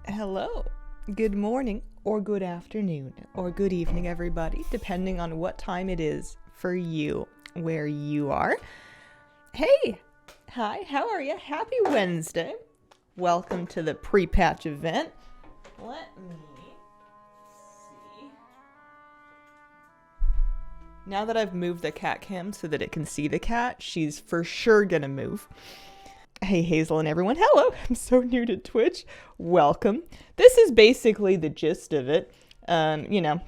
Hello, good morning, or good afternoon, or good evening, everybody, depending on what time it is for you, where you are. Hey, hi, how are you? Happy Wednesday. Welcome to the pre-patch event. Let me see. Now that I've moved the cat cam so that it can see the cat, she's for sure gonna move. Hey Hazel and everyone, hello! I'm so new to Twitch. Welcome. This is basically the gist of it.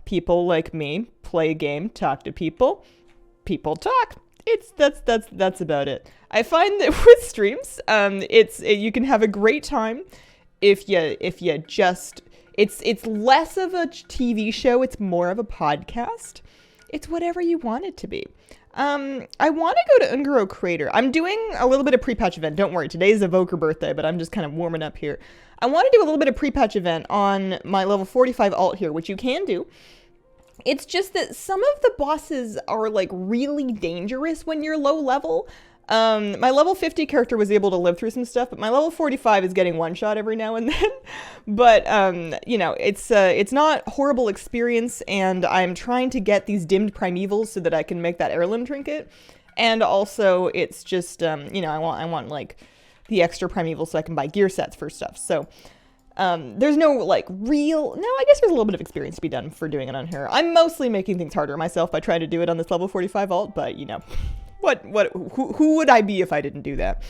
People like me play a game, talk to people. People talk. That's about it. I find that with streams, you can have a great time if you just it's less of a TV show, it's more of a podcast. It's whatever you want it to be. I want to go to Ungaro Crater. I'm doing a little bit of pre-patch event. Don't worry, today's Evoker birthday, but I'm just kind of warming up here. I want to do a little bit of pre-patch event on my level 45 alt here, which you can do. It's just that some of the bosses are like really dangerous when you're low level. My level 50 character was able to live through some stuff, but my level 45 is getting one shot every now and then. But, it's not horrible experience, and I'm trying to get these dimmed primevals so that I can make that heirloom trinket. And also, it's just, I want like the extra primeval so I can buy gear sets for stuff. So, there's no no, I guess there's a little bit of experience to be done for doing it on here. I'm mostly making things harder myself by trying to do it on this level 45 alt, but who would I be if I didn't do that?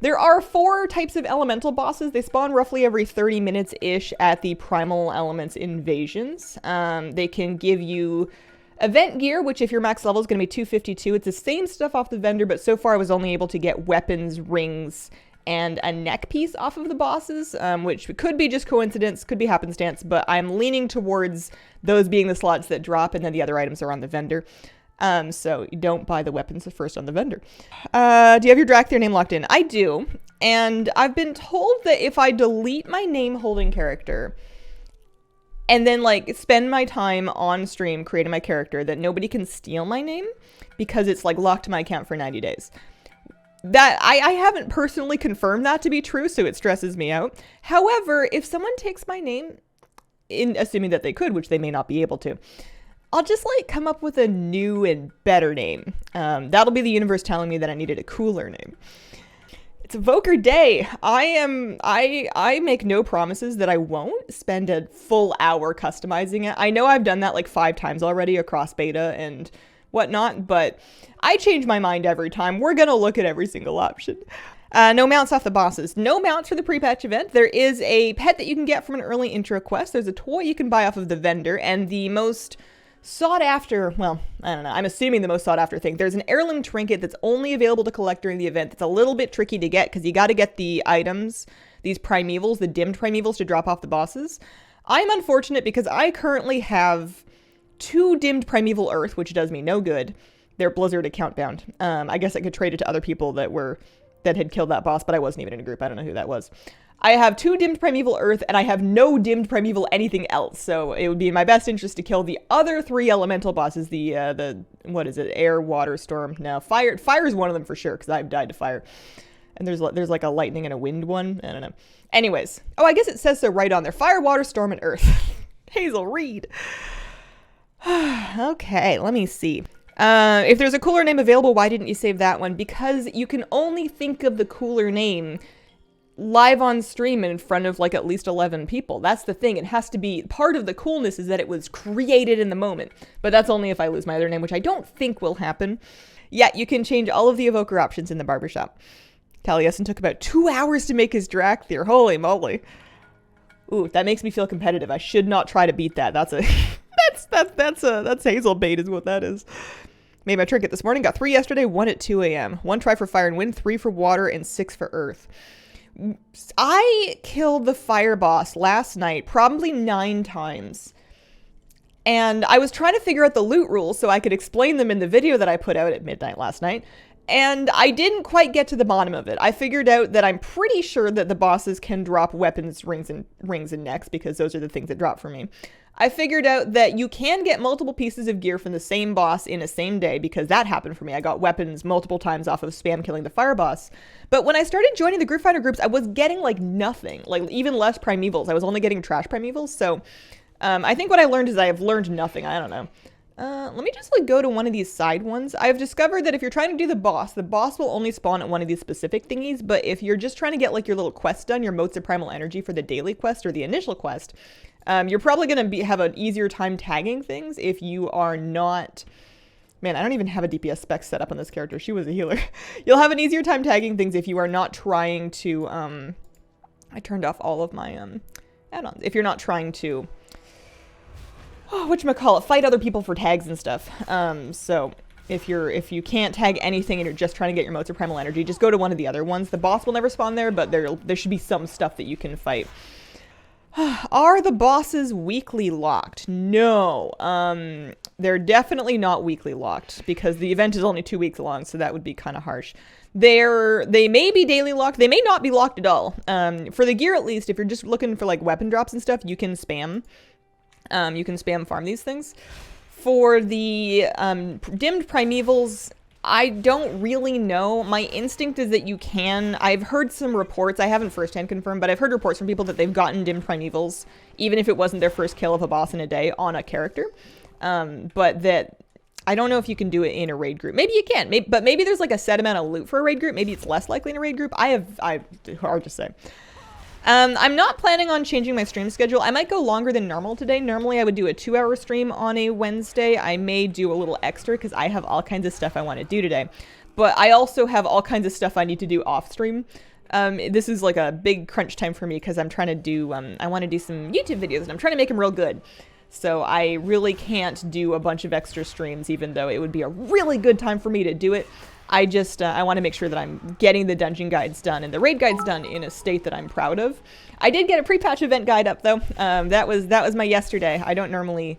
There are 4 types of elemental bosses. They spawn roughly every 30 minutes-ish at the Primal Elements Invasions. They can give you event gear, which if your max level is going to be 252. It's the same stuff off the vendor, but so far I was only able to get weapons, rings, and a neck piece off of the bosses, which could be just coincidence, could be happenstance, but I'm leaning towards those being the slots that drop, and then the other items are on the vendor. So you don't buy the weapons first on the vendor. Do you have your Dracthyr name locked in? I do. And I've been told that if I delete my name holding character and then spend my time on stream creating my character, that nobody can steal my name because it's locked to my account for 90 days. That I haven't personally confirmed that to be true, so it stresses me out. However, if someone takes my name, assuming that they could, which they may not be able to, I'll just come up with a new and better name. That'll be the universe telling me that I needed a cooler name. It's Evoker Day. I make no promises that I won't spend a full hour customizing it. I know I've done that 5 times already across beta and whatnot, but I change my mind every time. We're gonna look at every single option. No mounts off the bosses. No mounts for the pre-patch event. There is a pet that you can get from an early intro quest. There's a toy you can buy off of the vendor, and the most sought after, well, I don't know, I'm assuming the most sought after thing. There's an heirloom trinket that's only available to collect during the event. That's a little bit tricky to get because you got to get the items, these primevals, the dimmed primevals to drop off the bosses. I'm unfortunate because I currently have 2 dimmed primeval earth, which does me no good. They're Blizzard account bound. I guess I could trade it to other people that had killed that boss, but I wasn't even in a group. I don't know who that was. I have 2 dimmed primeval earth, and I have no dimmed primeval anything else, so it would be in my best interest to kill the other 3 elemental bosses, the what is it, air, water, storm, no, fire is one of them for sure, because I've died to fire, and there's a lightning and a wind one, I don't know. Anyways, I guess it says so right on there, fire, water, storm, and earth. Hazel, read. Okay, let me see. If there's a cooler name available, why didn't you save that one? Because you can only think of the cooler name live on stream in front of at least 11 people. That's the thing. It has to be, part of the coolness is that it was created in the moment. But that's only if I lose my other name, which I don't think will happen. Yeah, you can change all of the Evoker options in the barbershop. Taliesin took about 2 hours to make his Dracthyr. Holy moly. Ooh, that makes me feel competitive. I should not try to beat that. That's Hazel bait is what that is. Made my trinket this morning. Got 3 yesterday, 1 at 2 a.m. 1 try for fire and wind, 3 for water, and 6 for earth. I killed the fire boss last night probably 9 times. And I was trying to figure out the loot rules so I could explain them in the video that I put out at midnight last night. And I didn't quite get to the bottom of it. I figured out that I'm pretty sure that the bosses can drop weapons, rings, and necks, because those are the things that drop for me. I figured out that you can get multiple pieces of gear from the same boss in a same day, because that happened for me. I got weapons multiple times off of spam killing the fire boss. But when I started joining the group finder groups, I was getting like nothing, like even less primevals. I was only getting trash primevals. So I think what I learned is I have learned nothing. I don't know. Let me just like go to one of these side ones. I've discovered that if you're trying to do the boss will only spawn at one of these specific thingies. But if you're just trying to get like your little quest done, your motes of primal energy for the daily quest or the initial quest, you're probably going to have an easier time tagging things if you are not... Man, I don't even have a DPS spec set up on this character. She was a healer. You'll have an easier time tagging things if you are not trying to... I turned off all of my add-ons. If you're not trying to... whatchamacallit, fight other people for tags and stuff. So if you can't tag anything and you're just trying to get your motes of primal energy, just go to one of the other ones. The boss will never spawn there, but there should be some stuff that you can fight. Are the bosses weekly locked? No. They're definitely not weekly locked because the event is only 2 weeks long, so that would be kind of harsh. They may be daily locked. They may not be locked at all. For the gear, at least, if you're just looking for like weapon drops and stuff, you can spam. You can spam farm these things. For the dimmed primevals, I don't really know. My instinct is that you can. I've heard some reports. I haven't firsthand confirmed, but I've heard reports from people that they've gotten dimmed primevals, even if it wasn't their first kill of a boss in a day on a character. But that I don't know if you can do it in a raid group. Maybe you can. But maybe there's like a set amount of loot for a raid group. Maybe it's less likely in a raid group. Hard to say. I'm not planning on changing my stream schedule. I might go longer than normal today. Normally I would do a 2-hour stream on a Wednesday. I may do a little extra because I have all kinds of stuff I want to do today. But I also have all kinds of stuff I need to do off stream. This is like a big crunch time for me because I'm trying to do, I want to do some YouTube videos and I'm trying to make them real good. So I really can't do a bunch of extra streams, even though it would be a really good time for me to do it. I just, I want to make sure that I'm getting the dungeon guides done and the raid guides done in a state that I'm proud of. I did get a pre-patch event guide up though. That was my yesterday. I don't normally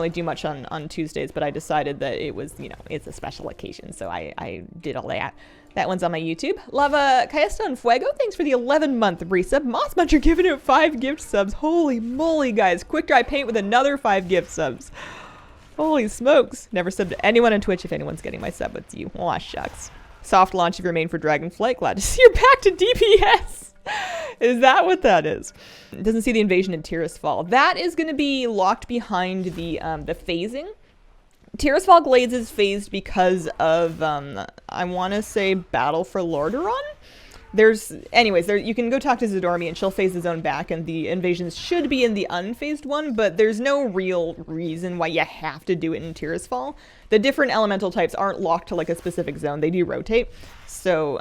do much on Tuesdays, but I decided that it was, you know, it's a special occasion. So I did all that. That one's on my YouTube. Lava Cayesta and Fuego, thanks for the 11-month resub. Moss Muncher giving out 5 gift subs. Holy moly, guys. Quick Dry Paint with another 5 gift subs. Holy smokes. Never subbed to anyone on Twitch. If anyone's getting my sub, it's you. Aw, shucks. Soft launch of your main for Dragonflight. Glad to see you're back to DPS. Is that what that is? It doesn't see the invasion in Tirisfal. That is going to be locked behind the phasing. Tirisfal Glades is phased because of, I want to say, Battle for Lordaeron? Anyways, you can go talk to Zadormi and she'll phase the zone back and the invasions should be in the unphased one, but there's no real reason why you have to do it in Tirisfal. The different elemental types aren't locked to like a specific zone. They do rotate. So,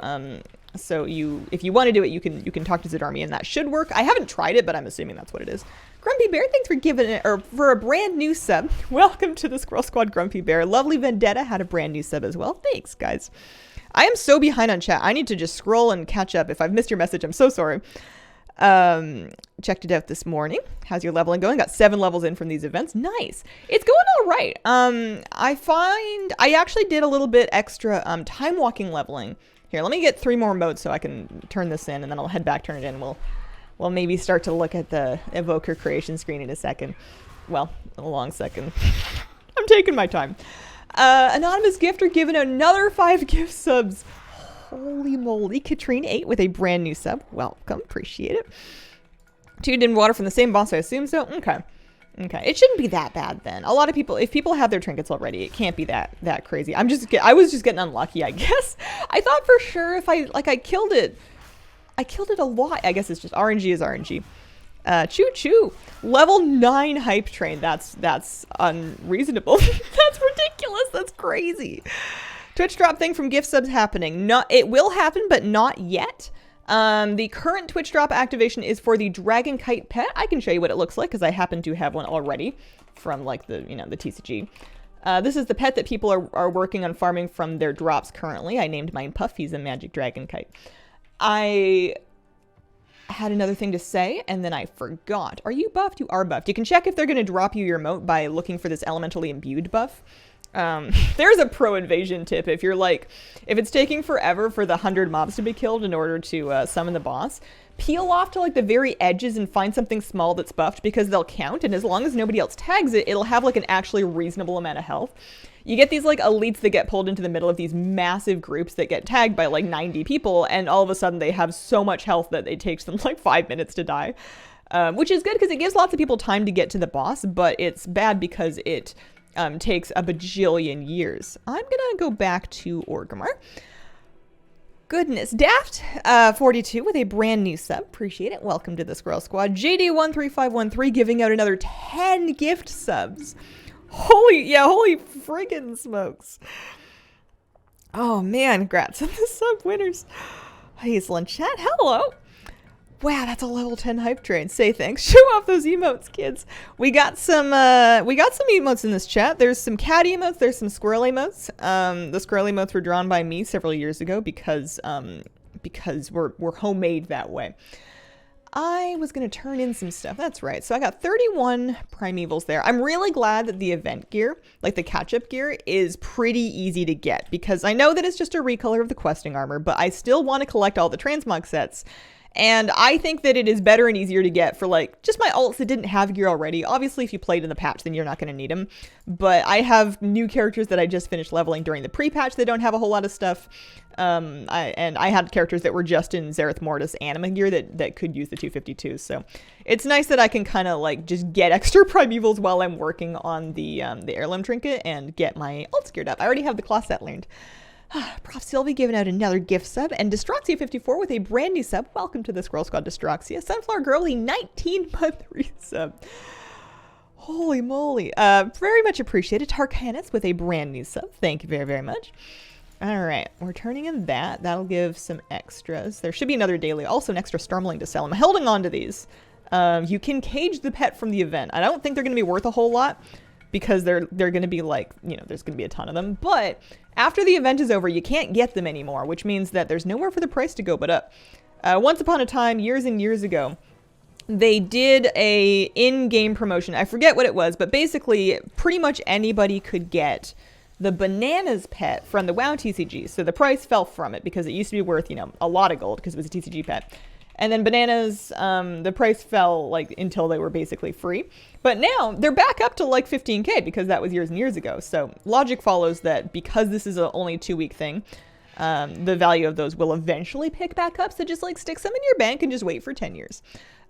if you want to do it, you can talk to Zadormi and that should work. I haven't tried it, but I'm assuming that's what it is. Grumpy Bear, thanks for giving it, or for a brand new sub. Welcome to the Squirrel Squad, Grumpy Bear. Lovely Vendetta had a brand new sub as well. Thanks, guys. I am so behind on chat. I need to just scroll and catch up. If I've missed your message, I'm so sorry. Checked it out this morning. How's your leveling going? Got 7 levels in from these events. Nice. It's going all right. I actually did a little bit extra time walking leveling. Here, let me get 3 more modes so I can turn this in, and then I'll head back, turn it in. We'll maybe start to look at the Evoker creation screen in a second. Well, a long second. I'm taking my time. Anonymous Gifter giving another 5 gift subs. Holy moly. Katrine 8 with a brand new sub. Welcome. Appreciate it. 2 dimmed water from the same boss, I assume so. Okay. It shouldn't be that bad then. A lot of people, if people have their trinkets already, it can't be that crazy. I was just getting unlucky, I guess. I thought for sure if I killed it. I killed it a lot. I guess it's just RNG is RNG. Choo choo. Level 9 hype train. That's unreasonable. That's ridiculous. That's crazy. Twitch drop thing from gift subs happening. It will happen, but not yet. The current Twitch drop activation is for the Dragon Kite pet. I can show you what it looks like because I happen to have one already from like the TCG. This is the pet that people are working on farming from their drops currently. I named mine Puff. He's a magic dragon kite. I had another thing to say and then I forgot. Are you buffed? You are buffed. You can check if they're going to drop you your emote by looking for this elementally imbued buff. There's a pro invasion tip. If it's taking forever for the 100 mobs to be killed in order to summon the boss, peel off to like the very edges and find something small that's buffed because they'll count. And as long as nobody else tags it, it'll have like an actually reasonable amount of health. You get these like elites that get pulled into the middle of these massive groups that get tagged by like 90 people. And all of a sudden they have so much health that it takes them like 5 minutes to die. Which is good because it gives lots of people time to get to the boss, but it's bad because it takes a bajillion years. I'm gonna go back to Orgrimmar. Goodness. Daft 42 with a brand new sub. Appreciate it. Welcome to the Squirrel Squad. JD13513 giving out another 10 gift subs. Holy friggin' smokes. Oh man, congrats on the sub winners. Hazelin chat, hello. Wow, that's a level 10 hype train. Say thanks. Show off those emotes, kids. We got some emotes in this chat. There's some cat emotes. There's some squirrel emotes. The squirrel emotes were drawn by me several years ago because we're homemade that way. I was going to turn in some stuff. That's right. So I got 31 primevals there. I'm really glad that the event gear, like the catch-up gear, is pretty easy to get because I know that it's just a recolor of the questing armor, but I still want to collect all the transmog sets. And I think that it is better and easier to get for like just my alts that didn't have gear already. Obviously, if you played in the patch, then you're not going to need them. But I have new characters that I just finished leveling during the pre-patch that don't have a whole lot of stuff. I had characters that were just in Zereth Mortis anima gear that could use the 252. So it's nice that I can kind of like just get extra primevals while I'm working on the heirloom trinket and get my alts geared up. I already have the class set learned. Prof. Sylvie giving out another gift sub, and Destruxia54 with a brand new sub. Welcome to the Squirrel Squad, Destruxia. Sunflower Girl, a 19-month resub. Holy moly. Very much appreciated. Tarkanis with a brand new sub. Thank you very, very much. All right, we're turning in that. That'll give some extras. There should be another daily, also an extra Stormling to sell. I'm holding on to these. You can cage the pet from the event. I don't think they're going to be worth a whole lot because they're going to be like, there's going to be a ton of them. But after the event is over, you can't get them anymore, which means that there's nowhere for the price to go but up. Once upon a time, years and years ago, they did a in-game promotion. I forget what it was, but basically pretty much anybody could get the bananas pet from the WoW TCG. So the price fell from it because it used to be worth, a lot of gold because it was a TCG pet. And then bananas, the price fell like until they were basically free. But now they're back up to like 15K because that was years and years ago. So logic follows that because this is a only 2-week thing, the value of those will eventually pick back up. So just like stick some in your bank and just wait for 10 years.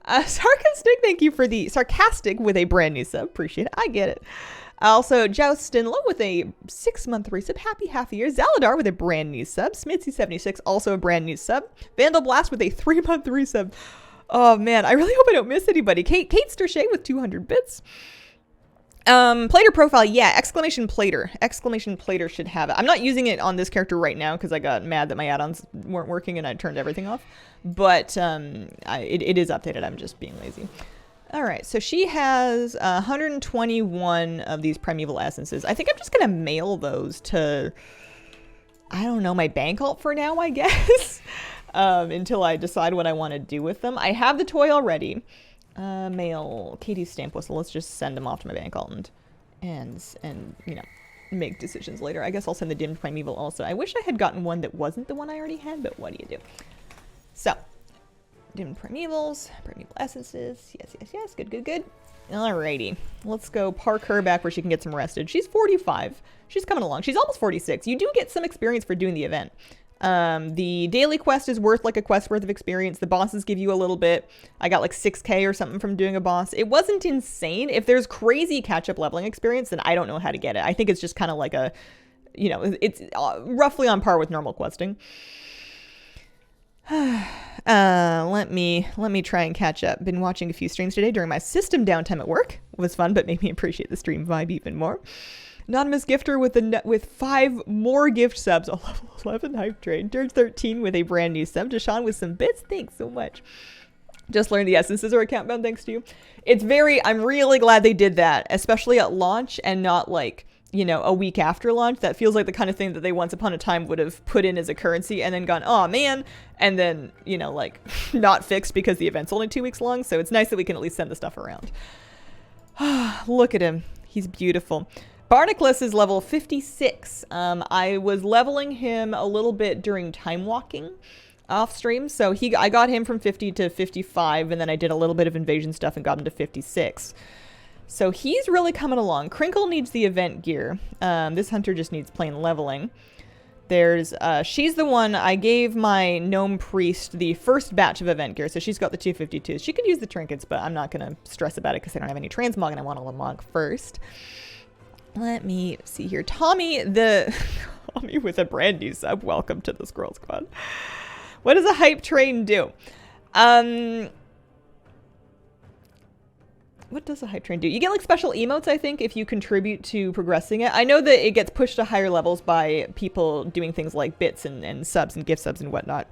Sarcastic, thank you for the sarcastic with a brand new sub. Appreciate it. I get it. Also, Joust Stinlow with a 6-month resub. Happy half a year. Zaladar with a brand new sub. Smitzy76, also a brand new sub. Vandal Blast with a 3-month resub. Oh man, I really hope I don't miss anybody. Kate Sturchet with 200 bits. Plater profile, yeah, exclamation Plater should have it. I'm not using it on this character right now because I got mad that my add-ons weren't working and I turned everything off. But it is updated. I'm just being lazy. All right, so she has 121 of these primeval essences. I think I'm just gonna mail those to, I don't know, my bank alt for now, I guess, until I decide what I want to do with them. I have the toy already. Mail Katie's stamp whistle. Let's just send them off to my bank alt and make decisions later. I guess I'll send the dimmed primeval also. I wish I had gotten one that wasn't the one I already had, but what do you do? So. Dimmed primevals, primeval essences. Yes. Good. Alrighty. Let's go park her back where she can get some rested. She's 45. She's coming along. She's almost 46. You do get some experience for doing the event. The daily quest is worth like a quest worth of experience. The bosses give you a little bit. I got like 6K or something from doing a boss. It wasn't insane. If there's crazy catch-up leveling experience, then I don't know how to get it. I think it's just kind of like a, it's roughly on par with normal questing. Let me try and catch up. Been watching a few streams today during my system downtime at work. It was fun, but made me appreciate the stream vibe even more. Anonymous gifter with 5 more gift subs. A level 11 hype train. Dirge 13 with a brand new sub. Deshaun with some bits. Thanks so much. Just learned the essences are account bound thanks to you. I'm really glad they did that, especially at launch and not like, a week after launch. That feels like the kind of thing that they once upon a time would have put in as a currency and then gone, oh man, and then, like not fixed because the event's only 2 weeks long. So it's nice that we can at least send the stuff around. Look at him. He's beautiful. Barnacles is level 56. I was leveling him a little bit during time walking. off stream. So I got him from 50 to 55, and then I did a little bit of invasion stuff and got him to 56. So he's really coming along. Crinkle needs the event gear. This hunter just needs plain leveling. There's, she's the one, I gave my gnome priest the first batch of event gear, so she's got the 252. She could use the trinkets, but I'm not going to stress about it because I don't have any transmog and I want a lamog first. Let me see here. Tommy, Tommy with a brand new sub. Welcome to the Squirrel Squad. What does a hype train do? What does a hype train do? You get like special emotes, I think, if you contribute to progressing it. I know that it gets pushed to higher levels by people doing things like bits and subs and gift subs and whatnot.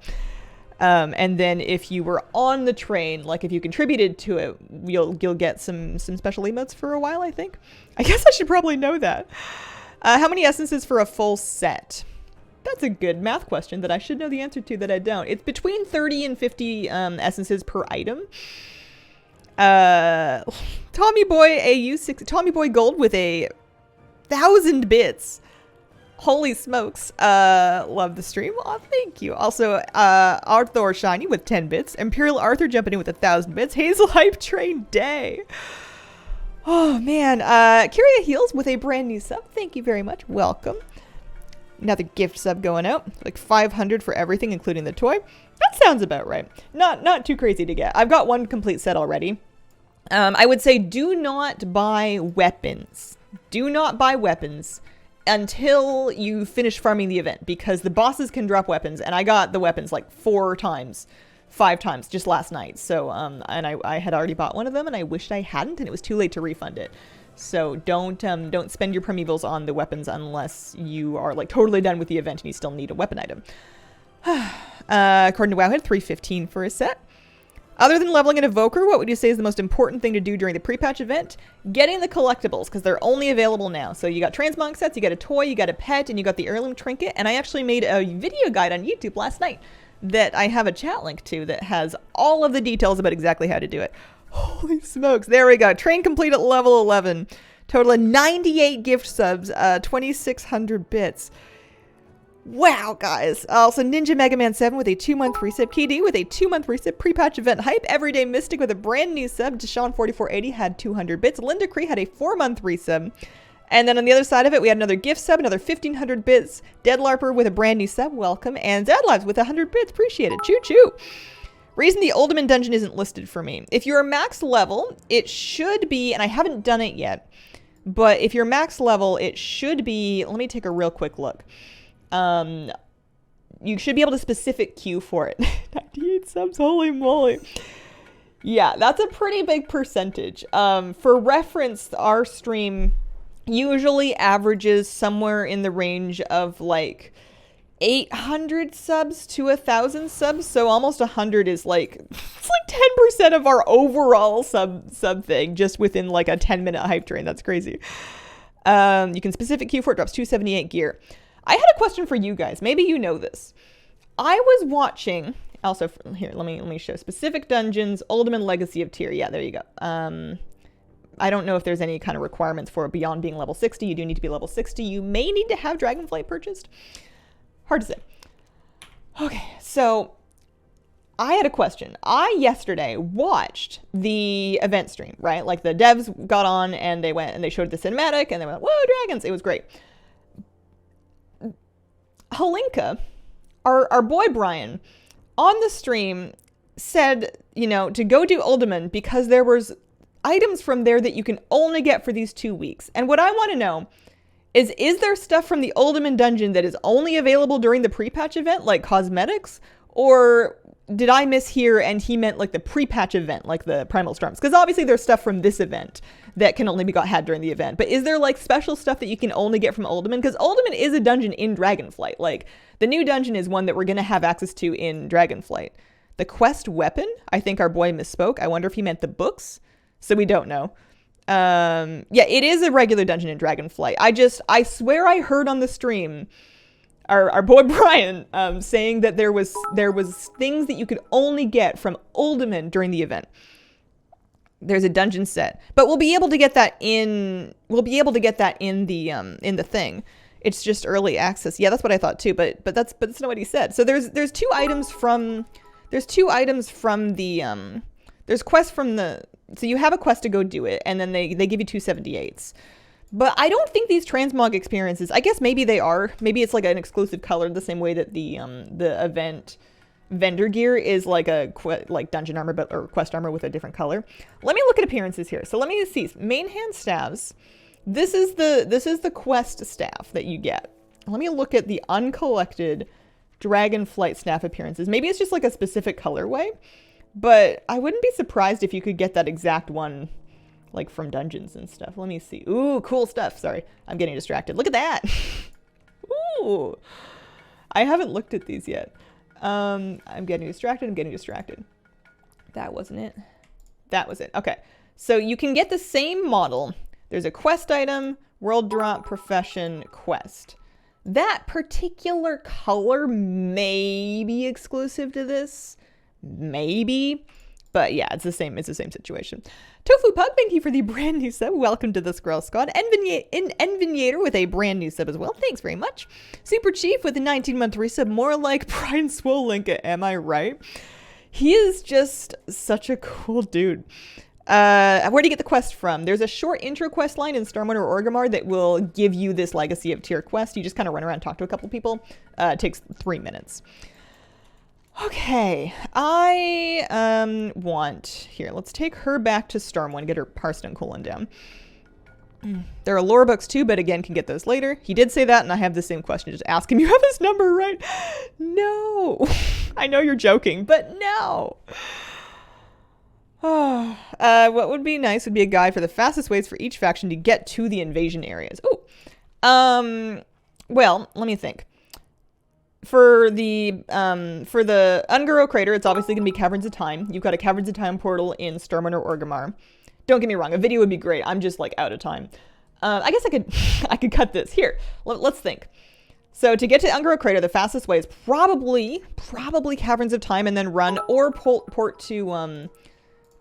And then if you were on the train, like if you contributed to it, you'll get some special emotes for a while, I think. I guess I should probably know that. How many essences for a full set? That's a good math question that I should know the answer to that I don't. It's between 30 and 50 essences per item. Tommy Boy AU6, Tommy Boy Gold with 1,000 bits. Holy smokes. Love the stream. Oh, thank you. Also, Arthur Shiny with 10 bits. Imperial Arthur jumping in with 1,000 bits. Hazel Hype Train Day. Oh, man. Kyria Heals with a brand new sub. Thank you very much. Welcome. Another gift sub going out. Like 500 for everything, including the toy. That sounds about right. Not too crazy to get. I've got one complete set already. I would say do not buy weapons. Do not buy weapons until you finish farming the event, because the bosses can drop weapons, and I got the weapons like 5 times just last night. So, and I had already bought one of them, and I wished I hadn't, and it was too late to refund it. So don't spend your primevals on the weapons unless you are like totally done with the event and you still need a weapon item. According to Wowhead, 315 for a set. Other than leveling an Evoker, what would you say is the most important thing to do during the pre-patch event? Getting the collectibles, because they're only available now. So you got transmog sets, you got a toy, you got a pet, and you got the heirloom trinket. And I actually made a video guide on YouTube last night that I have a chat link to that has all of the details about exactly how to do it. Holy smokes. There we go. Train complete at level 11. Total of 98 gift subs, 2,600 bits. Wow, guys. Also, Ninja Mega Man 7 with a 2-month resub. KD with a 2-month resub. Pre-patch event hype. Everyday Mystic with a brand new sub. Deshaun4480 had 200 bits. Linda Cree had a 4-month resub. And then on the other side of it, we had another gift sub, another 1,500 bits. Dead Larper with a brand new sub. Welcome. And Zad Lives with 100 bits. Appreciate it. Choo choo. Reason the Alderman dungeon isn't listed for me. If you're max level, it should be, and I haven't done it yet, but if you're max level, it should be, let me take a real quick look. You should be able to specific queue for it. 98 subs, holy moly. Yeah, that's a pretty big percentage. For reference, our stream usually averages somewhere in the range of like 800 subs to 1,000 subs, so almost 100 is like, it's like 10% of our overall sub thing, just within like a 10-minute hype train. That's crazy. You can specific queue for it, drops 278 gear. I had a question for you guys. Maybe you know this. I was watching, also here, let me show specific dungeons, Alderman Legacy of Tyr. Yeah, there you go. I don't know if there's any kind of requirements for it beyond being level 60. You do need to be level 60. You may need to have Dragonflight purchased. Hard to say. Okay, so I had a question. I yesterday watched the event stream, right? Like the devs got on and they went and they showed the cinematic and they went, whoa, dragons. It was great. Halinka, our boy Brian, on the stream said, you know, to go do Alderman because there was items from there that you can only get for these 2 weeks. And what I want to know is there stuff from the Alderman dungeon that is only available during the pre-patch event, like cosmetics? Or did I mishear and he meant like the pre-patch event, like the Primal Storms? Because obviously there's stuff from this event that can only be had during the event. But is there like special stuff that you can only get from Alderman? Because Alderman is a dungeon in Dragonflight. Like the new dungeon is one that we're going to have access to in Dragonflight. The quest weapon, I think our boy misspoke. I wonder if he meant the books. So we don't know. Yeah, it is a regular dungeon in Dragonflight. I swear I heard on the stream our boy Brian saying that there was things that you could only get from Alderman during the event. There's a dungeon set, but we'll be able to get that in the thing, It's just early access. Yeah, that's what I thought too, but that's not what he said. So there's two items from the there's quests from the, so you have a quest to go do it, and then they give you 278s. But I don't think these transmog experiences, I guess maybe they are. Maybe it's like an exclusive color the same way that the event vendor gear is like a like dungeon armor or quest armor with a different color. Let me look at appearances here. So let me see. Main hand staves. This is the quest staff that you get. Let me look at the uncollected Dragonflight staff appearances. Maybe it's just like a specific colorway, but I wouldn't be surprised if you could get that exact one like from dungeons and stuff. Let me see. Ooh, cool stuff. Sorry, I'm getting distracted. Look at that. Ooh, I haven't looked at these yet. I'm getting distracted. That wasn't it. That was it. Okay, so you can get the same model. There's a quest item, world drop, profession, quest. That particular color may be exclusive to this. Maybe. But yeah, it's the same situation. Tofu Pug, thank you for the brand new sub. Welcome to the Squirrel Squad. Envignator with a brand new sub as well. Thanks very much. Super Chief with a 19-month resub. More like Brian Swolenka, am I right? He is just such a cool dude. Where do you get the quest from? There's a short intro quest line in Stormwind or Orgrimmar that will give you this Legacy of Tyr quest. You just kind of run around and talk to a couple people. It takes 3 minutes. Okay, I want, here, let's take her back to Stormwind, get her Hearthstone cooling down. There are lore books too, but again, can get those later. He did say that, and I have the same question. Just ask him, you have his number, right? No. I know you're joking, but no. What would be nice would be a guide for the fastest ways for each faction to get to the invasion areas. Oh, well, let me think. For the Ungaro Crater, it's obviously going to be Caverns of Time. You've got a Caverns of Time portal in Stormwind or Orgrimmar. Don't get me wrong, a video would be great. I'm just like out of time. I guess I could cut this. Here, let's think. So to get to Ungaro Crater, the fastest way is probably Caverns of Time and then run, or port to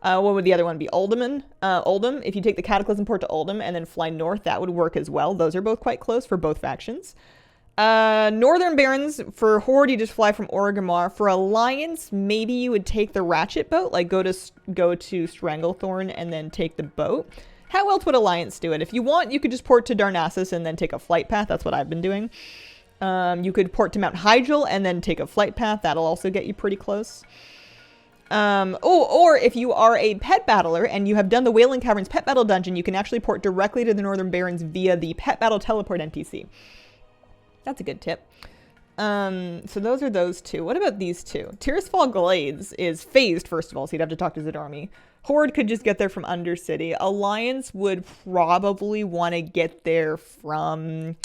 what would the other one be? Alderman? Oldham. If you take the Cataclysm port to Oldham and then fly north, that would work as well. Those are both quite close for both factions. Northern Barrens, for Horde, you just fly from Orgrimmar. For Alliance, maybe you would take the Ratchet boat, like go to Stranglethorn and then take the boat. How else would Alliance do it? If you want, you could just port to Darnassus and then take a flight path. That's what I've been doing. You could port to Mount Hygel and then take a flight path. That'll also get you pretty close. Or if you are a pet battler and you have done the Wailing Caverns pet battle dungeon, you can actually port directly to the Northern Barrens via the pet battle teleport NPC. That's a good tip. So those are those two. What about these two? Tirisfal Glades is phased, first of all, so you'd have to talk to Zidormi. Horde could just get there from Undercity. Alliance would probably want to get there from...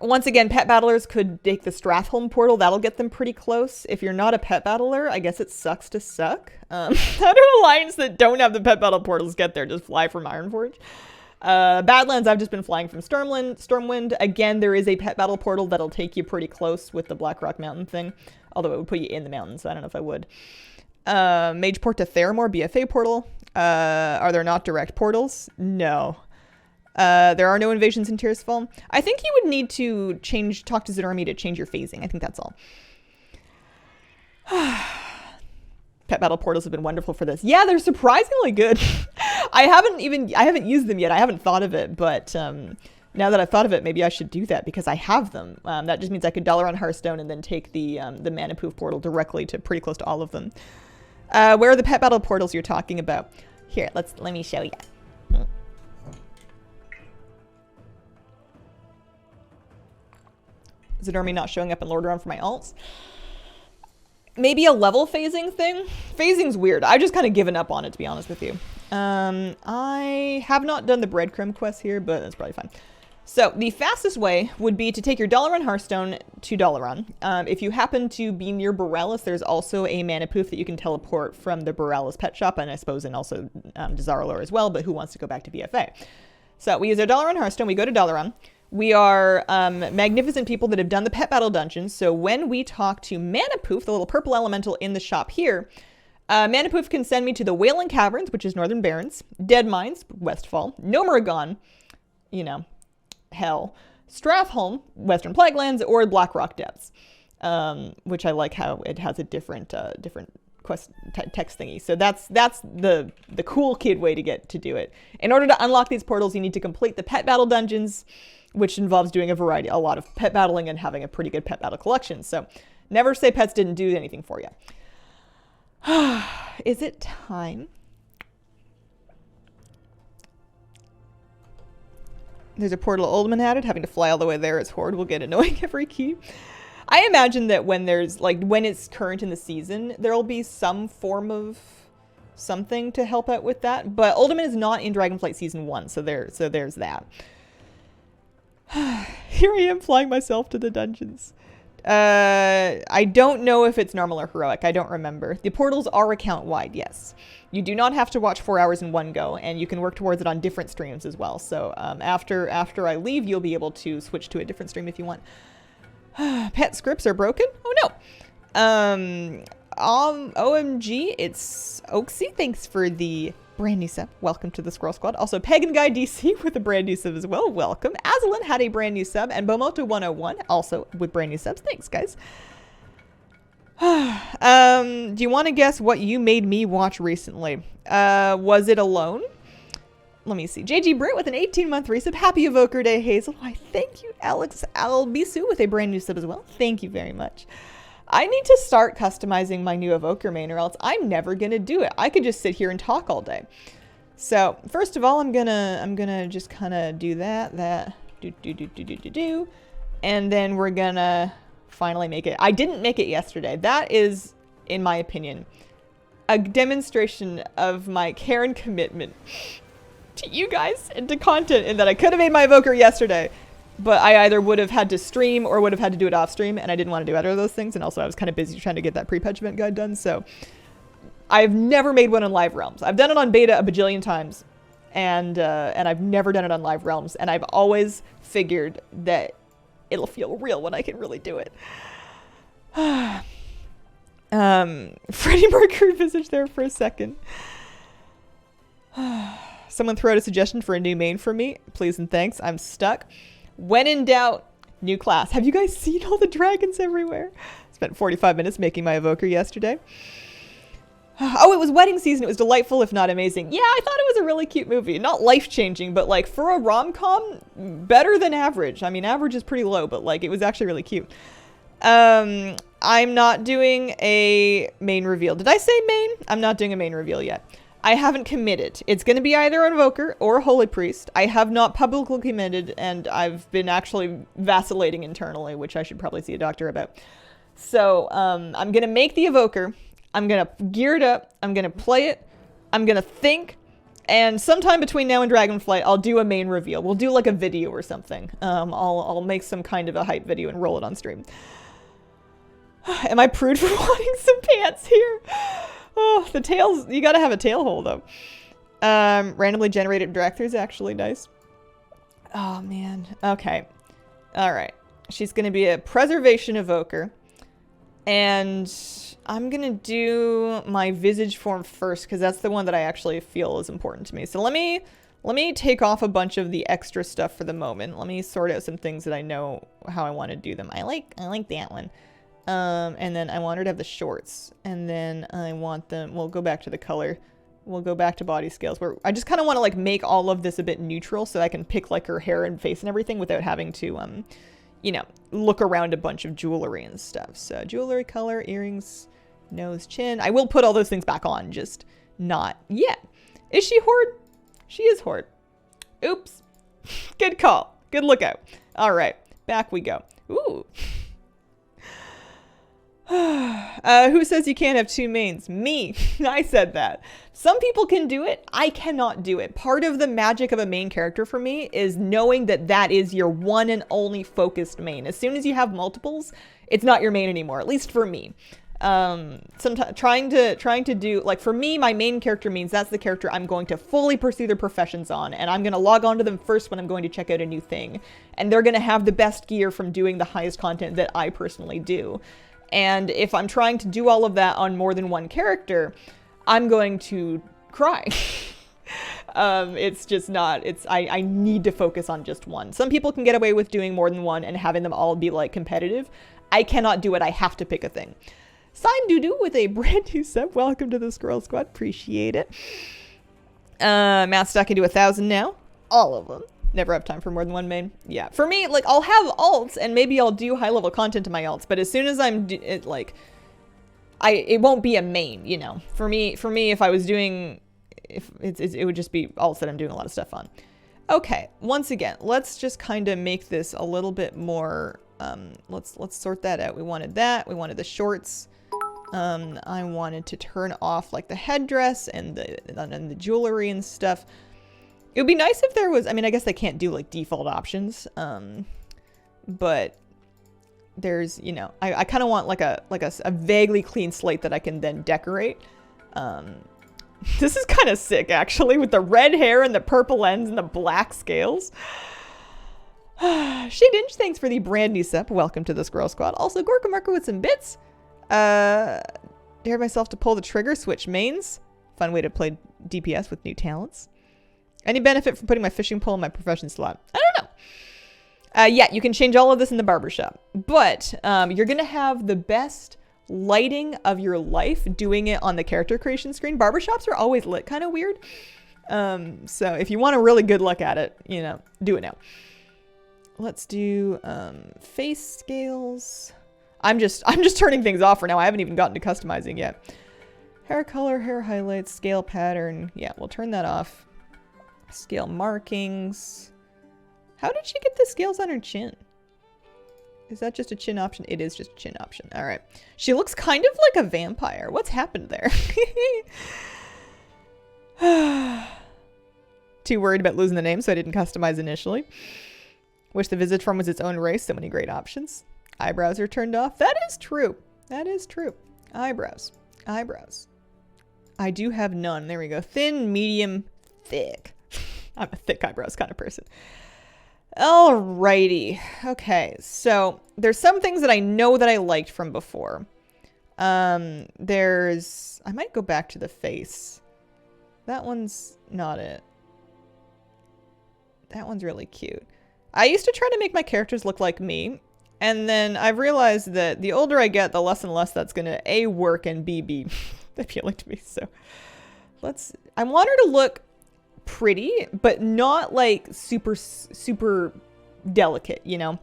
Once again, pet battlers could take the Strathholm portal. That'll get them pretty close. If you're not a pet battler, I guess it sucks to suck. How do Alliance that don't have the pet battle portals get there? Just fly from Ironforge? Badlands, I've just been flying from Stormwind. Again, there is a pet battle portal that'll take you pretty close with the Blackrock Mountain thing. Although it would put you in the mountains, so I don't know if I would. Mageport to Theramore, BFA portal. Are there not direct portals? No. There are no invasions in Tirisfal. I think you would need to talk to Zidormi to change your phasing. I think that's all. Pet battle portals have been wonderful for this. Yeah, they're surprisingly good. I haven't used them yet. I haven't thought of it, but now that I've thought of it, maybe I should do that because I have them. That just means I could dollar on Hearthstone and then take the Mana Poof portal directly to pretty close to all of them. Where are the pet battle portals you're talking about? Here, let me show you. Zidormi not showing up in Lordaeron for my alts. Maybe a level phasing thing? Phasing's weird. I've just kind of given up on it, to be honest with you. I have not done the breadcrumb quest here, but that's probably fine. So the fastest way would be to take your Dalaran Hearthstone to Dalaran. If you happen to be near Borrelis, there's also a Mana Poof that you can teleport from the Borrelis pet shop, and I suppose and also Dazar'alor as well, but who wants to go back to BFA? So we use our Dalaran Hearthstone, we go to Dalaran. We are magnificent people that have done the pet battle dungeons, so when we talk to Mana Poof, the little purple elemental in the shop here, Mana Poof can send me to the Wailing Caverns, which is Northern Barrens, Dead Mines, Westfall, Nomuragon, you know, hell, Strathholm, Western Plaguelands, or Blackrock Depths, which I like how it has a different quest text thingy. So that's the cool kid way to get to do it. In order to unlock these portals, you need to complete the pet battle dungeons, which involves doing a lot of pet battling and having a pretty good pet battle collection. So never say pets didn't do anything for you. Is it time? There's a portal Alderman added. Having to fly all the way there as Horde will get annoying every key. I imagine that when there's, like, when it's current in the season, there'll be some form of something to help out with that. But Alderman is not in Dragonflight Season 1, so there's that. Here I am flying myself to the dungeons. I don't know if it's normal or heroic. I don't remember. The portals are account-wide, yes. You do not have to watch 4 hours in one go, and you can work towards it on different streams as well. So after I leave, you'll be able to switch to a different stream if you want. Pet scripts are broken? Oh no. OMG, it's Oaksy. Thanks for the brand new sub. Welcome to the Squirrel Squad. Also, Pagan Guy DC with a brand new sub as well. Welcome. Azalin had a brand new sub, and Bomoto 101 also with brand new subs. Thanks, guys. Do you want to guess what you made me watch recently? Was it Alone? Let me see. JG Britt with an 18-month resub. Happy Evoker Day, Hazel. Why, thank you. Alex Albisu with a brand new sub as well. Thank you very much. I need to start customizing my new Evoker main, or else I'm never gonna do it. I could just sit here and talk all day. So first of all, I'm gonna just kind of do that, and then we're gonna finally make it. I didn't make it yesterday. That is, in my opinion, a demonstration of my care and commitment to you guys and to content, in that I could have made my Evoker yesterday, but I either would have had to stream or would have had to do it off stream, and I didn't want to do either of those things, and also I was kind of busy trying to get that pre-pegement guide done, so I've never made one on Live Realms. I've done it on beta a bajillion times, and I've never done it on Live Realms, and I've always figured that it'll feel real when I can really do it. Freddie Mercury visage there for a second. Someone throw out a suggestion for a new main for me. Please and thanks. I'm stuck. When in doubt, new class. Have you guys seen all the dragons everywhere? Spent 45 minutes making my Evoker yesterday. Oh, it was wedding season. It was delightful, if not amazing. Yeah, I thought it was a really cute movie. Not life-changing, but like for a rom-com, better than average. I mean, average is pretty low, but like it was actually really cute. I'm not doing a main reveal. Did I say main? I'm not doing a main reveal yet. I haven't committed. It's going to be either an Evoker or a Holy Priest. I have not publicly committed, and I've been actually vacillating internally, which I should probably see a doctor about. So I'm going to make the Evoker. I'm going to gear it up. I'm going to play it. I'm going to think. And sometime between now and Dragonflight, I'll do a main reveal. We'll do like a video or something. I'll make some kind of a hype video and roll it on stream. Am I prude for wanting some pants here? Oh, the tails. You gotta have a tail hole, though. Randomly generated Dracthyr is actually nice. Oh, man. Okay. Alright. She's gonna be a Preservation Evoker. And I'm gonna do my Visage form first, because that's the one that I actually feel is important to me. So let me take off a bunch of the extra stuff for the moment. Let me sort out some things that I know how I want to do them. I like that one. And then I want her to have the shorts, and then I want them, we'll go back to the color, we'll go back to body scales, where I just kind of want to like make all of this a bit neutral so I can pick like her hair and face and everything without having to, you know, look around a bunch of jewelry and stuff. So jewelry, color, earrings, nose, chin. I will put all those things back on, just not yet. Is she Horde? She is Horde. Oops. Good call. Good lookout. All right, back we go. Ooh. Who says you can't have two mains? Me. I said that. Some people can do it. I cannot do it. Part of the magic of a main character for me is knowing that that is your one and only focused main. As soon as you have multiples, it's not your main anymore, at least for me. Sometimes trying to do, like, for me, my main character means that's the character I'm going to fully pursue their professions on, and I'm going to log on to them first when I'm going to check out a new thing. And they're going to have the best gear from doing the highest content that I personally do. And if I'm trying to do all of that on more than one character, I'm going to cry. It's just not, I need to focus on just one. Some people can get away with doing more than one and having them all be like competitive. I cannot do it. I have to pick a thing. Sign Doodoo with a brand new sub. Welcome to the Squirrel Squad. Appreciate it. Matt's stacking to 1,000 now. All of them. Never have time for more than one main. Yeah. For me, like, I'll have alts and maybe I'll do high level content to my alts, but as soon as it won't be a main, you know. For me, if I was doing, it would just be alts that I'm doing a lot of stuff on. Okay. Once again, let's just kind of make this a little bit more, let's sort that out. We wanted that. We wanted the shorts. I wanted to turn off like the headdress and the jewelry and stuff. It would be nice if there was, I mean, I guess they can't do like default options. But there's, you know, I kind of want like a vaguely clean slate that I can then decorate. This is kind of sick actually, with the red hair and the purple lens and the black scales. Shade Inch, thanks for the brand new sub. Welcome to the Squirrel Squad. Also, Gorka Marker with some bits. Dare myself to pull the trigger, switch mains. Fun way to play DPS with new talents. Any benefit from putting my fishing pole in my profession slot? I don't know. Yeah, you can change all of this in the barbershop. But you're going to have the best lighting of your life doing it on the character creation screen. Barbershops are always lit kind of weird. So if you want a really good look at it, you know, do it now. Let's do face scales. I'm just turning things off for now. I haven't even gotten to customizing yet. Hair color, hair highlights, scale pattern. Yeah, we'll turn that off. Scale markings. How did she get the scales on her chin? Is that just a chin option? It is just a chin option. All right. She looks kind of like a vampire. What's happened there? Too worried about losing the name, so I didn't customize initially. Wish the visit form was its own race. So many great options. Eyebrows are turned off. That is true. That is true. Eyebrows. Eyebrows. I do have none. There we go. Thin, medium, thick. I'm a thick eyebrows kind of person. Alrighty. Okay. So there's some things that I know that I liked from before. I might go back to the face. That one's not it. That one's really cute. I used to try to make my characters look like me. And then I've realized that the older I get, the less and less that's going to A, work, and B, be appealing to me. So I want her to look pretty, but not like super, super delicate, you know?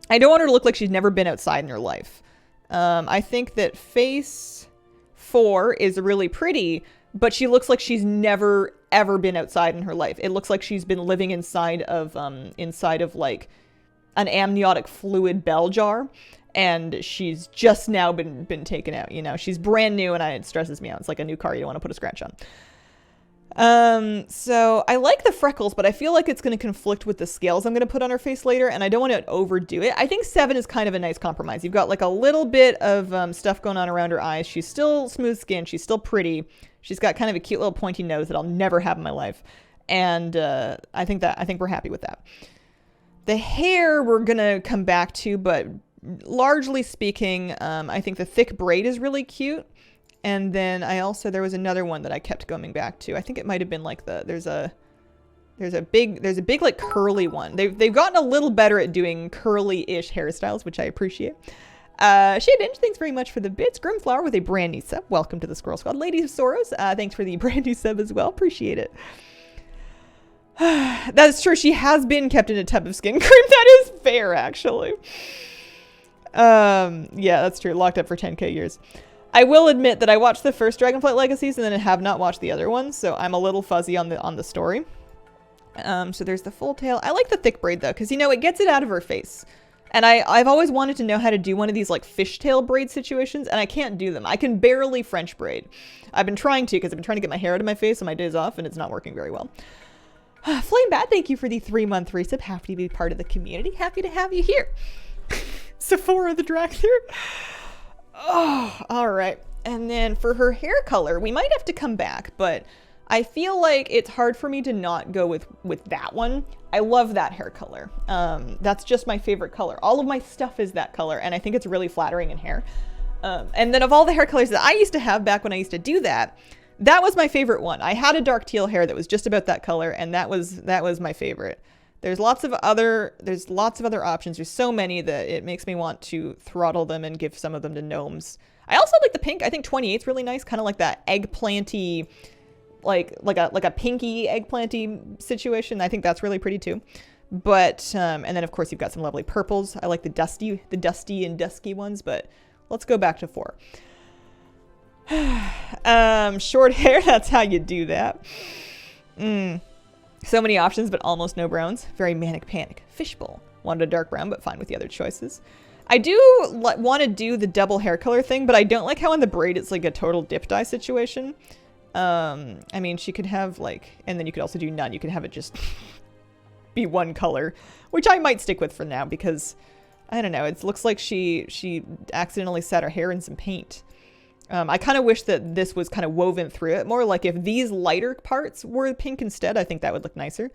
I don't want her to look like she's never been outside in her life. I think that face 4 is really pretty, but she looks like she's never, ever been outside in her life. It looks like she's been living inside of like an amniotic fluid bell jar, and she's just now been taken out, you know? She's brand new, and it stresses me out. It's like a new car you don't want to put a scratch on. So I like the freckles, but I feel like it's going to conflict with the scales I'm going to put on her face later, and I don't want to overdo it. I think 7 is kind of a nice compromise. You've got like a little bit of stuff going on around her eyes. She's still smooth skin. She's still pretty. She's got kind of a cute little pointy nose that I'll never have in my life. And I think we're happy with that. The hair we're going to come back to, but largely speaking, I think the thick braid is really cute. And then there was another one that I kept going back to. I think it might have been like there's a big like curly one. They've gotten a little better at doing curly-ish hairstyles, which I appreciate. Shade Inch, thanks very much for the bits. Grimflower with a brand new sub. Welcome to the Squirrel Squad. Lady of Sorrows, thanks for the brand new sub as well. Appreciate it. That's true. She has been kept in a tub of skin cream. That is fair, actually. Yeah, that's true. Locked up for 10k years. I will admit that I watched the first Dragonflight Legacies and then I have not watched the other ones, so I'm a little fuzzy on the story. So there's the full tail. I like the thick braid though, because you know it gets it out of her face. And I've always wanted to know how to do one of these like fishtail braid situations, and I can't do them. I can barely French braid. I've been trying to, because I've been trying to get my hair out of my face on my days off, and it's not working very well. Flame Bat, thank you for the 3-month resub. Happy to be part of the community. Happy to have you here. Sephora the Dracthyr. Oh, all right. And then for her hair color, we might have to come back, but I feel like it's hard for me to not go with that one. I love that hair color. That's just my favorite color. All of my stuff is that color, and I think it's really flattering in hair. And then of all the hair colors that I used to have back when I used to do that, That was my favorite one. I had a dark teal hair that was just about that color, and that was my favorite. There's lots of other options. There's so many that it makes me want to throttle them and give some of them to gnomes. I also like the pink. I think 28 is really nice, kind of like that eggplanty, like a pinky eggplanty situation. I think that's really pretty too. But and then of course you've got some lovely purples. I like the dusty and dusky ones. But let's go back to 4. Short hair. That's how you do that. So many options, but almost no browns. Very manic panic. Fishbowl. Wanted a dark brown, but fine with the other choices. I do want to do the double hair color thing, but I don't like how in the braid it's like a total dip dye situation. I mean, she could have like, and then you could also do none. You could have it just be one color, which I might stick with for now because I don't know. It looks like she accidentally set her hair in some paint. I kind of wish that this was kind of woven through it more. Like if these lighter parts were pink instead, I think that would look nicer.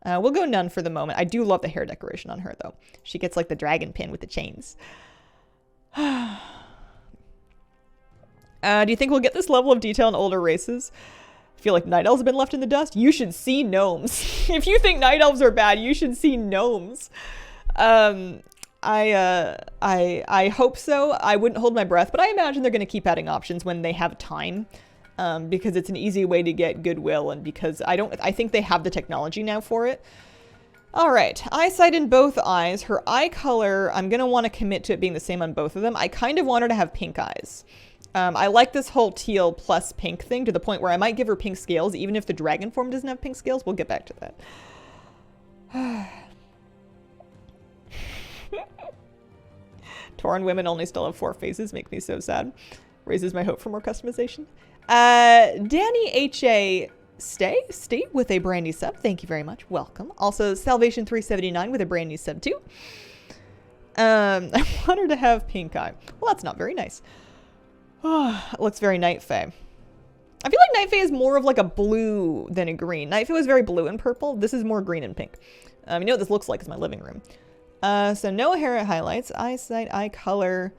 We'll go none for the moment. I do love the hair decoration on her though. She gets like the dragon pin with the chains. Do you think we'll get this level of detail in older races? I feel like night elves have been left in the dust. You should see gnomes. If you think night elves are bad, you should see gnomes. I hope so. I wouldn't hold my breath, but I imagine they're going to keep adding options when they have time, because it's an easy way to get goodwill, and because I think they have the technology now for it. All right, eyesight in both eyes. Her eye color, I'm going to want to commit to it being the same on both of them. I kind of want her to have pink eyes. I like this whole teal plus pink thing to the point where I might give her pink scales, even if the dragon form doesn't have pink scales. We'll get back to that. Tauren women only still have 4 faces. Make me so sad. Raises my hope for more customization. Danny H.A. Stay with a brand new sub. Thank you very much. Welcome. Also, Salvation 379 with a brand new sub too. I want her to have pink eye. Well, that's not very nice. It looks very Night Fae. I feel like Night Fae is more of like a blue than a green. Night Fae was very blue and purple. This is more green and pink. You know what this looks like is my living room. So no hair highlights, eyesight, eye color.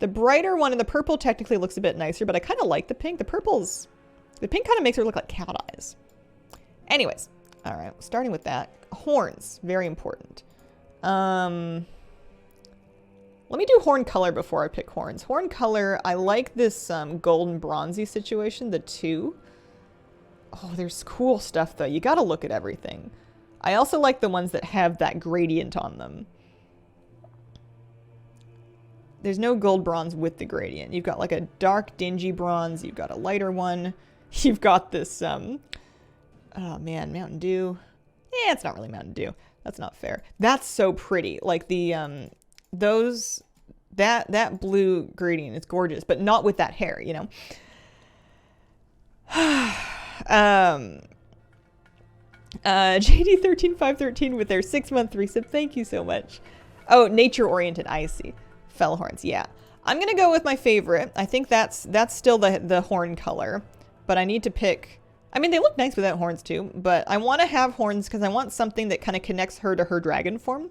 The brighter one and the purple technically looks a bit nicer, but I kind of like the pink. The pink kind of makes her look like cat eyes. Anyways, all right, starting with that. Horns, very important. Let me do horn color before I pick horns. Horn color, I like this golden bronzy situation, the 2. Oh, there's cool stuff though. You got to look at everything. I also like the ones that have that gradient on them. There's no gold bronze with the gradient. You've got like a dark dingy bronze. You've got a lighter one. You've got this, oh man, Mountain Dew. Yeah, it's not really Mountain Dew. That's not fair. That's so pretty. Like the, that blue gradient is gorgeous, but not with that hair, you know? JD13513 with their 6-month resub. Thank you so much. Oh, nature-oriented. I see. Fell horns. Yeah. I'm going to go with my favorite. I think that's still the horn color, but I need to pick... I mean, they look nice without horns too, but I want to have horns because I want something that kind of connects her to her dragon form.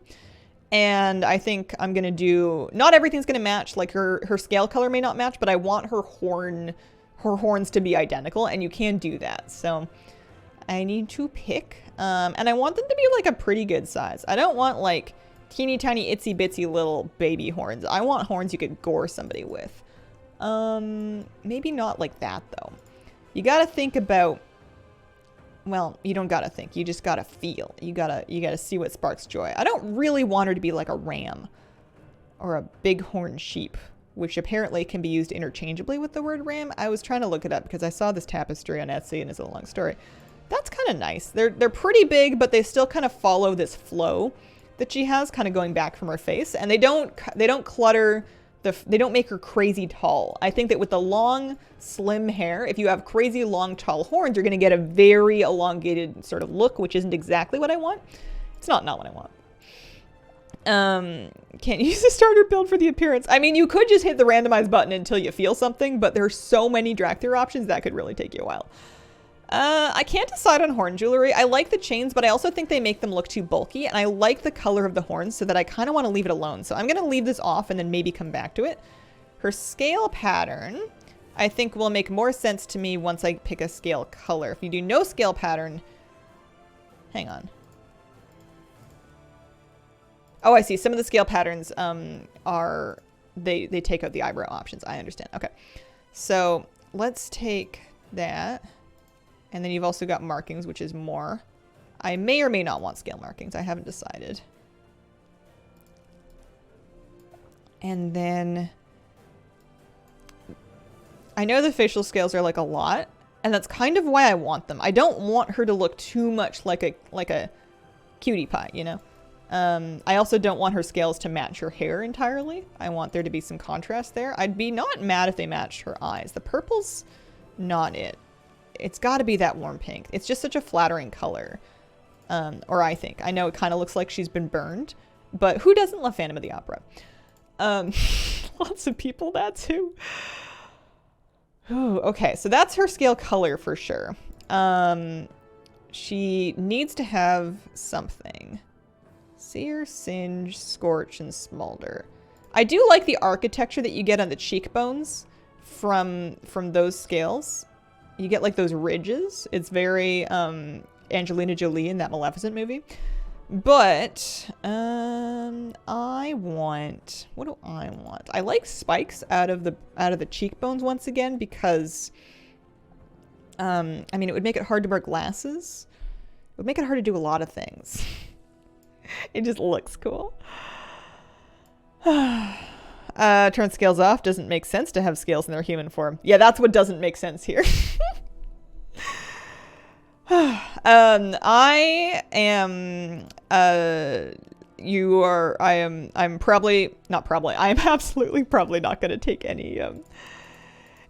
And I think I'm going to do... Not everything's going to match. Like her scale color may not match, but I want her horns to be identical, and you can do that. So I need to pick. And I want them to be like a pretty good size. I don't want like teeny tiny itsy bitsy little baby horns. I want horns you could gore somebody with. Maybe not like that though. You got to think about... Well, you don't gotta think. You just gotta feel. You gotta see what sparks joy. I don't really want her to be like a ram or a bighorn sheep, which apparently can be used interchangeably with the word ram. I was trying to look it up because I saw this tapestry on Etsy and it's a long story. That's kind of nice. They're pretty big, but they still kind of follow this flow that she has, kind of going back from her face, and they don't clutter. They don't make her crazy tall. I think that with the long, slim hair, if you have crazy long, tall horns, you're going to get a very elongated sort of look, which isn't exactly what I want. It's not what I want. Can't use a starter build for the appearance. I mean, you could just hit the randomize button until you feel something, but there's so many Dracthyr options that could really take you a while. I can't decide on horn jewelry. I like the chains, but I also think they make them look too bulky, and I like the color of the horns so that I kind of want to leave it alone. So I'm going to leave this off and then maybe come back to it. Her scale pattern, I think will make more sense to me once I pick a scale color. If you do no scale pattern, hang on. Oh, I see. Some of the scale patterns are, they take out the eyebrow options. I understand. Okay. So let's take that. And then you've also got markings, which is more. I may or may not want scale markings. I haven't decided. And then I know the facial scales are like a lot, and that's kind of why I want them. I don't want her to look too much like a cutie pie, you know? I also don't want her scales to match her hair entirely. I want there to be some contrast there. I'd be not mad if they matched her eyes. The purple's not it. It's got to be that warm pink. It's just such a flattering color. Or I think. I know it kind of looks like she's been burned, but who doesn't love Phantom of the Opera? Lots of people, that too. Ooh, okay, so that's her scale color for sure. She needs to have something. Sear, Singe, Scorch, and Smolder. I do like the architecture that you get on the cheekbones from those scales. You get like those ridges. It's very Angelina Jolie in that Maleficent movie. But I want, what do I want? I like spikes out of the cheekbones once again because I mean, it would make it hard to wear glasses. It would make it hard to do a lot of things. It just looks cool. Turn scales off. Doesn't make sense to have scales in their human form. Yeah, that's what doesn't make sense here. I am, I'm probably, not probably, I am absolutely probably not going to take any,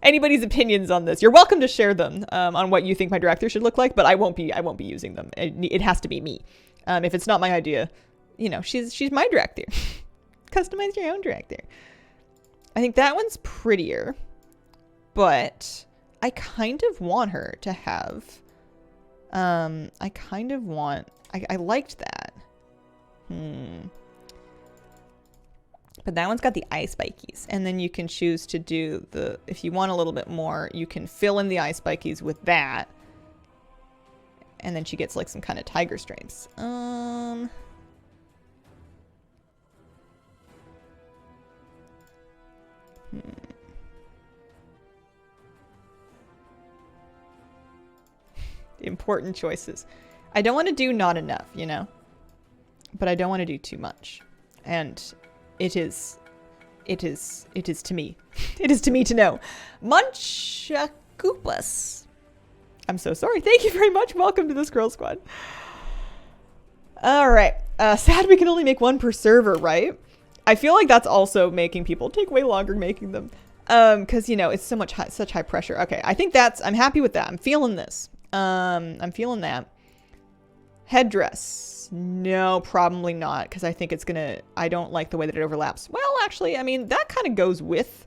anybody's opinions on this. You're welcome to share them, on what you think my Dracthyr should look like, but I won't be using them. It has to be me. If it's not my idea, you know, she's my Dracthyr. Customize your own Dracthyr. I think that one's prettier, but I kind of want her to have, I liked that. But that one's got the eye spikies, and then you can choose to do the, if you want a little bit more, you can fill in the eye spikies with that. And then she gets like some kind of tiger stripes. Important choices. I don't want to do not enough, you know? But I don't want to do too much. And it is to me. It is to me to know. Munchakoopas. I'm so sorry. Thank you very much. Welcome to the Scroll Squad. All right. Sad we can only make one per server, right? I feel like that's also making people take way longer making them. Because, you know, it's so much such high pressure. Okay, I think I'm happy with that. I'm feeling this. I'm feeling that. Headdress. No, probably not, because I think it's gonna, I don't like the way that it overlaps. Well, actually, I mean, that kind of goes with,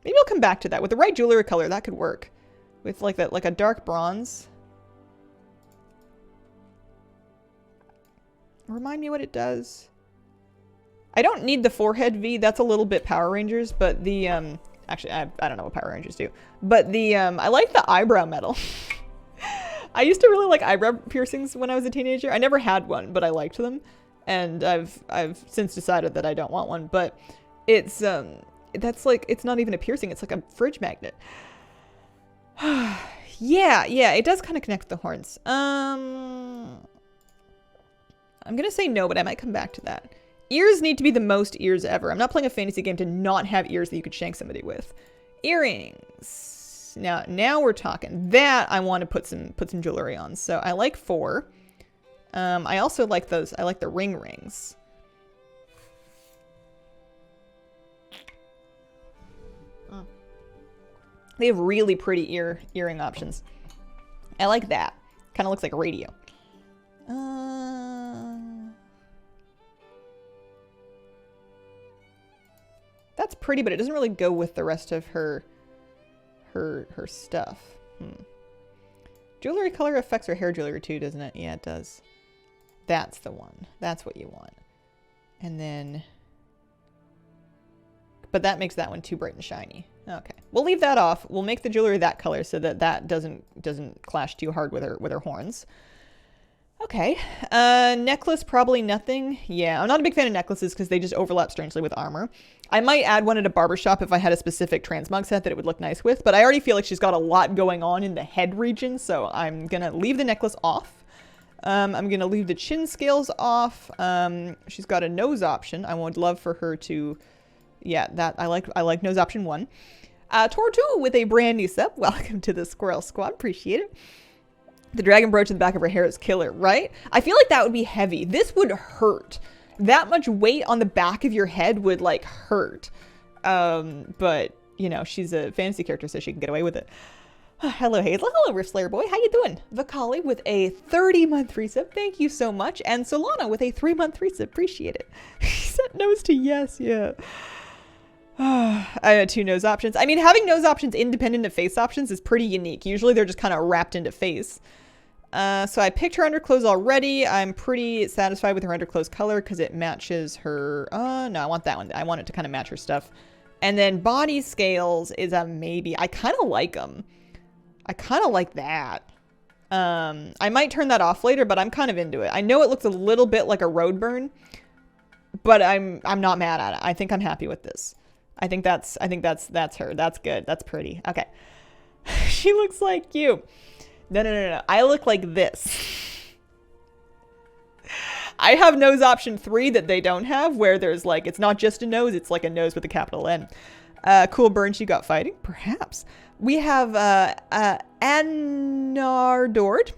maybe I'll come back to that. With the right jewelry color, that could work. With like that, like a dark bronze. Remind me what it does. I don't need the forehead V. That's a little bit Power Rangers, but the, actually, I don't know what Power Rangers do. But the, I like the eyebrow metal. I used to really like eyebrow piercings when I was a teenager. I never had one, but I liked them. And I've since decided that I don't want one. But it's, that's like, it's not even a piercing. It's like a fridge magnet. Yeah, it does kind of connect with the horns. I'm going to say no, but I might come back to that. Ears need to be the most ears ever. I'm not playing a fantasy game to not have ears that you could shank somebody with. Earrings. Now we're talking. That I want to put some jewelry on. So I like 4. I also like those. I like the rings. They have really pretty earring options. I like that. Kind of looks like a radio. That's pretty, but it doesn't really go with the rest of her stuff. Jewelry color affects her hair jewelry too, doesn't it? Yeah, it does. That's the one. That's what you want. And then, but that makes that one too bright and shiny. Okay, we'll leave that off. We'll make the jewelry that color so that that doesn't clash too hard with her horns. Okay, necklace, probably nothing. Yeah, I'm not a big fan of necklaces because they just overlap strangely with armor. I might add one at a barbershop if I had a specific transmog set that it would look nice with, but I already feel like she's got a lot going on in the head region, so I'm gonna leave the necklace off. I'm gonna leave the chin scales off. She's got a nose option. I would love for her to, yeah, that I like nose option 1. Tortu with a brand new sub. Welcome to the Squirrel Squad. Appreciate it. The dragon brooch in the back of her hair is killer, right? I feel like that would be heavy. This would hurt. That much weight on the back of your head would, like, hurt. But, you know, she's a fantasy character, so she can get away with it. Hello, Hazel. Hello, Riftslayer Boy. How you doing? Vakali with a 30-month resub. Thank you so much. And Solana with a 3-month resub. Appreciate it. Set nose to yes, yeah. I had 2 nose options. I mean, having nose options independent of face options is pretty unique. Usually they're just kind of wrapped into face. So I picked her underclothes already. I'm pretty satisfied with her underclothes color because it matches her... no, I want that one. I want it to kind of match her stuff. And then body scales is a maybe. I kind of like them. I kind of like that. I might turn that off later, but I'm kind of into it. I know it looks a little bit like a road burn, but I'm not mad at it. I think I'm happy with this. I think that's her. That's good. That's pretty. Okay. She looks like you. No. I look like this. I have nose option 3 that they don't have, where there's like, it's not just a nose, it's like a nose with a capital N. Cool burn she got fighting? Perhaps. We have Anoradord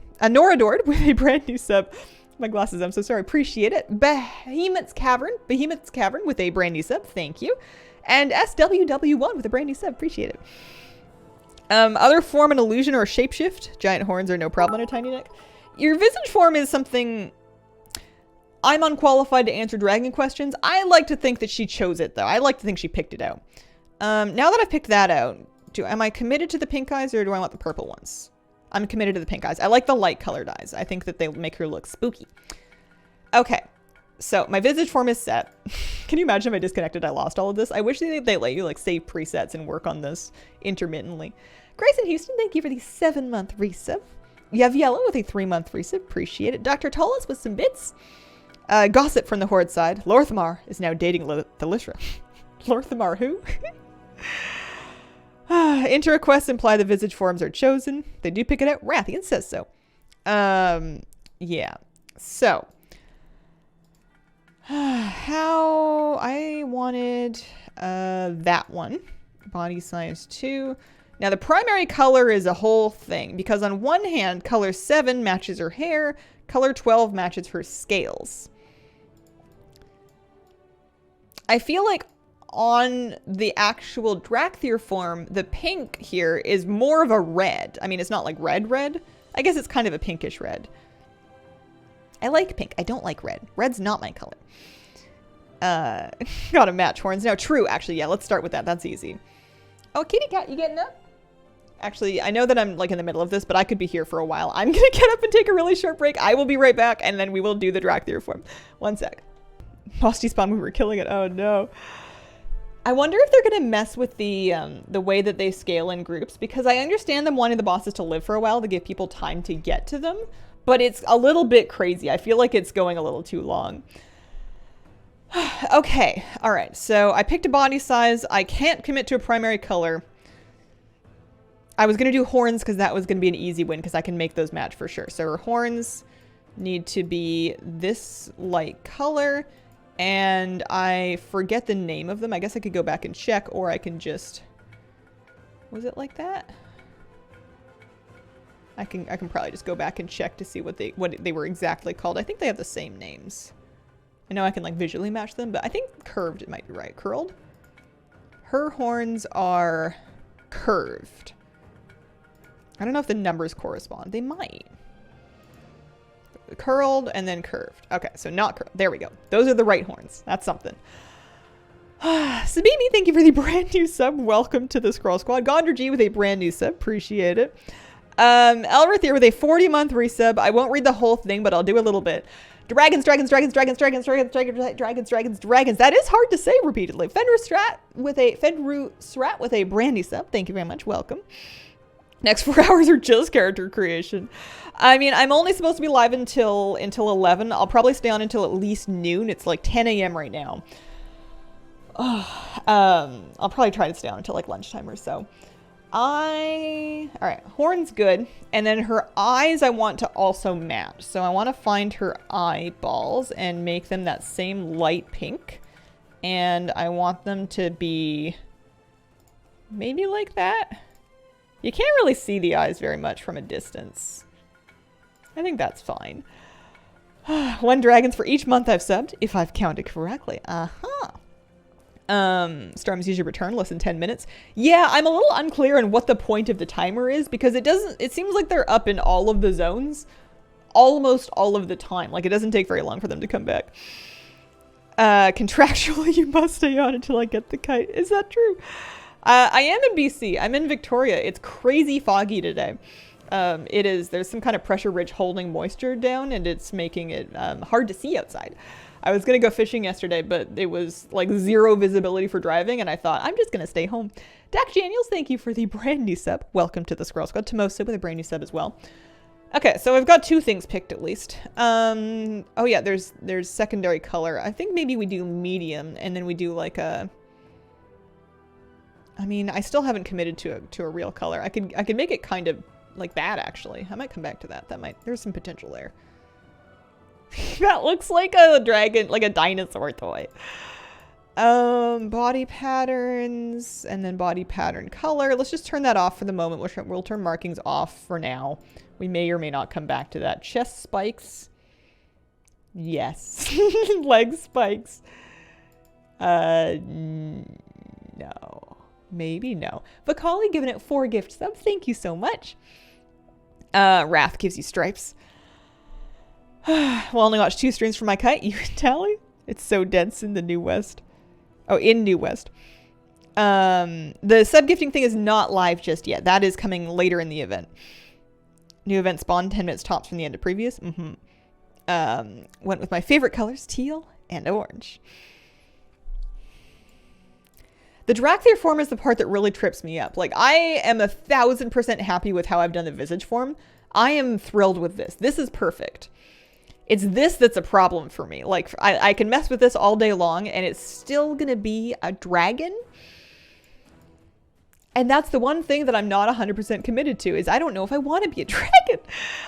with a brand new sub. My glasses, I'm so sorry. Appreciate it. Behemoth's Cavern with a brand new sub. Thank you. And SWW1 with a brand new sub. Appreciate it. Other form an illusion or a shapeshift. Giant horns are no problem on a tiny neck. Your visage form is something... I'm unqualified to answer dragon questions. I like to think that she chose it, though. I like to think she picked it out. Now that I've picked that out, am I committed to the pink eyes or do I want the purple ones? I'm committed to the pink eyes. I like the light colored eyes. I think that they make her look spooky. Okay. So my visage form is set. Can you imagine if I disconnected, I lost all of this? I wish they let you like save presets and work on this intermittently. Grayson Houston, thank you for the 7-month resub. You have Yellow with a 3-month resub. Appreciate it. Dr. Tullis with some bits. Gossip from the Horde side. Lorthamar is now dating Thalishra. Lorthamar who? Inter-requests imply the visage forms are chosen. They do pick it out. Rathian says so. Yeah. So. How I wanted that one. Body size 2. Now the primary color is a whole thing because on one hand, color 7 matches her hair, color 12 matches her scales. I feel like on the actual Dracthyr form, the pink here is more of a red. I mean, it's not like red. I guess it's kind of a pinkish red. I like pink. I don't like red. Red's not my color. Gotta match horns. No, true, actually. Yeah, let's start with that. That's easy. Oh, kitty cat, you getting up? Actually, I know that I'm like in the middle of this, but I could be here for a while. I'm gonna get up and take a really short break. I will be right back, and then we will do the Dracthyr form. One sec. Lost despawn, we were killing it. Oh no. I wonder if they're gonna mess with the way that they scale in groups, because I understand them wanting the bosses to live for a while to give people time to get to them, but it's a little bit crazy. I feel like it's going a little too long. Okay, all right. So I picked a body size. I can't commit to a primary color. I was gonna do horns because that was gonna be an easy win because I can make those match for sure. So her horns need to be this light color. And I forget the name of them. I guess I could go back and check, or I can just... Was it like that? I can probably just go back and check to see what they were exactly called. I think they have the same names. I know I can like visually match them, but I think curved it might be right. Curled? Her horns are curved. I don't know if the numbers correspond. They might. Curled and then curved. Okay, so not curled. There we go. Those are the right horns. That's something. Sabini, thank you for the brand new sub. Welcome to the Scroll Squad. Gondra G with a brand new sub. Appreciate it. Elderthyr with a 40-month resub. I won't read the whole thing, but I'll do a little bit. Dragons. That is hard to say repeatedly. Fenru Srat with a brandy sub. Thank you very much. Welcome. Next 4 hours are just character creation. I mean, I'm only supposed to be live until 11. I'll probably stay on until at least noon. It's like 10 a.m. right now. I'll probably try to stay on until like lunchtime or so. Alright, horn's good. And then her eyes I want to also match. So I want to find her eyeballs and make them that same light pink. And I want them to be maybe like that. You can't really see the eyes very much from a distance. I think that's fine. 1 dragons for each month I've subbed, if I've counted correctly. Storms use your return less than 10 minutes. Yeah, I'm a little unclear on what the point of the timer is because it seems like they're up in all of the zones almost all of the time. Like it doesn't take very long for them to come back. Contractually, you must stay on until I get the kite. Is that true? I am in BC. I'm in Victoria. It's crazy foggy today. It is. There's some kind of pressure ridge holding moisture down and it's making it hard to see outside. I was going to go fishing yesterday, but it was like 0 visibility for driving, and I thought, I'm just going to stay home. Dak Daniels, thank you for the brand new sub. Welcome to the Squirrel Squad. Tomoso with a brand new sub as well. Okay, so I've got 2 things picked at least. Oh yeah, there's secondary color. I think maybe we do medium, and then we do like a... I mean, I still haven't committed to a real color. I could make it kind of like that, actually. I might come back to that. There's some potential there. That looks like a dragon, like a dinosaur toy. Body patterns and then body pattern color. Let's just turn that off for the moment. We'll turn markings off for now. We may or may not come back to that. Chest spikes. Yes. Leg spikes. No. Maybe no. Vakali giving it 4 gift subs. Thank you so much. Wrath gives you stripes. Well, only watched 2 streams for my kite. You can tally. It's so dense in the New West. Oh, in New West. The sub-gifting thing is not live just yet. That is coming later in the event. New event spawned 10 minutes tops from the end of previous. Went with my favorite colors, teal and orange. The Dracthyr form is the part that really trips me up. Like, I am 1000% happy with how I've done the visage form. I am thrilled with this. This is perfect. It's this that's a problem for me. Like, I can mess with this all day long, and it's still gonna be a dragon. And that's the one thing that I'm not 100% committed to, is I don't know if I want to be a dragon.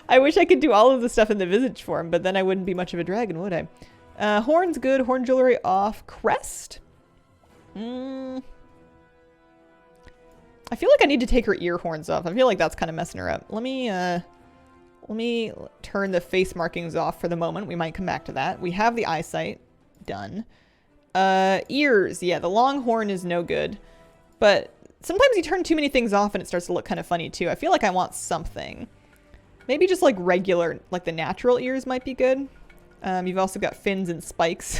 I wish I could do all of the stuff in the visage form, but then I wouldn't be much of a dragon, would I? Horn's good. Horn jewelry off. Crest? I feel like I need to take her ear horns off. I feel like that's kind of messing her up. Let me turn the face markings off for the moment. We might come back to that. We have the eyesight. Done. Ears. Yeah, the long horn is no good. But sometimes you turn too many things off and it starts to look kind of funny too. I feel like I want something. Maybe just like regular, like the natural ears might be good. You've also got fins and spikes.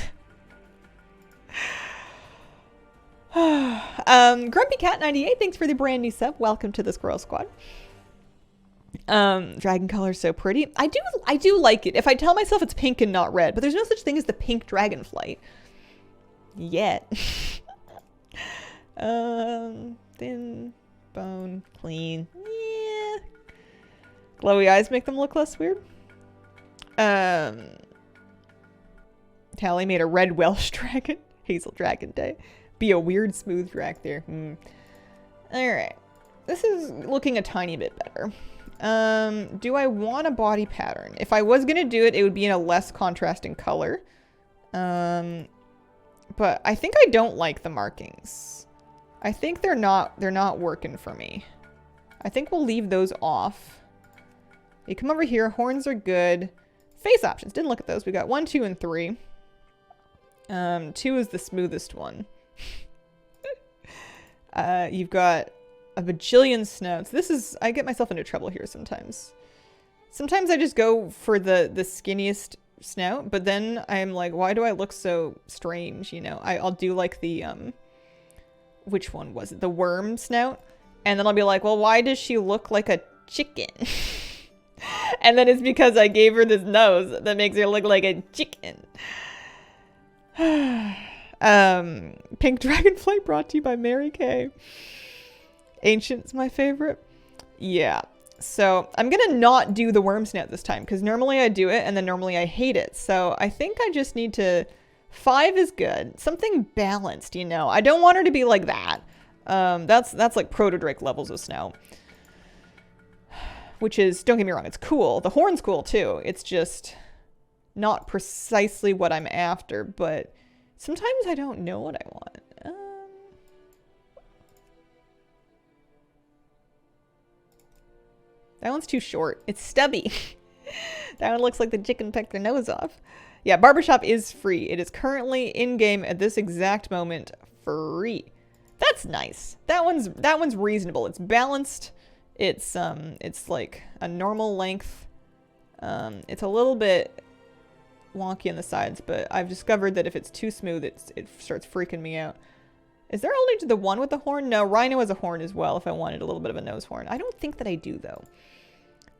Grumpy Cat 98, thanks for the brand new sub. Welcome to the Squirrel Squad. Dragon color is so pretty. I do like it. If I tell myself it's pink and not red, but there's no such thing as the pink dragonflight yet. Thin bone, clean. Yeah. Glowy eyes make them look less weird. Tally made a red Welsh dragon. Hazel Dragon Day. Be a weird smooth Dracthyr. Alright. This is looking a tiny bit better. Do I want a body pattern? If I was gonna do it, it would be in a less contrasting color. But I think I don't like the markings. I think they're not working for me. I think we'll leave those off. You come over here, horns are good. Face options, didn't look at those. We got 1, 2, and 3. 2 is the smoothest one. You've got a bajillion snouts. This is, I get myself into trouble here sometimes. Sometimes I just go for the skinniest snout, but then I'm like, why do I look so strange? You know, I'll do like the, which one was it? The worm snout. And then I'll be like, well, why does she look like a chicken. And then it's because I gave her this nose that makes her look like a chicken. Pink Dragonflight brought to you by Mary Kay. Ancient's my favorite. Yeah. So I'm going to not do the worm snout this time because normally I do it and then normally I hate it. So I think I just need to... 5 is good. Something balanced, you know. I don't want her to be like that. That's like Proto-Drake levels of snout. Which is, don't get me wrong, it's cool. The horn's cool too. It's just not precisely what I'm after, but sometimes I don't know what I want. That one's too short. It's stubby. That one looks like the chicken pecked their nose off. Yeah, Barbershop is free. It is currently in-game at this exact moment free. That's nice. That one's reasonable. It's balanced. It's like a normal length. It's a little bit wonky on the sides, but I've discovered that if it's too smooth, it starts freaking me out. Is there only the one with the horn? No, Rhino has a horn as well if I wanted a little bit of a nose horn. I don't think that I do though.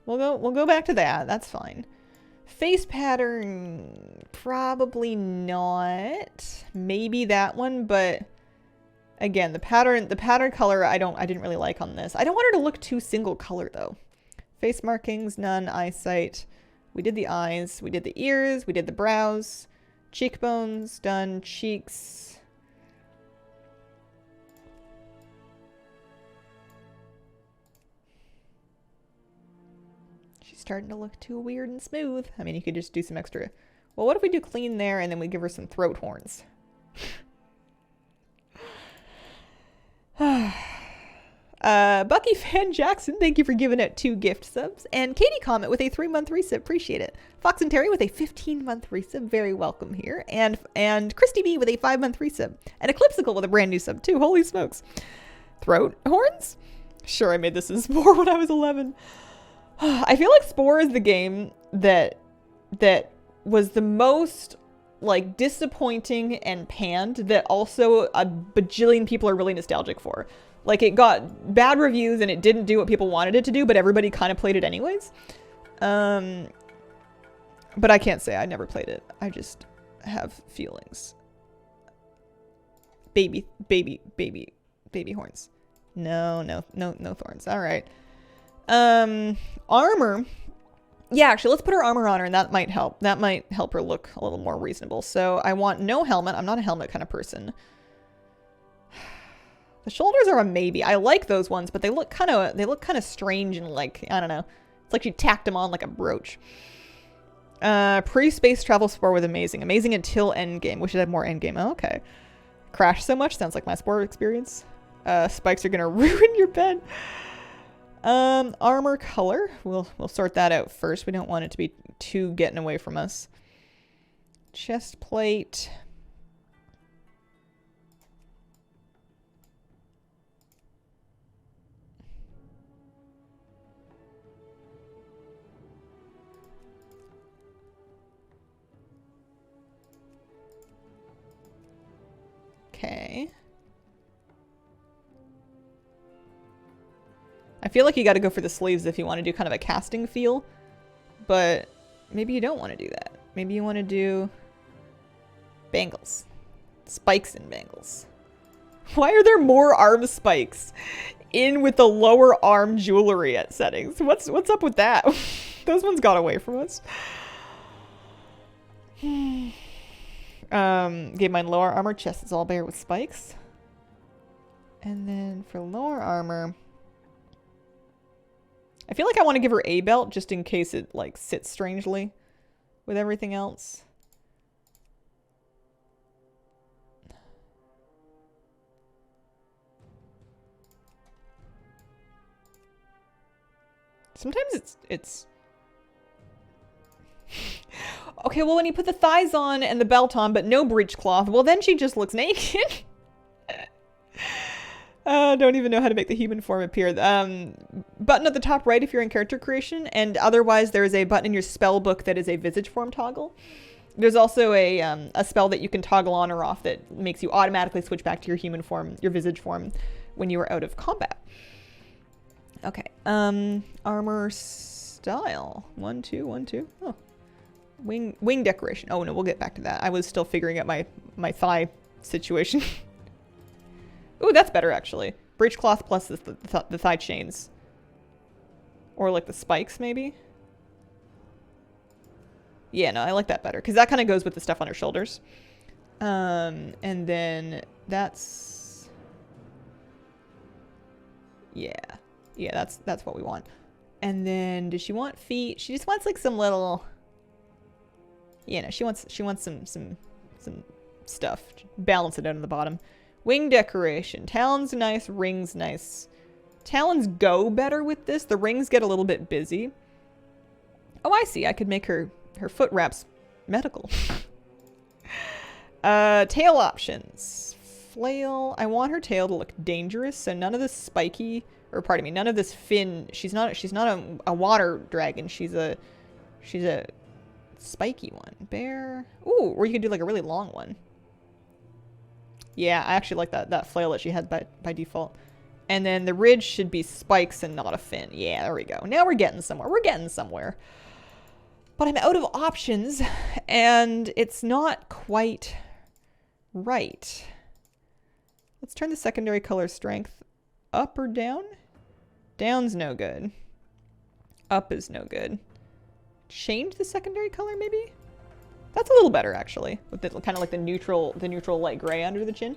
We'll go back to that. That's fine. Face pattern, probably not. Maybe that one, but again, the pattern color I didn't really like on this. I don't want her to look too single color though. Face markings, none. Eyesight. We did the eyes, we did the ears, we did the brows, cheekbones, done, cheeks. Starting to look too weird and smooth. I mean, you could just do some extra. Well, what if we do clean there and then we give her some throat horns? Bucky Fan Jackson, thank you for giving out 2 gift subs. And Katie Comet with a 3-month resub, appreciate it. Fox and Terry with a 15-month resub, very welcome here. And Christy B with a 5-month resub. And Eclipsical with a brand new sub too, holy smokes. Throat horns? Sure, I made this in Spore when I was 11. I feel like Spore is the game that was the most like disappointing and panned that also a bajillion people are really nostalgic for. Like it got bad reviews and it didn't do what people wanted it to do, but everybody kind of played it anyways. But I can't say I never played it. I just have feelings. Baby horns. No thorns. All right. Armor. Yeah, actually, let's put her armor on her and that might help. That might help her look a little more reasonable. So I want no helmet. I'm not a helmet kind of person. The shoulders are a maybe. I like those ones, but they look kind of strange and like, I don't know. It's like she tacked them on like a brooch. Pre-space travel Spore was amazing. Amazing until endgame. Wish it had more endgame. Oh, okay. Crash so much. Sounds like my Spore experience. Spikes are gonna ruin your bed. Armor color. We'll sort that out first. We don't want it to be too getting away from us. Chest plate. Okay. I feel like you got to go for the sleeves if you want to do kind of a casting feel, but maybe you don't want to do that. Maybe you want to do bangles. Spikes and bangles. Why are there more arm spikes in with the lower arm jewelry at settings? What's up with that? Those ones got away from us. Gave mine lower armor. Chest is all bare with spikes. And then for lower armor, I feel like I want to give her a belt just in case it like sits strangely with everything else. Sometimes it's okay, well when you put the thighs on and the belt on but no breechcloth, well then she just looks naked. Don't even know how to make the human form appear. Button at the top right if you're in character creation, and otherwise there is a button in your spell book that is a visage form toggle. There's also a spell that you can toggle on or off that makes you automatically switch back to your human form, your visage form, when you are out of combat. Okay. Armor style. 1, 2, 1, 2. Oh. Wing decoration. Oh no, we'll get back to that. I was still figuring out my thigh situation. Ooh, that's better actually. Breechcloth plus the thigh chains. Or like the spikes maybe. Yeah, no, I like that better because that kind of goes with the stuff on her shoulders. And then that's yeah, that's what we want. And then does she want feet? She just wants like some little. Yeah, no, she wants some stuff. Balance it out on the bottom. Wing decoration. Talons nice. Rings nice. Talons go better with this. The rings get a little bit busy. Oh, I see. I could make her foot wraps medical. Tail options. Flail. I want her tail to look dangerous, so none of this spiky, or pardon me, none of this fin. She's not a water dragon. She's a spiky one. Bear. Ooh, or you could do like a really long one. Yeah, I actually like that flail that she had by default. And then the ridge should be spikes and not a fin. Yeah, there we go. Now we're getting somewhere. We're getting somewhere. But I'm out of options, and it's not quite right. Let's turn the secondary color strength up or down. Down's no good. Up is no good. Change the secondary color, maybe? That's a little better, actually. With the, kind of like the neutral light gray under the chin.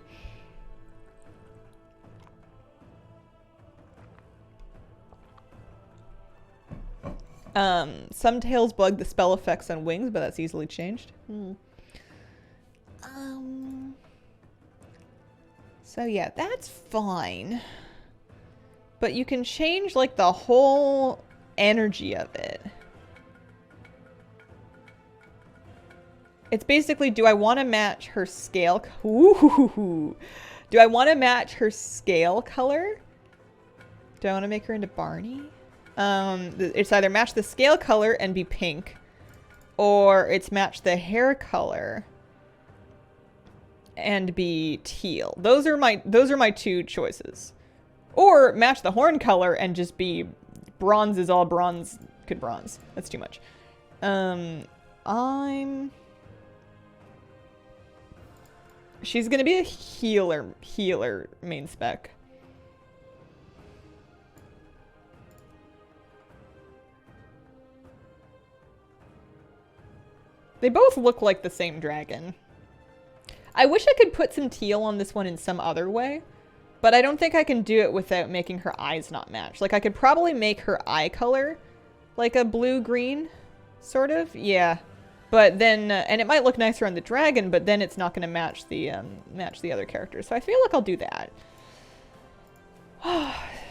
Some tails bug the spell effects on wings, but that's easily changed. So yeah, that's fine. But you can change like the whole energy of it. It's basically, do I want to match her scale? Ooh. Do I want to match her scale color? Do I want to make her into Barney? It's either match the scale color and be pink, or it's match the hair color and be teal. Those are my two choices. Or match the horn color and just be bronze is all bronze could bronze. That's too much. She's gonna be a healer main spec. They both look like the same dragon. I wish I could put some teal on this one in some other way, but I don't think I can do it without making her eyes not match. Like, I could probably make her eye color like a blue-green, sort of. Yeah. But then, and it might look nicer on the dragon, but then it's not going to match the other characters. So I feel like I'll do that.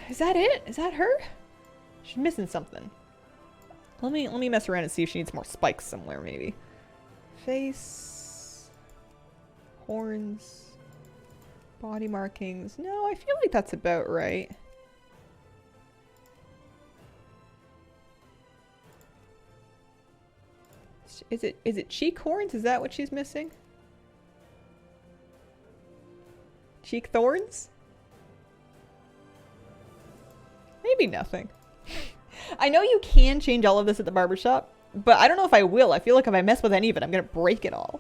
Is that it? Is that her? She's missing something. Let me mess around and see if she needs more spikes somewhere, maybe. Face, horns, body markings. No, I feel like that's about right. Is it cheek horns? Is that what she's missing? Cheek thorns? Maybe nothing. I know you can change all of this at the barbershop, but I don't know if I will. I feel like if I mess with any of it, I'm gonna break it all.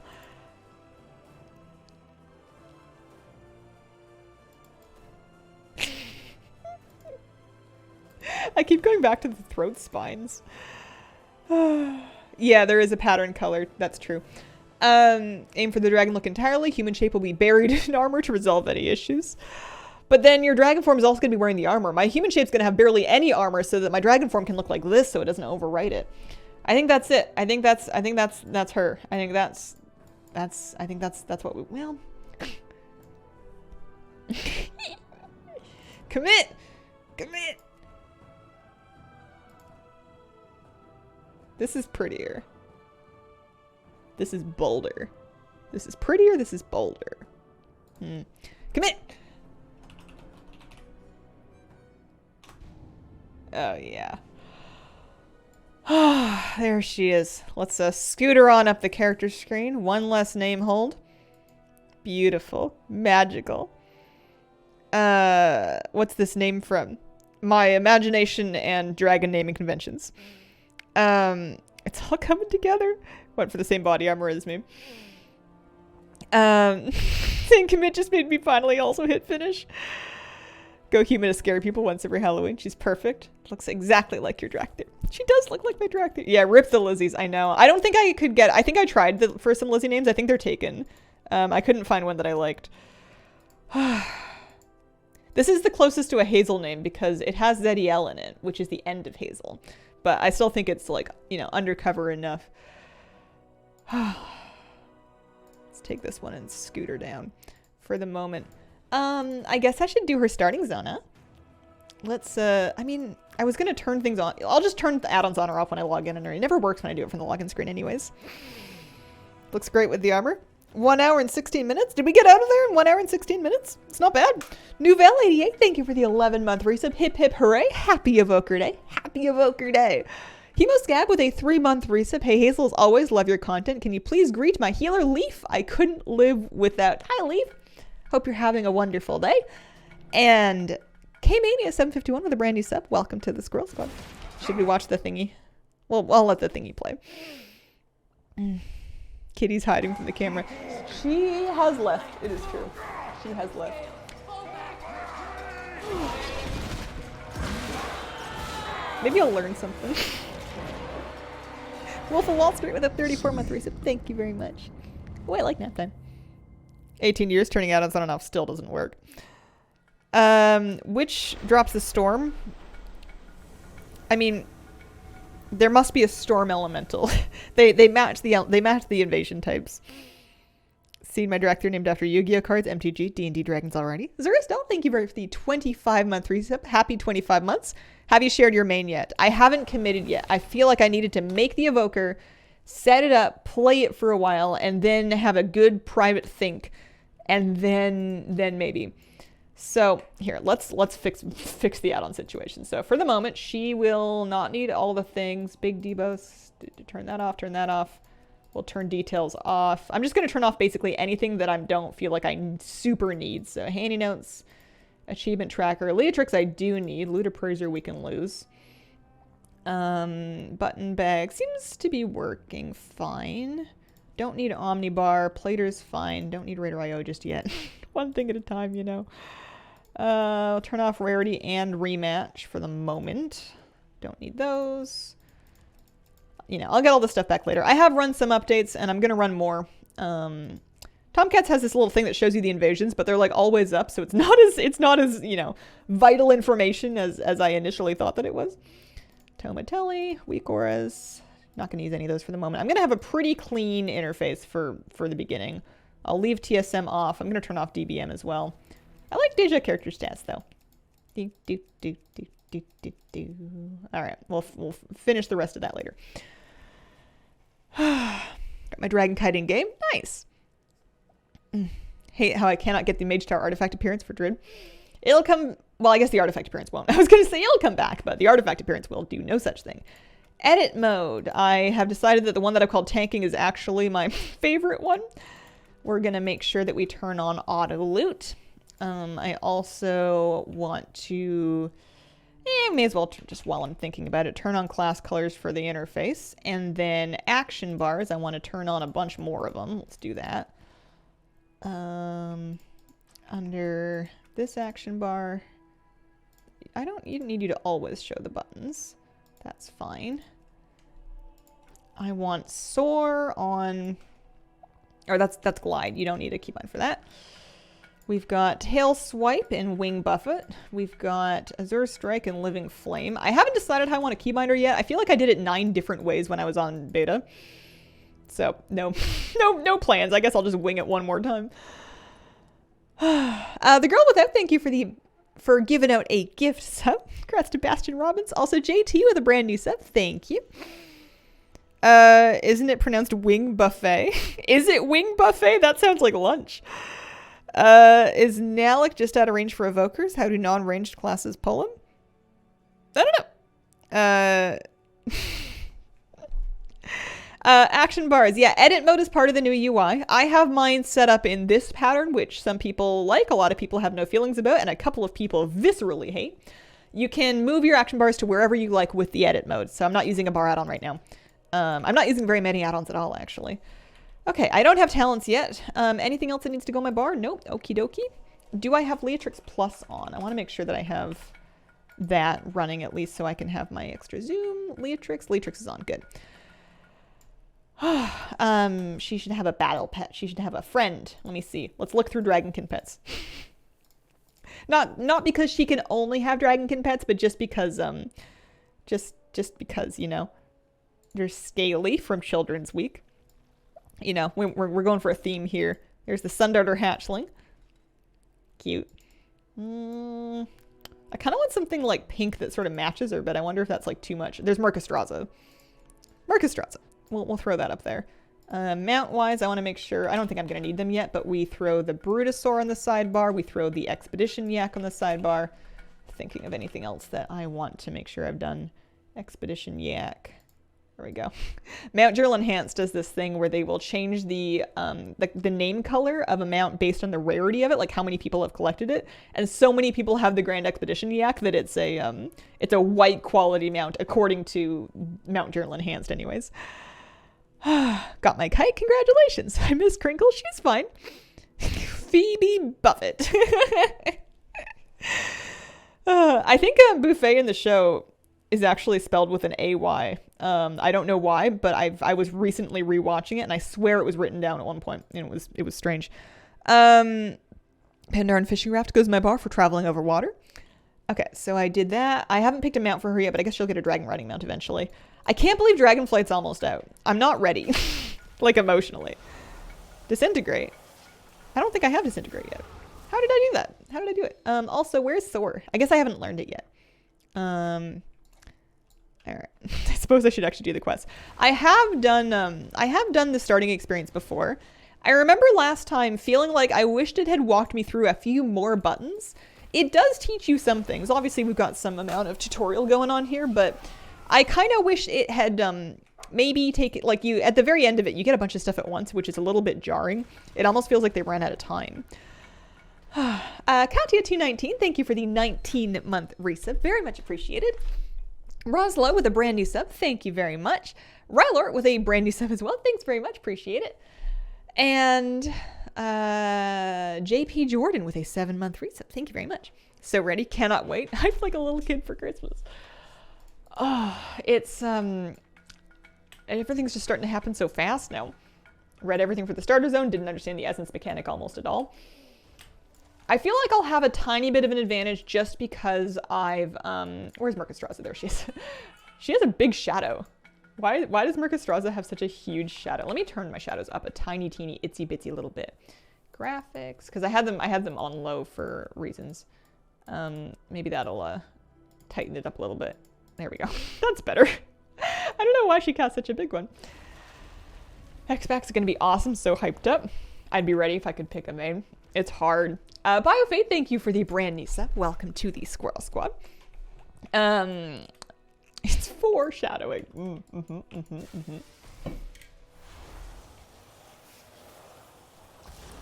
I keep going back to the throat spines. Yeah, there is a pattern color. That's true. Aim for the dragon look entirely. Human shape will be buried in armor to resolve any issues. But then your dragon form is also going to be wearing the armor. My human shape's going to have barely any armor so that my dragon form can look like this so it doesn't overwrite it. I think that's it. I think that's her. I think that's what we, well. Commit! Commit! This is prettier. This is bolder. This is prettier, this is bolder. Commit! Oh, yeah. There she is. Let's scoot her on up the character screen. One less name hold. Beautiful. Magical. What's this name from? my imagination and dragon naming conventions. It's all coming together. Went for the same body armor as me. Saying commit just made me finally also hit finish. Go human to scare people once every Halloween. She's perfect. Looks exactly like your Dracthyr. She does look like my Dracthyr. Yeah, rip the Lizzies. I know. I don't think I could get... I think I tried for some Lizzie names. I think they're taken. I couldn't find one that I liked. This is the closest to a Hazel name because it has ZEL in it, which is the end of Hazel. But I still think it's like, you know, undercover enough. Let's take this one and scoot her down for the moment. I guess I should do her starting zone, huh? Let's, I mean, I was gonna turn things on. I'll just turn the add-ons on or off when I log in, and it never works when I do it from the login screen anyways. Looks great with the armor. 1 hour and 16 minutes. Did we get out of there in 1 hour and 16 minutes? It's not bad. Nouvelle88, thank you for the 11-month resub. Hip hip hooray. Happy Evoker Day. Happy Evoker Day. Hemoscab with a 3-month resub. Hey Hazel, as always, love your content. Can you please greet my healer Leaf? I couldn't live without. Hi Leaf. Hope you're having a wonderful day. And K-Mania751 with a brand new sub. Welcome to the Squirrel Squad. Should we watch the thingy? Well, I'll let the thingy play. Kitty's hiding from the camera. She has left. It is true. She has left. Maybe I'll learn something. Wolf of Wall Street with a 34-month resub. Thank you very much. Oh, I like nap time. 18 years turning out on and off still doesn't work. Which drops the storm? I mean, there must be a storm elemental. they match the invasion types. Seen my Dracthyr named after Yu-Gi-Oh cards, MTG, D&D Dragons already. Zuristel, thank you very much for the 25-month resub. Happy 25 months. Have you shared your main yet? I haven't committed yet. I feel like I needed to make the Evoker, set it up, play it for a while, and then have a good private think. And then maybe. So here, let's fix the add-on situation. So for the moment, she will not need all the things. Big debos, turn that off, turn that off. We'll turn details off. I'm just gonna turn off basically anything that I don't feel like I super need. So handy notes, achievement tracker, Leatrix I do need. Ludaprazor we can lose. Button bag seems to be working fine. Don't need Omnibar. Plater's fine. Don't need Raider IO just yet. One thing at a time, you know. I'll turn off Rarity and Rematch for the moment. Don't need those. You know, I'll get all this stuff back later. I have run some updates, and I'm going to run more. Tomcats has this little thing that shows you the invasions, but they're like always up, so it's not as you know, vital information as I initially thought that it was. Tomatelli, Weak Auras. Not going to use any of those for the moment. I'm going to have a pretty clean interface for the beginning. I'll leave TSM off. I'm going to turn off DBM as well. I like Deja character stats, though. All right, we'll finish the rest of that later. Got my Dragon Kite in game. Nice. Hate how I cannot get the Mage Tower artifact appearance for Druid. It'll come... Well, I guess the artifact appearance won't. I was going to say it'll come back, but the artifact appearance will do no such thing. Edit mode. I have decided that the one that I've called tanking is actually my favorite one. We're going to make sure that we turn on auto loot. I also want to, may as well, just while I'm thinking about it, turn on class colors for the interface. And then action bars, I want to turn on a bunch more of them. Let's do that. Under this action bar, I don't need you to always show the buttons. That's fine. I want soar on, or that's glide. You don't need a keybind for that. We've got Tail Swipe and Wing Buffet. We've got Azure Strike and Living Flame. I haven't decided how I want a keybinder yet. I feel like I did it 9 different ways when I was on beta. So no plans. I guess I'll just wing it one more time. The Girl Without, thank you for giving out a gift sub. Congrats to Bastion Robbins. Also JT with a brand new sub. Thank you. Isn't it pronounced Wing Buffet? Is it Wing Buffet? That sounds like lunch. Is Nalik just out of range for evokers? How do non-ranged classes pull him? I don't know. Action bars. Yeah, edit mode is part of the new UI. I have mine set up in this pattern, which some people like, a lot of people have no feelings about, and a couple of people viscerally hate. You can move your action bars to wherever you like with the edit mode. So I'm not using a bar add-on right now. I'm not using very many add-ons at all, actually. Okay, I don't have talents yet. Anything else that needs to go on my bar? Nope. Okie dokie. Do I have Leatrix Plus on? I want to make sure that I have that running at least so I can have my extra zoom. Leatrix is on. Good. She should have a battle pet. She should have a friend. Let me see. Let's look through Dragonkin pets. Not because she can only have Dragonkin pets, but just because just because, you know, there's Scaly from Children's Week. You know, we're going for a theme here. There's the Sundarter hatchling. Cute. I kind of want something like pink that sort of matches her, but I wonder if that's like too much. There's Marcastraza. We'll throw that up there. Mount-wise, I want to make sure... I don't think I'm going to need them yet, but we throw the Brutosaur on the sidebar. We throw the Expedition Yak on the sidebar. Thinking of anything else that I want to make sure I've done. Expedition Yak. There we go. Mount Journal Enhanced does this thing where they will change the name color of a mount based on the rarity of it, like how many people have collected it. And so many people have the Grand Expedition Yak that it's a white quality mount, according to Mount Journal Enhanced anyways. Got my kite, congratulations. I miss Crinkle, she's fine. Phoebe Buffett. I think Buffet in the show is actually spelled with an AY. I don't know why, but I was recently rewatching it, and I swear it was written down at one point, and it was strange. Pandaren Fishing Raft goes in my bar for traveling over water. Okay, so I did that. I haven't picked a mount for her yet, but I guess she'll get a dragon riding mount eventually. I can't believe Dragonflight's almost out. I'm not ready. Like, emotionally. Disintegrate. I don't think I have Disintegrate yet. How did I do that? How did I do it? Also, where's Thor? I guess I haven't learned it yet. Alright. I suppose I should actually do the quest. I have done the starting experience before. I remember last time feeling like I wished it had walked me through a few more buttons. It does teach you some things. Obviously, we've got some amount of tutorial going on here, but I kind of wish it had maybe take it, like you, at the very end of it, you get a bunch of stuff at once, which is a little bit jarring. It almost feels like they ran out of time. Katia219, thank you for the 19-month resub. Very much appreciated. Roslo with a brand new sub. Thank you very much. Rylort with a brand new sub as well. Thanks very much. Appreciate it. And JP Jordan with a 7-month resub. Thank you very much. So ready. Cannot wait. I feel like a little kid for Christmas. Oh, it's everything's just starting to happen so fast now. Read everything for the starter zone. Didn't understand the essence mechanic almost at all. I feel like I'll have a tiny bit of an advantage just because I've, where's Mercastraza? There she is. She has a big shadow. Why does Mercastraza have such a huge shadow? Let me turn my shadows up a tiny, teeny, itsy bitsy little bit. Graphics, because I had them on low for reasons. Maybe that'll tighten it up a little bit. There we go. That's better. I don't know why she cast such a big one. X-Back's gonna be awesome, so hyped up. I'd be ready if I could pick a main. It's hard. BioFate, thank you for the brand new sub. Welcome to the Squirrel Squad. It's foreshadowing.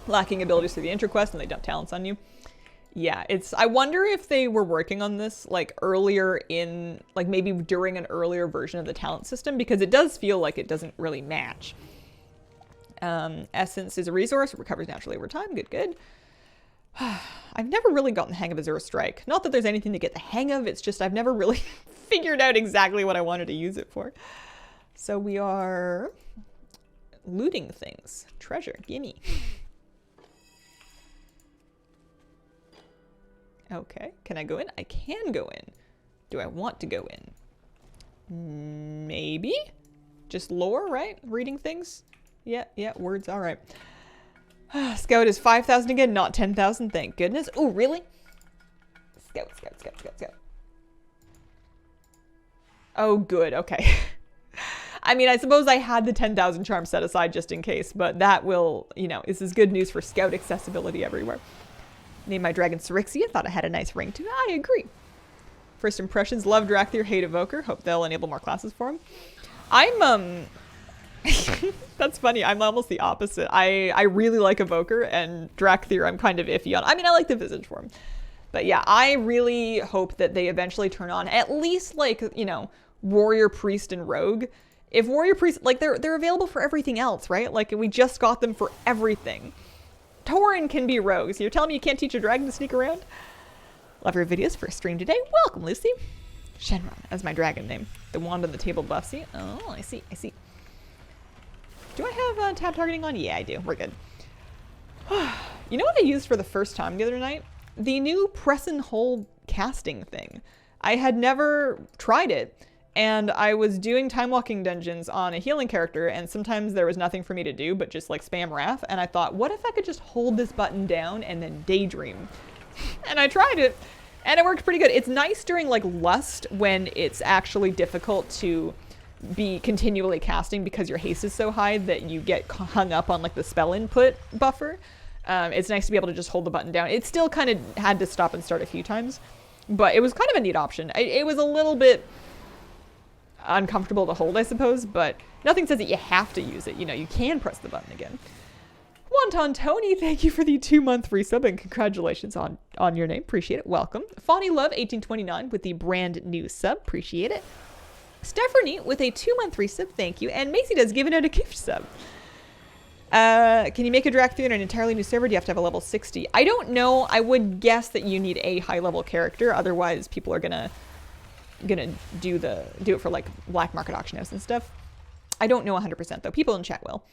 Lacking abilities for the intro quest and they dump talents on you. Yeah, I wonder if they were working on this like earlier in, like maybe during an earlier version of the talent system, because it does feel like it doesn't really match. Essence is a resource. It recovers naturally over time. Good. I've never really gotten the hang of Azure Strike. Not that there's anything to get the hang of, it's just I've never really figured out exactly what I wanted to use it for. So we are looting things. Treasure, gimme. Okay, can I go in? I can go in. Do I want to go in? Maybe? Just lore, right? Reading things? Yeah, words, all right. Scout is 5,000 again, not 10,000, thank goodness. Oh, really? Scout. Oh, good, okay. I mean, I suppose I had the 10,000 charms set aside just in case, but that will, you know, this is good news for Scout accessibility everywhere. Named my dragon Cyrixia, thought it had a nice ring to it. I agree. First impressions, love Dracthyr, hate Evoker. Hope they'll enable more classes for him. I'm, that's funny. I'm almost the opposite. I really like Evoker, and Dracthyr I'm kind of iffy on. I mean, I like the Visage form. But yeah, I really hope that they eventually turn on at least like, you know, warrior, priest, and rogue. If warrior, priest, like they're available for everything else, right? Like we just got them for everything. Tauren can be rogues. You're telling me you can't teach a dragon to sneak around? Love your videos for a stream today. Welcome, Lucy. Shenron as my dragon name. The wand on the table buff. See? Oh, I see. I see. Do I have tab targeting on? Yeah, I do. We're good. You know what I used for the first time the other night? The new press and hold casting thing. I had never tried it, and I was doing time walking dungeons on a healing character, and sometimes there was nothing for me to do but just like spam Wrath, and I thought, what if I could just hold this button down and then daydream? And I tried it, and it worked pretty good. It's nice during like Lust when it's actually difficult to be continually casting because your haste is so high that you get hung up on like the spell input buffer. It's nice to be able to just hold the button down. It still kind of had to stop and start a few times, but it was kind of a neat option. It was a little bit uncomfortable to hold, I suppose, but nothing says that you have to use it. You know, you can press the button again. Wonton Tony, thank you for the 2-month resub and congratulations on your name. Appreciate it. Welcome. Fawny Love 1829 with the brand new sub. Appreciate it. Stephanie with a 2-month resub. Thank you. And Macy does giving out a gift sub. Can you make a Dracthyr in an entirely new server? Do you have to have a level 60? I don't know. I would guess that you need a high level character. Otherwise, people are gonna do it for like black market auction house and stuff. I don't know 100% though. People in chat will.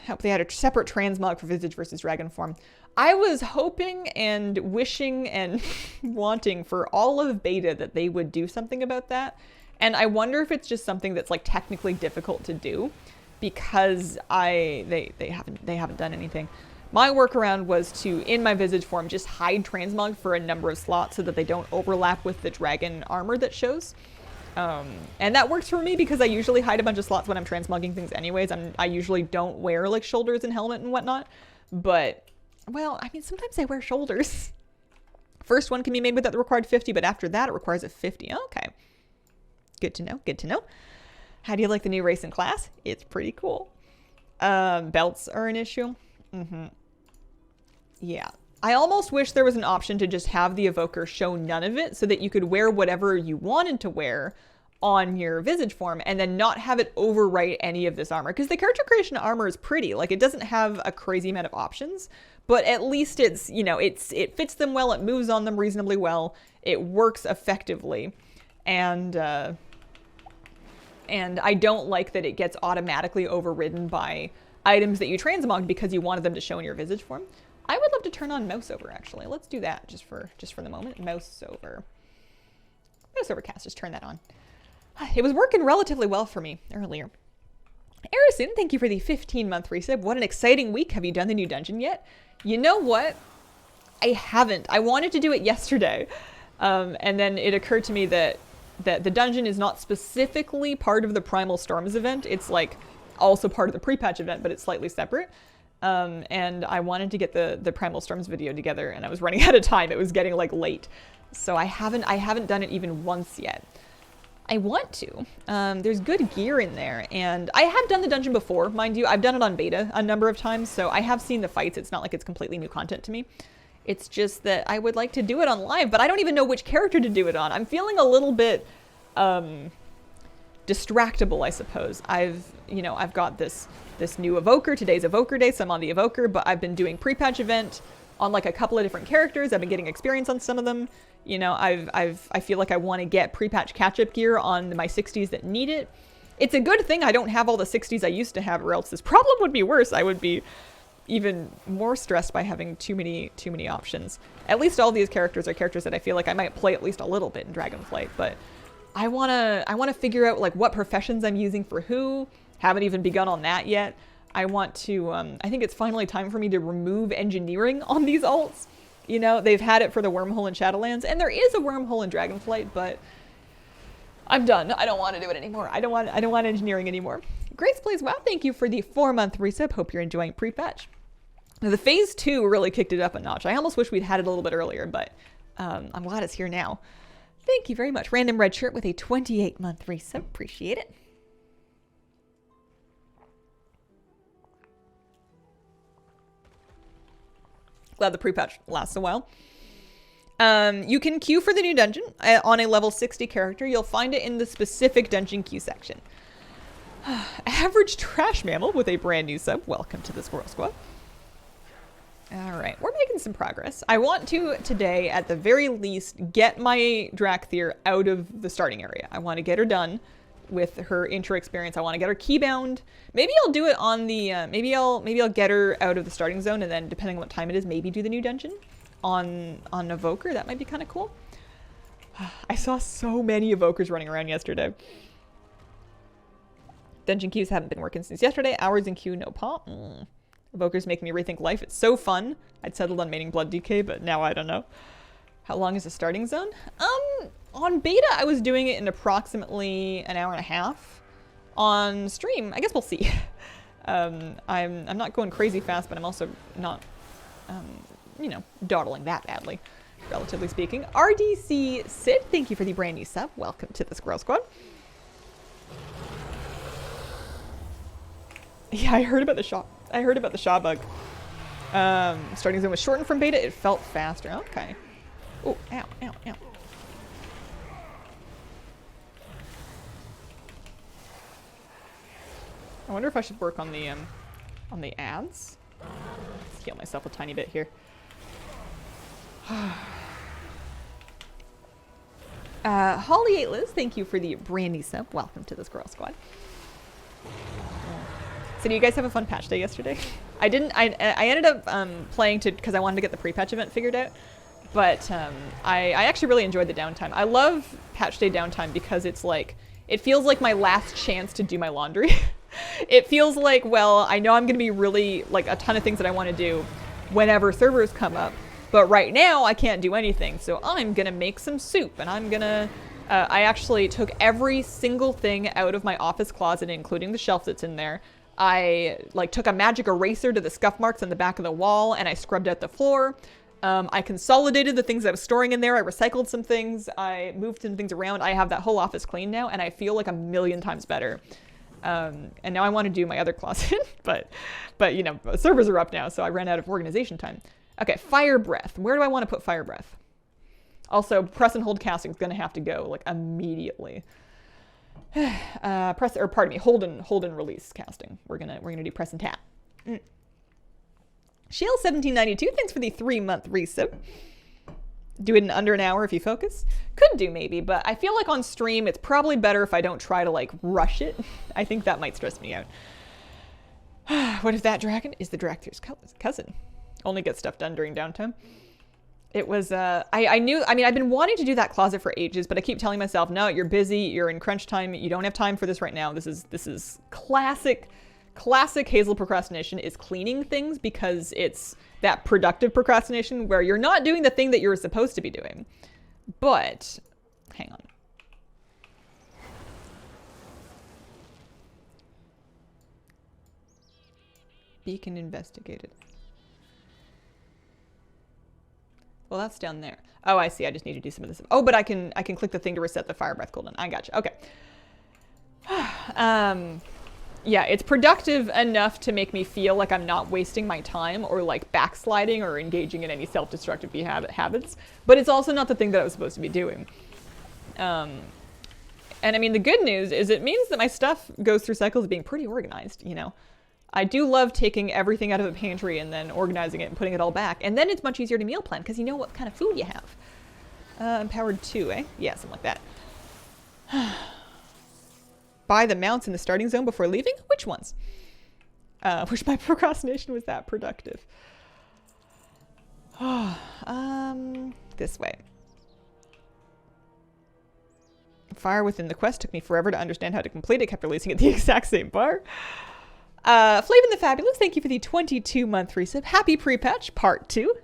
Hope they had a separate transmog for Visage versus Dragon form. I was hoping and wishing and wanting for all of beta that they would do something about that. And I wonder if it's just something that's like technically difficult to do because they haven't done anything. My workaround was to, in my Visage form, just hide transmog for a number of slots so that they don't overlap with the dragon armor that shows. And that works for me because I usually hide a bunch of slots when I'm transmogging things anyways. I usually don't wear like shoulders and helmet and whatnot. But, well, I mean, sometimes I wear shoulders. First one can be made without the required 50, but after that it requires a 50. Okay. Good to know. Good to know. How do you like the new race and class? It's pretty cool. Belts are an issue. Yeah. I almost wish there was an option to just have the Evoker show none of it so that you could wear whatever you wanted to wear on your Visage form and then not have it overwrite any of this armor. Because the character creation armor is pretty. Like, it doesn't have a crazy amount of options, but at least it's, you know, it fits them well, it moves on them reasonably well, it works effectively, and I don't like that it gets automatically overridden by items that you transmog because you wanted them to show in your Visage form. I would love to turn on mouse over, actually. Let's do that just for the moment. Mouse over cast, just turn that on. It was working relatively well for me earlier. Arison, thank you for the 15-month resub. What an exciting week. Have you done the new dungeon yet? You know what? I haven't. I wanted to do it yesterday. And then it occurred to me that the dungeon is not specifically part of the Primal Storms event. It's like also part of the pre-patch event, but it's slightly separate. And I wanted to get the Primal Storms video together, and I was running out of time. It was getting like late, so I haven't done it even once yet. I want to. There's good gear in there, and I have done the dungeon before, mind you. I've done it on beta a number of times, so I have seen the fights. It's not like it's completely new content to me. It's just that I would like to do it on live, but I don't even know which character to do it on. I'm feeling a little bit distractible, I suppose. I've got this new Evoker. Today's Evoker day, so I'm on the Evoker, but I've been doing pre-patch event on like a couple of different characters. I've been getting experience on some of them. You know, I feel like I want to get pre-patch catch-up gear on my 60s that need it. It's a good thing I don't have all the 60s I used to have, or else this problem would be worse. I would be even more stressed by having too many options. At least all these characters are characters that I feel like I might play at least a little bit in Dragonflight, but I wanna figure out like what professions I'm using for who. Haven't even begun on that yet. I want to, I think it's finally time for me to remove engineering on these alts. You know, they've had it for the wormhole in Shadowlands, and there is a wormhole in Dragonflight, but I'm done. I don't want to do it anymore. I don't want engineering anymore. Grace Plays Wow, thank you for the 4-month resub. Hope you're enjoying pre-patch. The phase 2 really kicked it up a notch. I almost wish we'd had it a little bit earlier, but I'm glad it's here now. Thank you very much. Random Red Shirt with a 28-month resub. Appreciate it. Glad the pre-patch lasts a while. You can queue for the new dungeon on a level 60 character. You'll find it in the specific dungeon queue section. Average trash mammal with a brand new sub. Welcome to the Squirrel Squad. All right, we're making some progress. I want to, today, at the very least, get my Dracthyr out of the starting area. I want to get her done with her intro experience. I want to get her keybound. Maybe I'll do it on the, maybe I'll get her out of the starting zone, and then, depending on what time it is, maybe do the new dungeon on Evoker. That might be kind of cool. I saw so many Evokers running around yesterday. Dungeon queues haven't been working since yesterday. Hours in queue, no pop. Evoker's making me rethink life. It's so fun. I'd settled on maining Blood DK, but now I don't know. How long is the starting zone? On beta, I was doing it in approximately an hour and a half. On stream, I guess we'll see. I'm not going crazy fast, but I'm also not, you know, dawdling that badly, relatively speaking. RDC Sid, thank you for the brand new sub. Welcome to the Squirrel Squad. Yeah, I heard about the Shaw. I heard about the Shaw bug. Starting zone was shortened from beta. It felt faster. Okay. Oh, ow, ow, ow. I wonder if I should work on the ads. Let's heal myself a tiny bit here. Holly 8 Liz, thank you for the brandy sub. Welcome to the Squirrel Squad. So do you guys have a fun patch day yesterday? I didn't. I ended up playing because I wanted to get the pre-patch event figured out. But I actually really enjoyed the downtime. I love patch day downtime because it's like, it feels like my last chance to do my laundry. It feels like, well, I know I'm going to be really, like, a ton of things that I want to do whenever servers come up. But right now, I can't do anything. So I'm going to make some soup, and I'm going to... I actually took every single thing out of my office closet, including the shelf that's in there. I, like, took a magic eraser to the scuff marks on the back of the wall, and I scrubbed out the floor. I consolidated the things I was storing in there. I recycled some things. I moved some things around. I have that whole office clean now, and I feel like a million times better. And now I want to do my other closet, but you know, servers are up now, so I ran out of organization time. Okay, fire breath. Where do I want to put fire breath? Also, press and hold casting is going to have to go, like, immediately. Pardon me, hold and release casting. We're gonna do press and tap. Shale 1792, thanks for the 3-month resub. Do it in under an hour if you focus. Could do maybe, but I feel like on stream it's probably better if I don't try to, like, rush it. I think that might stress me out. What if that dragon is the Dracthyr's cousin? Only get stuff done during downtime. It was, I mean, I've been wanting to do that closet for ages, but I keep telling myself, no, you're busy, you're in crunch time, you don't have time for this right now. This is classic Hazel procrastination, is cleaning things, because it's that productive procrastination where you're not doing the thing that you're supposed to be doing. But, hang on. Beacon investigated. Well, that's down there. Oh, I see. I just need to do some of this. Oh, but I can click the thing to reset the fire breath cooldown. I gotcha. Okay. Yeah, it's productive enough to make me feel like I'm not wasting my time or, like, backsliding or engaging in any self-destructive habits. But it's also not the thing that I was supposed to be doing. And I mean, the good news is it means that my stuff goes through cycles of being pretty organized, you know. I do love taking everything out of a pantry and then organizing it and putting it all back. And then it's much easier to meal plan because you know what kind of food you have. Empowered 2, eh? Yeah, something like that. Buy the mounts in the starting zone before leaving? Which ones? Wish my procrastination was that productive. This way. Fire within the quest took me forever to understand how to complete it. Kept releasing at the exact same bar. Flavin the Fabulous, thank you for the 22-month resub. Happy pre-patch, part 2.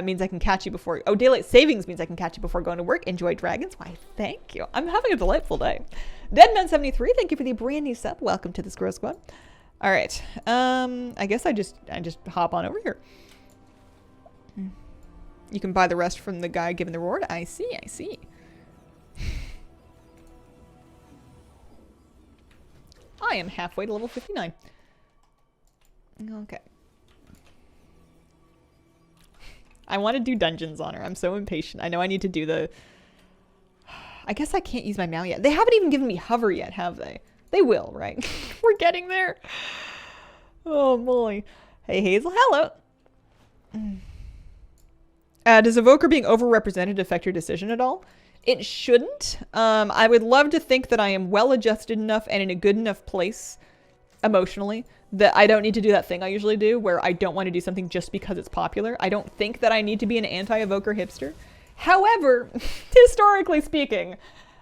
Means I can catch you before... Oh, daylight savings means I can catch you before going to work. Enjoy dragons. Why, thank you. I'm having a delightful day. Deadman73, thank you for the brand new sub. Welcome to the Squirrel Squad. All right. I guess I just hop on over here. You can buy the rest from the guy giving the reward. I see, I see. I am halfway to level 59. Okay. I want to do dungeons on her. I'm so impatient. I know I need to do the... I guess I can't use my mount yet. They haven't even given me hover yet, have they? They will, right? We're getting there. Oh, boy. Hey, Hazel. Hello. Does Evoker being overrepresented affect your decision at all? It shouldn't. I would love to think that I am well-adjusted enough and in a good enough place emotionally that I don't need to do that thing I usually do where I don't want to do something just because it's popular. I don't think that I need to be an anti-Evoker hipster. However, historically speaking,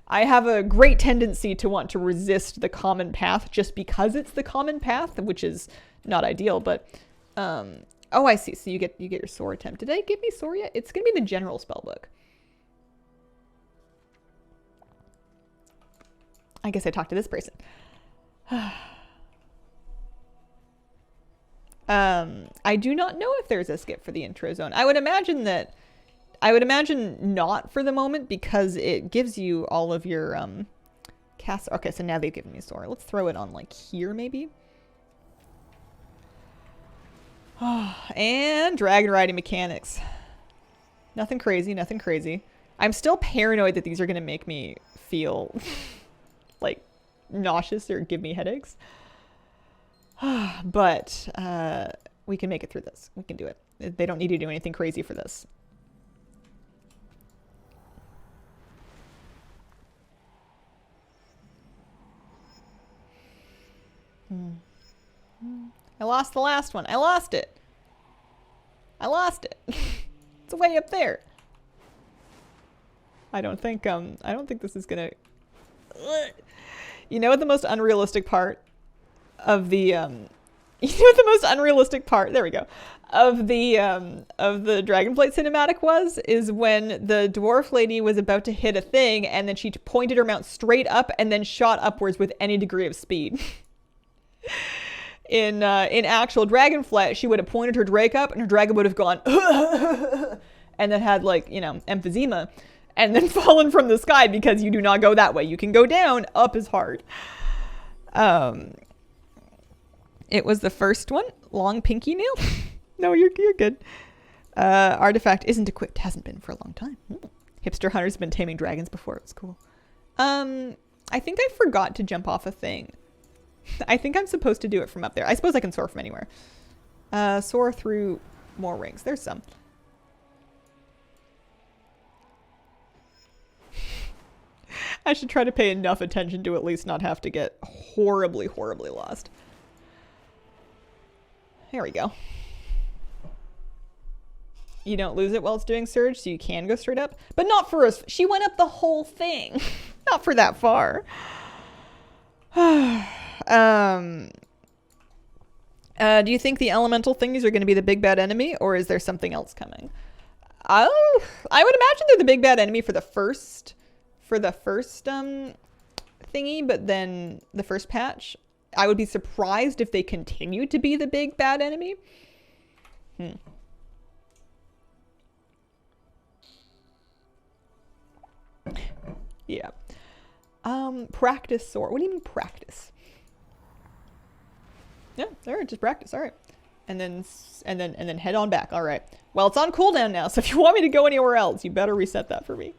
I have a great tendency to want to resist the common path just because it's the common path, which is not ideal, but oh, I see. So you get your soar attempt. Did they give me soar yet? It's going to be the general spellbook. I guess I talked to this person. I do not know if there's a skip for the intro zone. I would imagine not for the moment because it gives you all of your cast. Okay, so now they've given me soar. Let's throw it on like here maybe. And dragon riding mechanics. Nothing crazy, nothing crazy. I'm still paranoid that these are going to make me feel like nauseous or give me headaches. But we can make it through this. We can do it. They don't need to do anything crazy for this. I lost the last one. I lost it. I lost it. It's way up there. I don't think this is gonna... You know what the most unrealistic part of the you know what the most unrealistic part, there we go, of the Dragonflight cinematic is when the dwarf lady was about to hit a thing and then she pointed her mount straight up and then shot upwards with any degree of speed. In actual Dragonflight, she would have pointed her Drake up and her dragon would have gone and then had like, you know, emphysema and then fallen from the sky because you do not go that way. You can go down, up is hard. It was the first one. Long pinky nail? No, you're good. Artifact isn't equipped. Hasn't been for a long time. Hipster Hunter's been taming dragons before. It was cool. I think I forgot to jump off a thing. I think I'm supposed to do it from up there. I suppose I can soar from anywhere. Soar through more rings. There's some. I should try to pay enough attention to at least not have to get horribly, horribly lost. There we go. You don't lose it while it's doing surge, so you can go straight up. But not for us. She went up the whole thing. Not for that far. Do you think the elemental thingies are going to be the big bad enemy, or is there something else coming? I would imagine they're the big bad enemy for the first thingy, but then the first patch. I would be surprised if they continue to be the big bad enemy. Yeah. Practice soar. What do you mean practice? Yeah, all right, just practice. All right. And then head on back. All right. Well, it's on cooldown now, so if you want me to go anywhere else, you better reset that for me.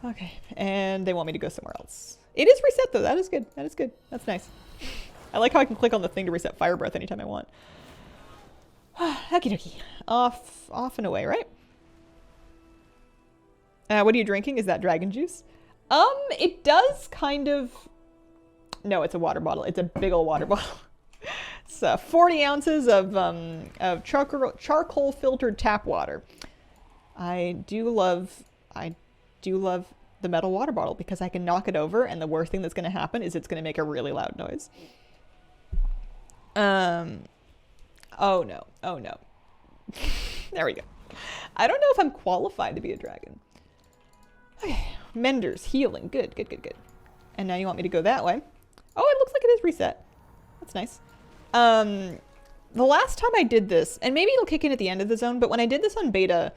Okay. And they want me to go somewhere else. It is reset though. That is good. That is good. That's nice. I like how I can click on the thing to reset fire breath anytime I want. Okie dokie. Off and away, right? What are you drinking? Is that dragon juice? It does kind of... No, it's a water bottle. It's a big old water bottle. It's 40 ounces of charcoal filtered tap water. I do love the metal water bottle because I can knock it over and the worst thing that's going to happen is it's going to make a really loud noise. Oh no. Oh no. There we go. I don't know if I'm qualified to be a dragon. Okay. Menders, healing. Good. And now you want me to go that way. Oh, it looks like it is reset. That's nice. The last time I did this, and maybe it'll kick in at the end of the zone, but when I did this on beta,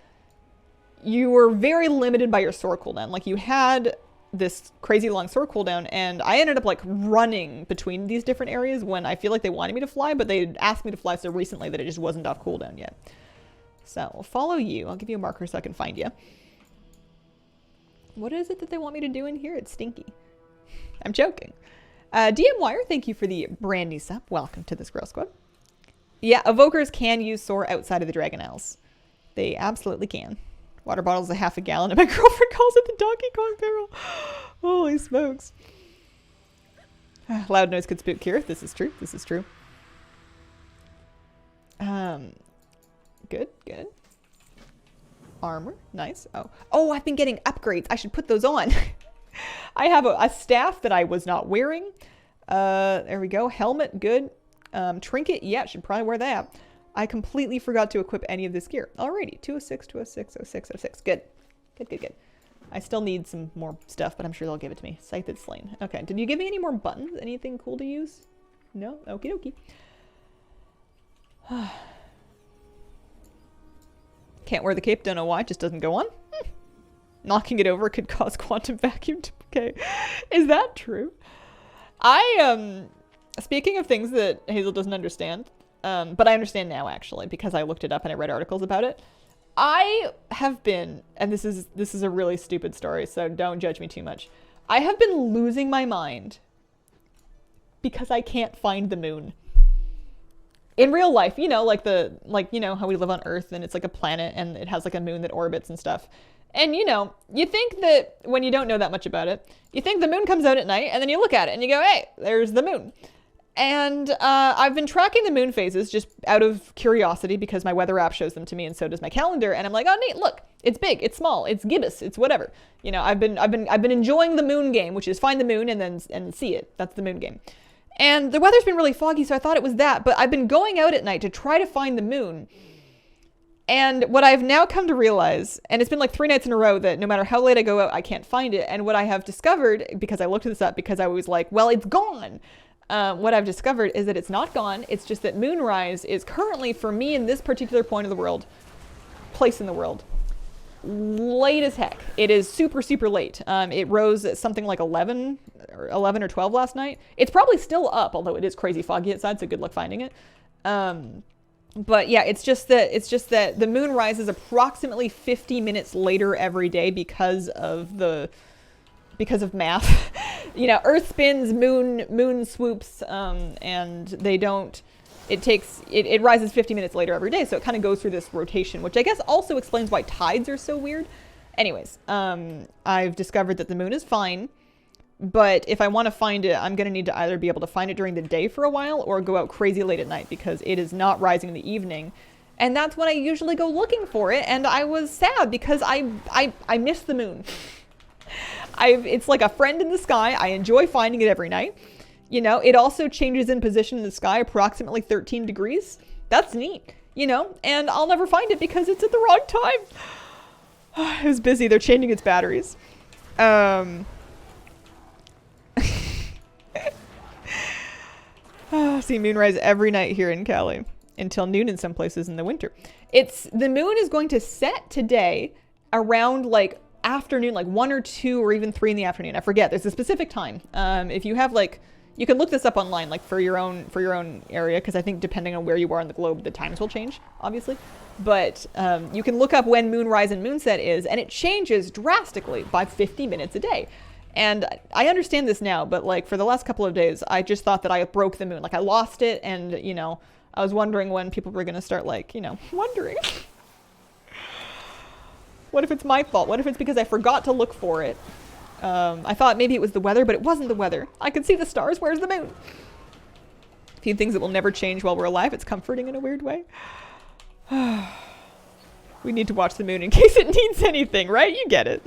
you were very limited by your soar cooldown. Like, you had this crazy long soar cooldown, and I ended up, like, running between these different areas when I feel like they wanted me to fly, but they asked me to fly so recently that it just wasn't off cooldown yet. So I'll follow you. I'll give you a marker so I can find you. What is it that they want me to do in here? It's stinky. I'm joking. DM Wire, thank you for the brand new sub. Welcome to the Squirrel Squad. Yeah, evokers can use Soar outside of the Dragon Isles. They absolutely can. Water bottle's a half a gallon, and my girlfriend calls it the Donkey Kong barrel. Holy smokes. Loud noise could spook Kira. This is true. This is true. Good, good. Armor, nice. Oh, I've been getting upgrades. I should put those on. I have a staff that I was not wearing. There we go. Helmet, good. Trinket, yeah, should probably wear that. I completely forgot to equip any of this gear. Alrighty, 206, 206, 06, 06. Good. Good, good, good. I still need some more stuff, but I'm sure they'll give it to me. Scythed Slain. Okay, did you give me any more buttons? Anything cool to use? No? Okie dokie. Can't wear the cape, don't know why, it just doesn't go on. Knocking it over could cause quantum vacuum to decay. Is that true? Speaking of things that Hazel doesn't understand, but I understand now actually, because I looked it up and I read articles about it. I have been, and this is a really stupid story, so don't judge me too much. I have been losing my mind because I can't find the moon. In real life, you know, you know how we live on Earth and it's like a planet and it has like a moon that orbits and stuff. And you know, you think that when you don't know that much about it, you think the moon comes out at night and then you look at it and you go, hey, there's the moon. And I've been tracking the moon phases just out of curiosity because my weather app shows them to me and so does my calendar. And I'm like, oh neat, look, it's big, it's small, it's gibbous, it's whatever. You know, I've been enjoying the moon game, which is find the moon and see it. That's the moon game. And the weather's been really foggy, so I thought it was that. But I've been going out at night to try to find the moon. And what I've now come to realize, and it's been like 3 nights in a row that no matter how late I go out, I can't find it. And what I have discovered, because I looked this up, because I was like, well, it's gone. What I've discovered is that it's not gone. It's just that moonrise is currently, for me in this particular place in the world, late as heck. It is super, super late. It rose at something like 11 or 12 last night. It's probably still up, although it is crazy foggy outside, so good luck finding it. But yeah, it's just that the moon rises approximately 50 minutes later every day because of math. You know, Earth spins, moon swoops, and they don't. It rises 50 minutes later every day, so it kind of goes through this rotation, which I guess also explains why tides are so weird. Anyways, I've discovered that the moon is fine, but if I want to find it, I'm going to need to either be able to find it during the day for a while or go out crazy late at night because it is not rising in the evening. And that's when I usually go looking for it, and I was sad because I miss the moon. It's like a friend in the sky. I enjoy finding it every night. You know, it also changes in position in the sky approximately 13 degrees. That's neat, you know, and I'll never find it because it's at the wrong time. It was busy. They're changing its batteries. See moonrise every night here in Cali until noon in some places in the winter. The moon is going to set today around like afternoon, like 1 or 2 or even 3 in the afternoon. I forget. There's a specific time. If you have like, you can look this up online, like for your own area, because I think depending on where you are on the globe, the times will change, obviously. But you can look up when moonrise and moonset is, and it changes drastically by 50 minutes a day. And I understand this now, but like for the last couple of days, I just thought that I broke the moon. Like I lost it, and you know, I was wondering when people were gonna start like, you know, wondering. What if it's my fault? What if it's because I forgot to look for it? I thought maybe it was the weather, but it wasn't the weather. I could see the stars. Where's the moon? A few things that will never change while we're alive. It's comforting in a weird way. We need to watch the moon in case it needs anything, right? You get it.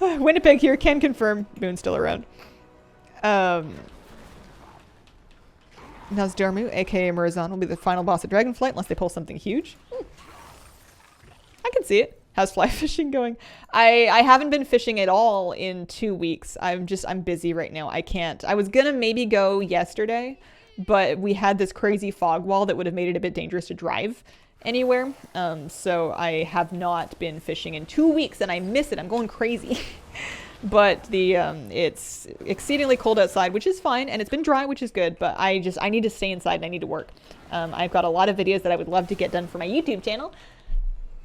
Winnipeg here can confirm moon's still around. Nazdarmu, aka Murazan, will be the final boss of Dragonflight unless they pull something huge. I can see it. How's fly fishing going? I haven't been fishing at all in 2 weeks. I'm busy right now. I can't. I was gonna maybe go yesterday, but we had this crazy fog wall that would have made it a bit dangerous to drive anywhere. So I have not been fishing in 2 weeks and I miss it. I'm going crazy. but the it's exceedingly cold outside, which is fine, and it's been dry, which is good, but I need to stay inside and I need to work. I've got a lot of videos that I would love to get done for my YouTube channel,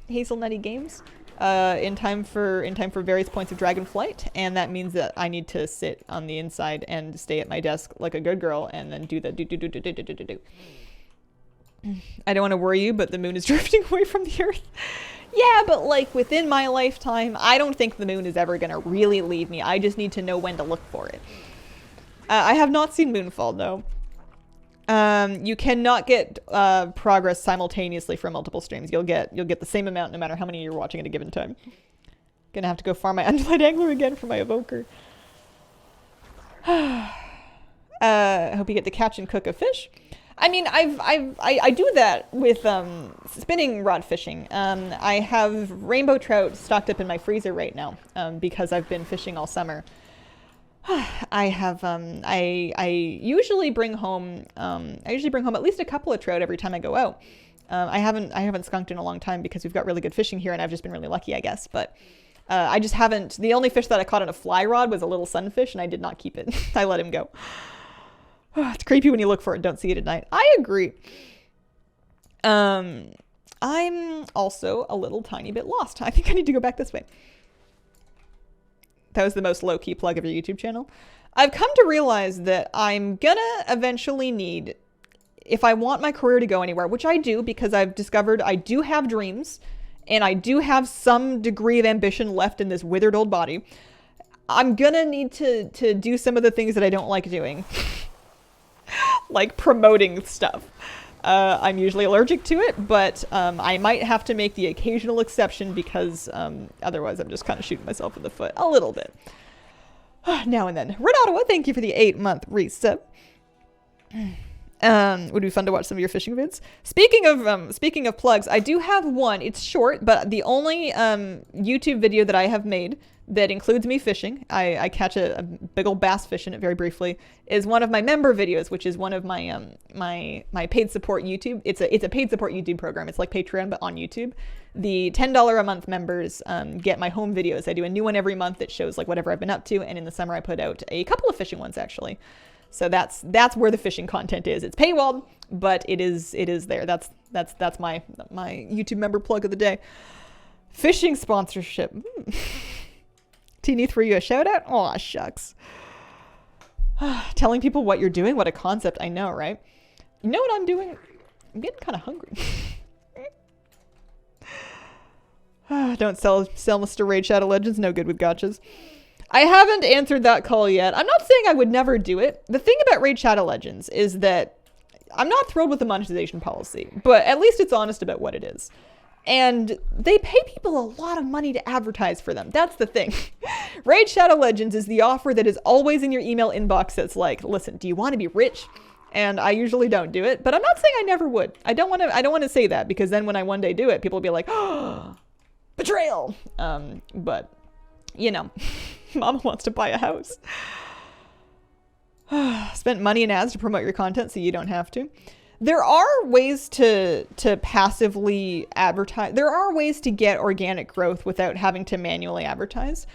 Hazelnutty Games, in time for various points of Dragonflight, and that means that I need to sit on the inside and stay at my desk like a good girl and then do the do. I don't want to worry you, but the moon is drifting away from the Earth. Yeah, but like within my lifetime, I don't think the moon is ever going to really leave me. I just need to know when to look for it. I have not seen Moonfall, though. You cannot get progress simultaneously from multiple streams. You'll get the same amount no matter how many you're watching at a given time. Gonna have to go farm my Undead Angler again for my Evoker. I hope you get to catch and cook a fish. I mean, I do that with spinning rod fishing. I have rainbow trout stocked up in my freezer right now because I've been fishing all summer. I usually bring home at least a couple of trout every time I go out. I haven't skunked in a long time because we've got really good fishing here and I've just been really lucky, I guess. But I just haven't. The only fish that I caught on a fly rod was a little sunfish, and I did not keep it. I let him go. It's creepy when you look for it and don't see it at night. I agree. I'm also a little tiny bit lost. I think I need to go back this way. That was the most low-key plug of your YouTube channel. I've come to realize that I'm gonna eventually need, if I want my career to go anywhere, which I do because I've discovered I do have dreams and I do have some degree of ambition left in this withered old body, I'm gonna need to do some of the things that I don't like doing. Like promoting stuff. I'm usually allergic to it, but I might have to make the occasional exception because otherwise I'm just kind of shooting myself in the foot a little bit. Now and then. Red Ottawa, thank you for the 8-month resub. Would be fun to watch some of your fishing vids. Speaking of plugs, I do have one. It's short, but the only YouTube video that I have made that includes me fishing, I catch a big old bass fish in it very briefly, is one of my member videos, which is one of my my paid support YouTube. It's a paid support YouTube program. It's like Patreon, but on YouTube. The $10 a month members get my home videos. I do a new one every month that shows like whatever I've been up to, and in the summer I put out a couple of fishing ones actually. So that's where the fishing content is. It's paywalled, but it is there. That's my YouTube member plug of the day. Fishing sponsorship. Teeny threw you a shout out? Aw, shucks. Telling people what you're doing, what a concept. I know, right? You know what I'm doing? I'm getting kind of hungry. Don't sell Mr. Raid Shadow Legends. No good with gotchas. I haven't answered that call yet. I'm not saying I would never do it. The thing about Raid Shadow Legends is that I'm not thrilled with the monetization policy, but at least it's honest about what it is. And they pay people a lot of money to advertise for them. That's the thing. Raid Shadow Legends is the offer that is always in your email inbox that's like, listen, do you want to be rich? And I usually don't do it, but I'm not saying I never would. I don't want to say that because then when I one day do it, people will be like, oh, betrayal. But you know, Mama wants to buy a house. Spent money in ads to promote your content so you don't have to. There are ways to passively advertise. There are ways to get organic growth without having to manually advertise.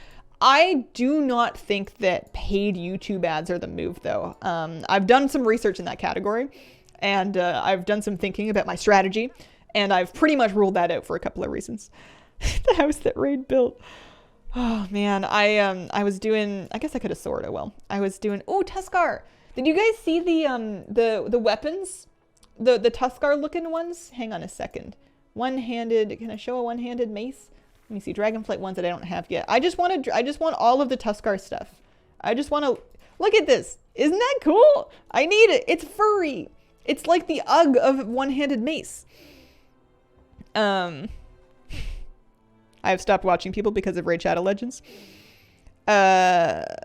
I do not think that paid YouTube ads are the move, though. I've done some research in that category, and I've done some thinking about my strategy, and I've pretty much ruled that out for a couple of reasons. The house that Raid built. Oh man, I was doing. I guess I could have sorted well. I was doing. Oh, Tuskar. Did you guys see the weapons? The Tuskar looking ones? Hang on a second. One-handed. Can I show a one-handed mace? Let me see. Dragonflight ones that I don't have yet. I just want all of the Tuskar stuff. I just want to look at this. Isn't that cool? I need it. It's furry. It's like the UGG of one-handed mace. I have stopped watching people because of Raid Shadow Legends. When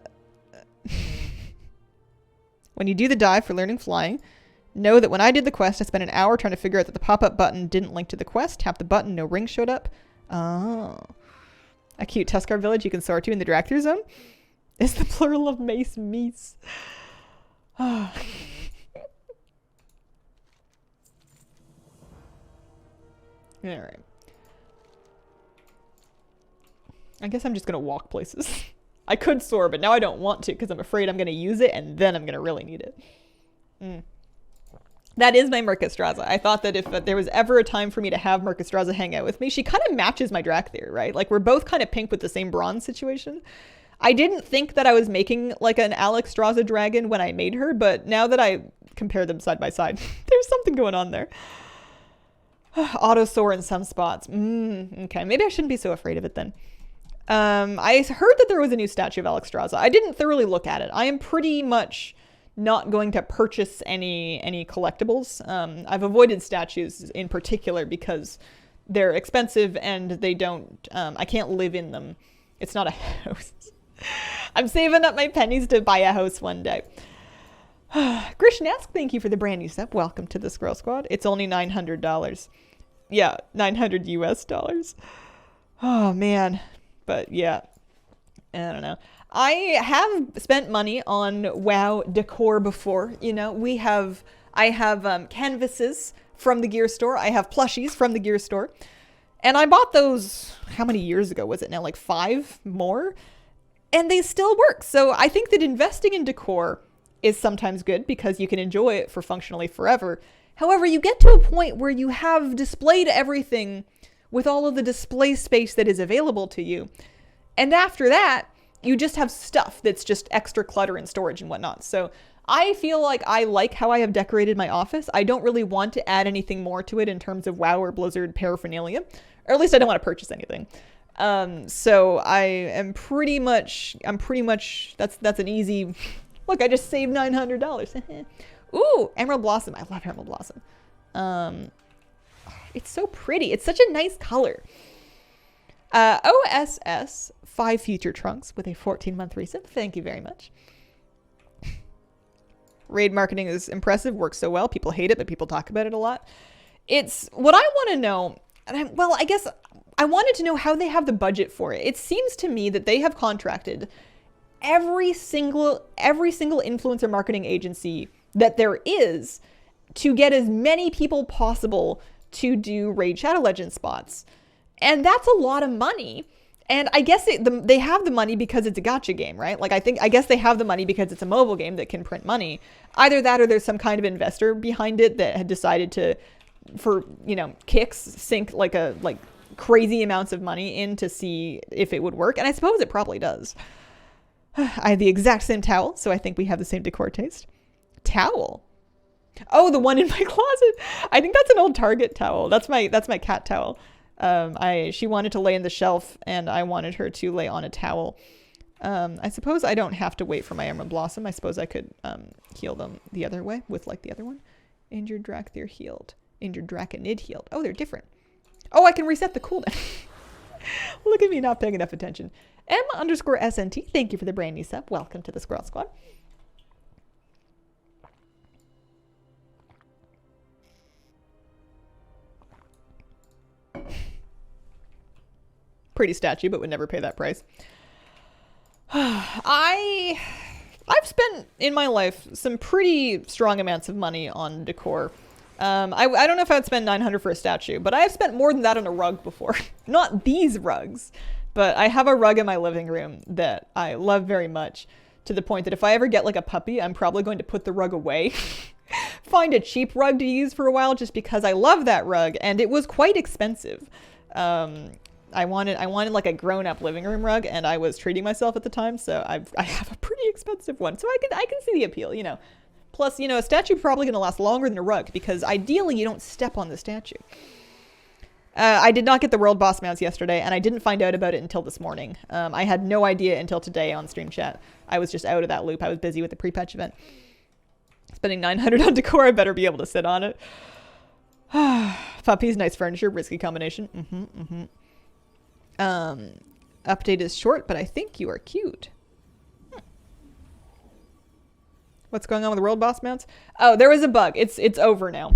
you do the dive for learning flying, know that when I did the quest, I spent an hour trying to figure out that the pop-up button didn't link to the quest. Tap the button, no ring showed up. Oh. A cute Tuskar village you can soar to in the Dracthyr zone. It's the plural of mace meese. Oh. Alright. I guess I'm just gonna walk places. I could soar, but now I don't want to because I'm afraid I'm going to use it and then I'm going to really need it. That is my Mercastraza. I thought that if there was ever a time for me to have Mercastraza hang out with me, she kind of matches my Dracthyr, right? Like, we're both kind of pink with the same bronze situation. I didn't think that I was making, like, an Alexstrasza dragon when I made her, but now that I compare them side by side, there's something going on there. Auto soar in some spots. Okay, maybe I shouldn't be so afraid of it then. I heard that there was a new statue of Alexstrasza. I didn't thoroughly look at it. I am pretty much not going to purchase any collectibles. I've avoided statues in particular because they're expensive and they don't, I can't live in them. It's not a house. I'm saving up my pennies to buy a house one day. Grishnask, thank you for the brand new sub. Welcome to the Squirrel Squad. It's only $900. Yeah, $900 US dollars. Oh man. But yeah, I don't know. I have spent money on WoW decor before. You know, I have canvases from the gear store. I have plushies from the gear store. And I bought those, how many years ago was it now? Like 5 more? And they still work. So I think that investing in decor is sometimes good because you can enjoy it for functionally forever. However, you get to a point where you have displayed everything with all of the display space that is available to you. And after that, you just have stuff that's just extra clutter and storage and whatnot. So I feel like I like how I have decorated my office. I don't really want to add anything more to it in terms of WoW or Blizzard paraphernalia, or at least I don't want to purchase anything. So I am pretty much, that's an easy, look, I just saved $900. Ooh, Emerald Blossom. I love Emerald Blossom. It's so pretty. It's such a nice color. OSS 5 Future Trunks with a 14-month resub. Thank you very much. Raid marketing is impressive, works so well. People hate it, but people talk about it a lot. It's what I want to know. And I guess I wanted to know how they have the budget for it. It seems to me that they have contracted every single influencer marketing agency that there is to get as many people possible to do Raid Shadow Legends spots. And that's a lot of money. And I guess they have the money because it's a gacha game, right? Like, I guess they have the money because it's a mobile game that can print money. Either that or there's some kind of investor behind it that had decided to, for, you know, kicks, sink like crazy amounts of money in to see if it would work. And I suppose it probably does. I have the exact same towel, so I think we have the same decor taste. Towel? Oh, the one in my closet. I think that's an old Target towel. That's my cat towel. She wanted to lay in the shelf and I wanted her to lay on a towel. I suppose I don't have to wait for my Emerald Blossom. I suppose I could heal them the other way with like the other one. Injured Dracthyr healed. Injured Draconid healed. Oh, they're different. Oh, I can reset the cooldown. Look at me not paying enough attention. Emma_SNT, thank you for the brand new sub. Welcome to the Squirrel Squad. Pretty statue, but would never pay that price. I've spent in my life some pretty strong amounts of money on decor. I don't know if I'd spend $900 for a statue, but I have spent more than that on a rug before. Not these rugs, but I have a rug in my living room that I love very much, to the point that if I ever get like a puppy, I'm probably going to put the rug away. Find a cheap rug to use for a while just because I love that rug, and it was quite expensive. I wanted like a grown-up living room rug, and I was treating myself at the time, so I have a pretty expensive one. So I can see the appeal, you know. Plus, you know, a statue probably going to last longer than a rug because ideally you don't step on the statue. I did not get the world boss mounts yesterday, and I didn't find out about it until this morning. I had no idea until today on stream chat. I was just out of that loop. I was busy with the pre-patch event. Spending $900 on decor, I better be able to sit on it. Puppies, nice furniture, risky combination. Update is short, but I think you are cute. What's going on with the world boss mounts? Oh, there was a bug. It's over now.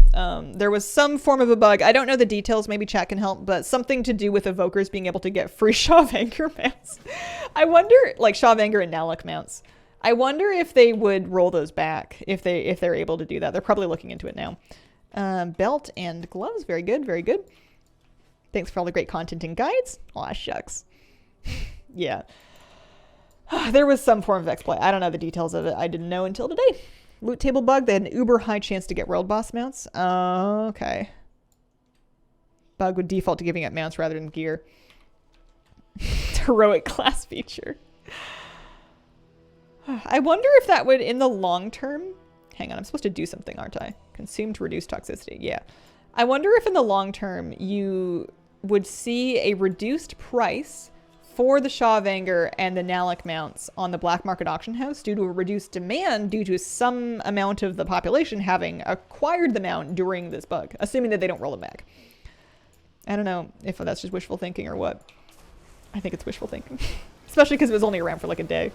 There was some form of a bug. I don't know the details. Maybe chat can help, but something to do with evokers being able to get free Shav-Anger mounts. I wonder, like Shav-Anger and Nalek mounts. I wonder if they would roll those back if they're able to do that. They're probably looking into it now. Belt and gloves. Very good. Very good. Thanks for all the great content and guides. Aw, shucks. Yeah. There was some form of exploit. I don't know the details of it. I didn't know until today. Loot table bug. They had an uber high chance to get world boss mounts. Okay. Bug would default to giving up mounts rather than gear. Heroic class feature. I wonder if that would, in the long term... Hang on, I'm supposed to do something, aren't I? Consume to reduce toxicity. Yeah. I wonder if in the long term you would see a reduced price for the Shaw of Anger and the Nalic mounts on the black market auction house due to a reduced demand due to some amount of the population having acquired the mount during this bug, assuming that they don't roll it back. I don't know if that's just wishful thinking or what. I think it's wishful thinking. Especially because it was only around for like a day.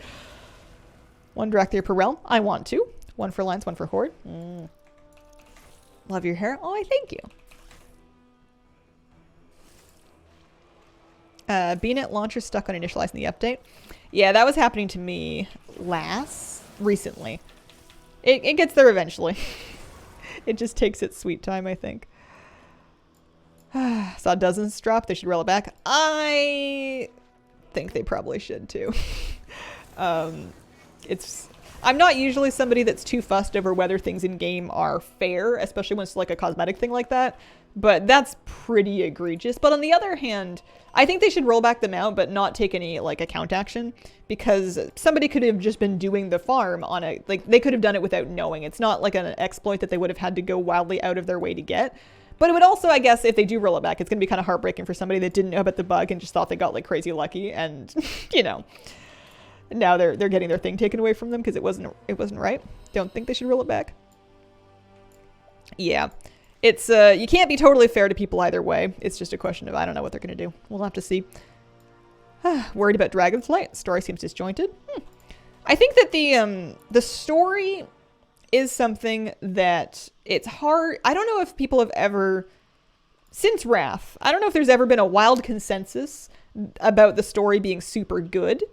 1 Dracthyr per realm. I want to. 1 for Alliance, 1 for Horde. Love your hair. Oh, I thank you. BNet launcher stuck on initializing the update. Yeah, that was happening to me recently. It gets there eventually. It just takes its sweet time, I think. Saw dozens drop. They should roll it back. I think they probably should too. I'm not usually somebody that's too fussed over whether things in game are fair, especially when it's like a cosmetic thing like that. But that's pretty egregious. But on the other hand, I think they should roll back the mount, but not take any like account action, because somebody could have just been doing the farm on a, like they could have done it without knowing. It's not like an exploit that they would have had to go wildly out of their way to get. But it would also, I guess, if they do roll it back, it's going to be kind of heartbreaking for somebody that didn't know about the bug and just thought they got like crazy lucky, and you know, now they're getting their thing taken away from them because it wasn't right. Don't think they should roll it back. Yeah. It's, you can't be totally fair to people either way. It's just a question of, I don't know what they're going to do. We'll have to see. Worried about Dragonflight. Story seems disjointed. I think that the story is something that it's hard. I don't know if people have ever, since Wrath, I don't know if there's ever been a wild consensus about the story being super good.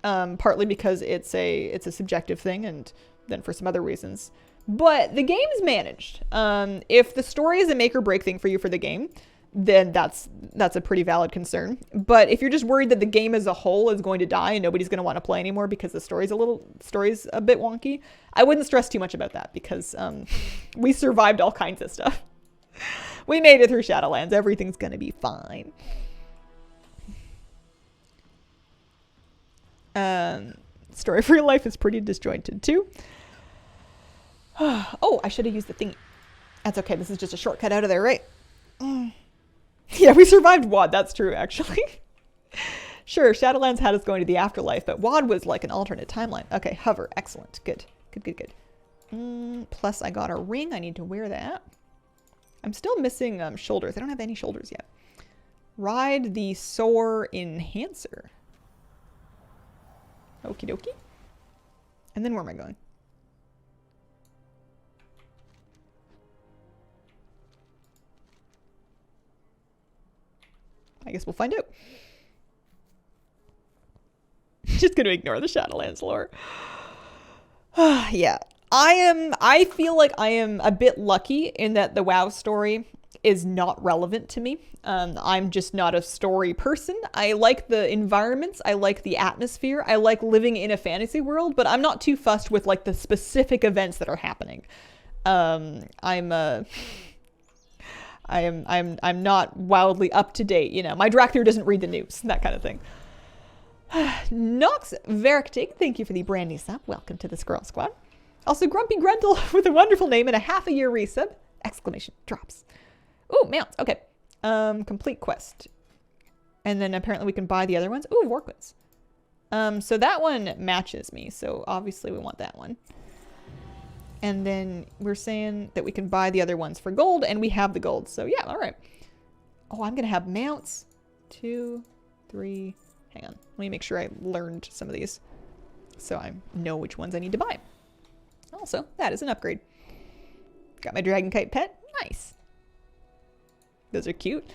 Partly because it's a subjective thing, and then for some other reasons. But the game is managed. If the story is a make or break thing for you for the game, then that's a pretty valid concern. But if you're just worried that the game as a whole is going to die and nobody's going to want to play anymore because the story's a bit wonky, I wouldn't stress too much about that, because we survived all kinds of stuff. We made it through Shadowlands. Everything's going to be fine. Story for your life is pretty disjointed too. Oh, I should have used the thing. That's okay. This is just a shortcut out of there, right? Yeah, we survived WoD. That's true, actually. Sure, Shadowlands had us going to the afterlife, but WoD was like an alternate timeline. Okay, hover. Excellent. Good. Good. Plus, I got a ring. I need to wear that. I'm still missing shoulders. I don't have any shoulders yet. Ride the Soar Enhancer. Okie dokie. And then where am I going? I guess we'll find out. Just gonna ignore the Shadowlands lore. Yeah. I feel like I am a bit lucky in that the WoW story is not relevant to me. I'm just not a story person. I like the environments. I like the atmosphere. I like living in a fantasy world, but I'm not too fussed with like the specific events that are happening. I'm not wildly up to date, you know. My Dracthyr doesn't read the news, that kind of thing. Nox Verictig, thank you for the brand new sub. Welcome to the Squirrel Squad. Also, Grumpy Grendel with a wonderful name and a half-a-year resub! Exclamation drops. Ooh, mounts. Okay. Complete quest. And then apparently we can buy the other ones. Ooh, Vorquins. So that one matches me, so obviously we want that one. And then we're saying that we can buy the other ones for gold, and we have the gold. So yeah, all right. Oh, I'm going to have mounts. 2, 3. Hang on. Let me make sure I learned some of these so I know which ones I need to buy. Also, that is an upgrade. Got my dragon kite pet. Nice. Those are cute.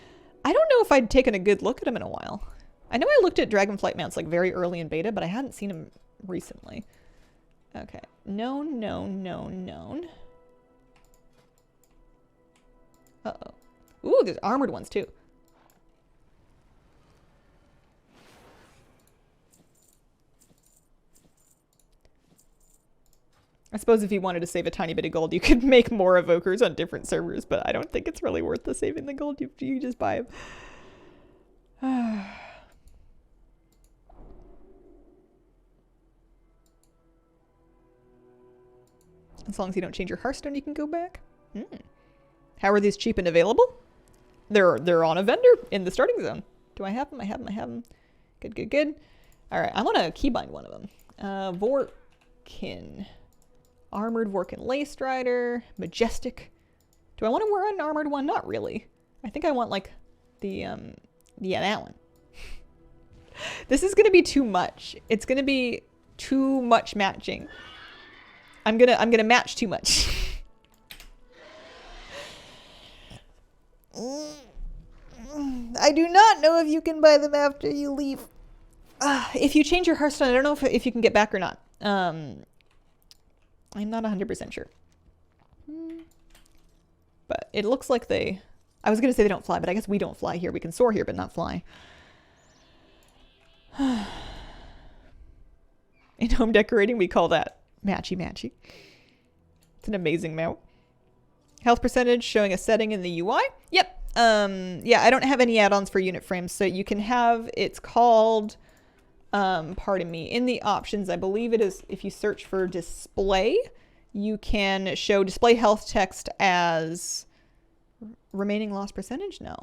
I don't know if I'd taken a good look at them in a while. I know I looked at dragonflight mounts like very early in beta, but I hadn't seen them recently. Okay. Known. Uh-oh. Ooh, there's armored ones too. I suppose if you wanted to save a tiny bit of gold, you could make more evokers on different servers, but I don't think it's really worth the saving the gold. You just buy them. As long as you don't change your Hearthstone, you can go back. How are these cheap and available? They're on a vendor in the starting zone. Do I have them? I have them. Good. All right, I want to keybind one of them. Vorkin. Armored Vorkin Lace Strider. Majestic. Do I want to wear an armored one? Not really. I think I want like the, yeah, that one. This is going to be too much. It's going to be too much matching. I'm gonna match too much. I do not know if you can buy them after you leave. If you change your Hearthstone, I don't know if you can get back or not. I'm not 100% sure. But it looks like they... I was gonna say they don't fly, but I guess we don't fly here. We can soar here, but not fly. In home decorating, we call that matchy. It's an amazing mount. Health percentage showing a setting in the UI. Yep. Yeah, I don't have any add-ons for unit frames, so you can have, it's called, pardon me, in the options, I believe it is, if you search for display, you can show display health text as remaining loss percentage. No,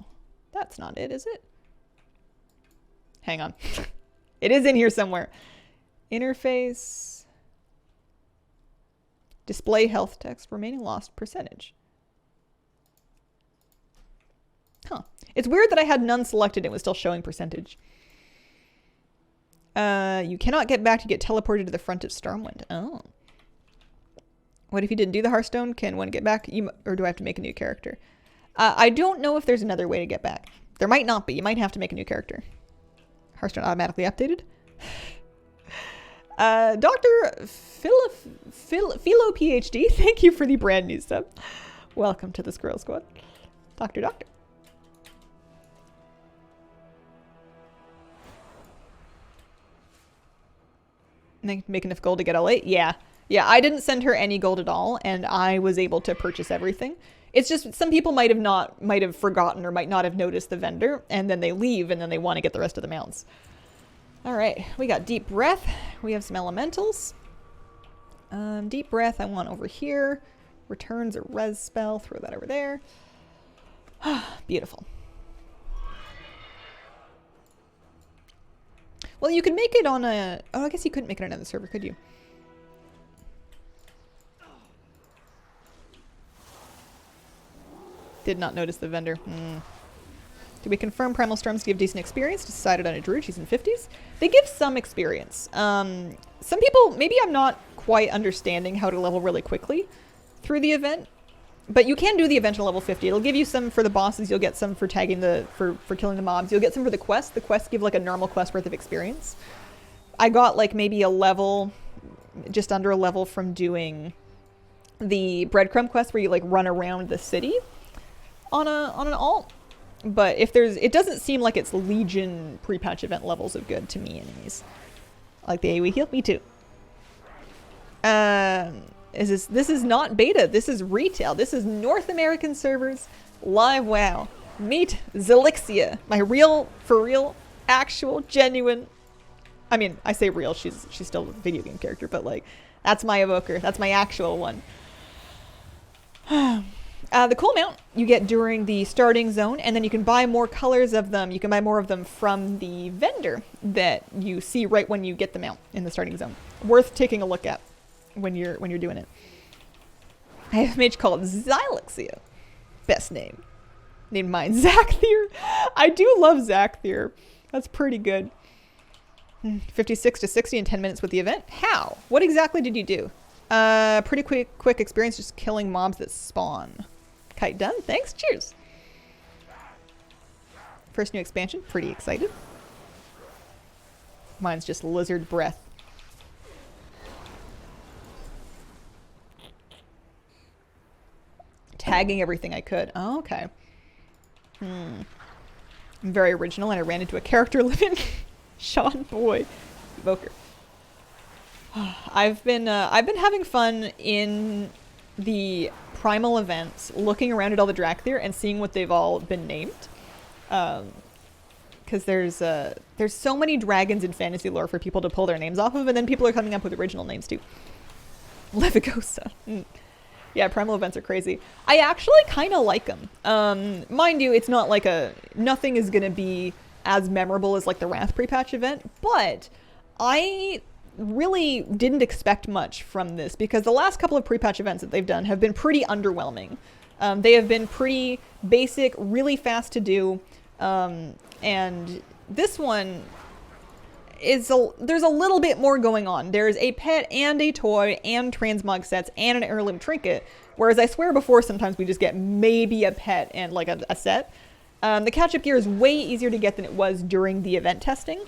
that's not it, is it? Hang on. It is in here somewhere. Interface. Display health text, remaining lost percentage. Huh. It's weird that I had none selected and it was still showing percentage. You cannot get back to get teleported to the front of Stormwind. Oh. What if you didn't do the Hearthstone? Can one get back? Or do I have to make a new character? I don't know if there's another way to get back. There might not be. You might have to make a new character. Hearthstone automatically updated. Dr. Philo PhD, thank you for the brand new sub. Welcome to the Squirrel Squad. Doctor. Make enough gold to get L8? Yeah, I didn't send her any gold at all, and I was able to purchase everything. It's just some people might have forgotten or might not have noticed the vendor, and then they leave, and then they want to get the rest of the mounts. All right, we got Deep Breath. We have some elementals. Deep Breath I want over here. Returns a res spell. Throw that over there. Beautiful. Well, you could make it on a... Oh, I guess you couldn't make it on another server, could you? Did not notice the vendor. Do we confirm Primal Storms give decent experience? Decided on a druid. She's in 50s. They give some experience. Some people, maybe I'm not quite understanding how to level really quickly through the event, but you can do the event at level 50. It'll give you some for the bosses. You'll get some for tagging for killing the mobs. You'll get some for the quests. The quests give like a normal quest worth of experience. I got like maybe a level, just under a level from doing the breadcrumb quest where you like run around the city on an alt. But if there's, it doesn't seem like it's Legion pre-patch event levels of good to me anyways. Like the AoE heal, me too. This is not beta, this is retail. This is North American servers, live WoW. Meet Zelixia, my real, for real, actual, genuine, I mean, I say real, she's still a video game character, but like, that's my evoker, that's my actual one. The cool mount you get during the starting zone, and then you can buy more colors of them. You can buy more of them from the vendor that you see right when you get the mount in the starting zone. Worth taking a look at when you're doing it. I have a mage called Xylixia. Best name. Named mine Dracthyr. I do love Dracthyr. That's pretty good. 56 to 60 in 10 minutes with the event. How? What exactly did you do? Pretty quick experience just killing mobs that spawn. Kite done. Thanks. Cheers. First new expansion. Pretty excited. Mine's just lizard breath. Tagging everything I could. Oh, okay. I'm very original, and I ran into a character living. Sean Boy. Evoker. I've been having fun in the primal events, looking around at all the Dracthyr and seeing what they've all been named. Because there's so many dragons in fantasy lore for people to pull their names off of, and then people are coming up with original names too. Levigosa. Yeah, primal events are crazy. I actually kind of like them. Mind you, it's not like nothing is gonna be as memorable as like the Wrath pre-patch event, but I really didn't expect much from this because the last couple of pre-patch events that they've done have been pretty underwhelming. They have been pretty basic, really fast to do, and this one is there's a little bit more going on. There's a pet and a toy and transmog sets and an heirloom trinket, whereas I swear before sometimes we just get maybe a pet and like a set. The catch-up gear is way easier to get than it was during the event testing.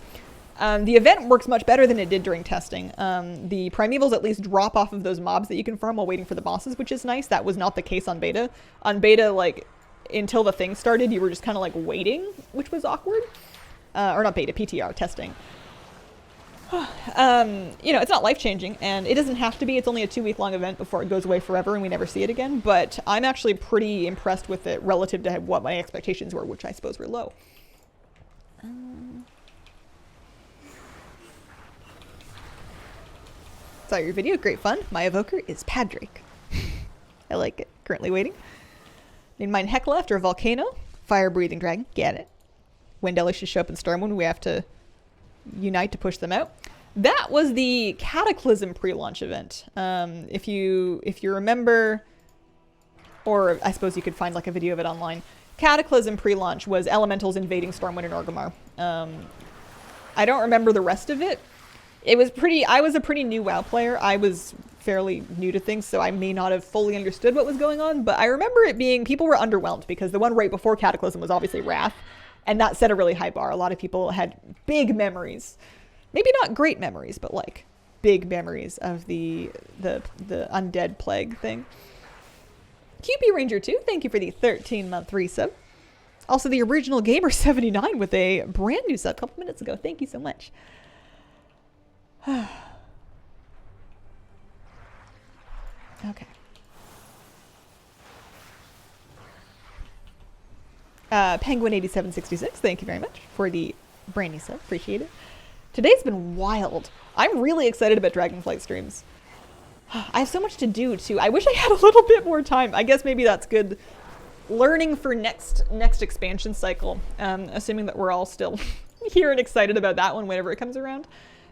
The event works much better than it did during testing. The primevals at least drop off of those mobs that you can farm while waiting for the bosses, which is nice. That was not the case on beta. On beta, like, until the thing started, you were just kind of like waiting, which was awkward. Or not beta, PTR, testing. You know, it's not life-changing, and it doesn't have to be. It's only a 2-week-long event before it goes away forever and we never see it again, but I'm actually pretty impressed with it relative to what my expectations were, which I suppose were low. Saw your video, great fun. My evoker is Padrake. I like it. Currently waiting. Need mine Hecla after a volcano. Fire-breathing dragon, get it. Wendelli should show up in Stormwind. We have to unite to push them out. That was the Cataclysm pre-launch event. If you remember, or I suppose you could find like a video of it online. Cataclysm pre-launch was elementals invading Stormwind and Orgrimmar. I don't remember the rest of it. I was a pretty new WoW player. I was fairly new to things, so I may not have fully understood what was going on, but I remember it being, people were underwhelmed because the one right before Cataclysm was obviously Wrath, and that set a really high bar. A lot of people had big memories. Maybe not great memories, but like big memories of the undead plague thing. QP Ranger 2, thank you for the 13-month resub. Also the original Gamer 79 with a brand new sub a couple minutes ago. Thank you so much. Okay. Penguin8766, thank you very much for the brand new sub. Appreciate it. Today's been wild. I'm really excited about Dragonflight streams. I have so much to do too. I wish I had a little bit more time. I guess maybe that's good learning for next expansion cycle. Assuming that we're all still here and excited about that one whenever it comes around.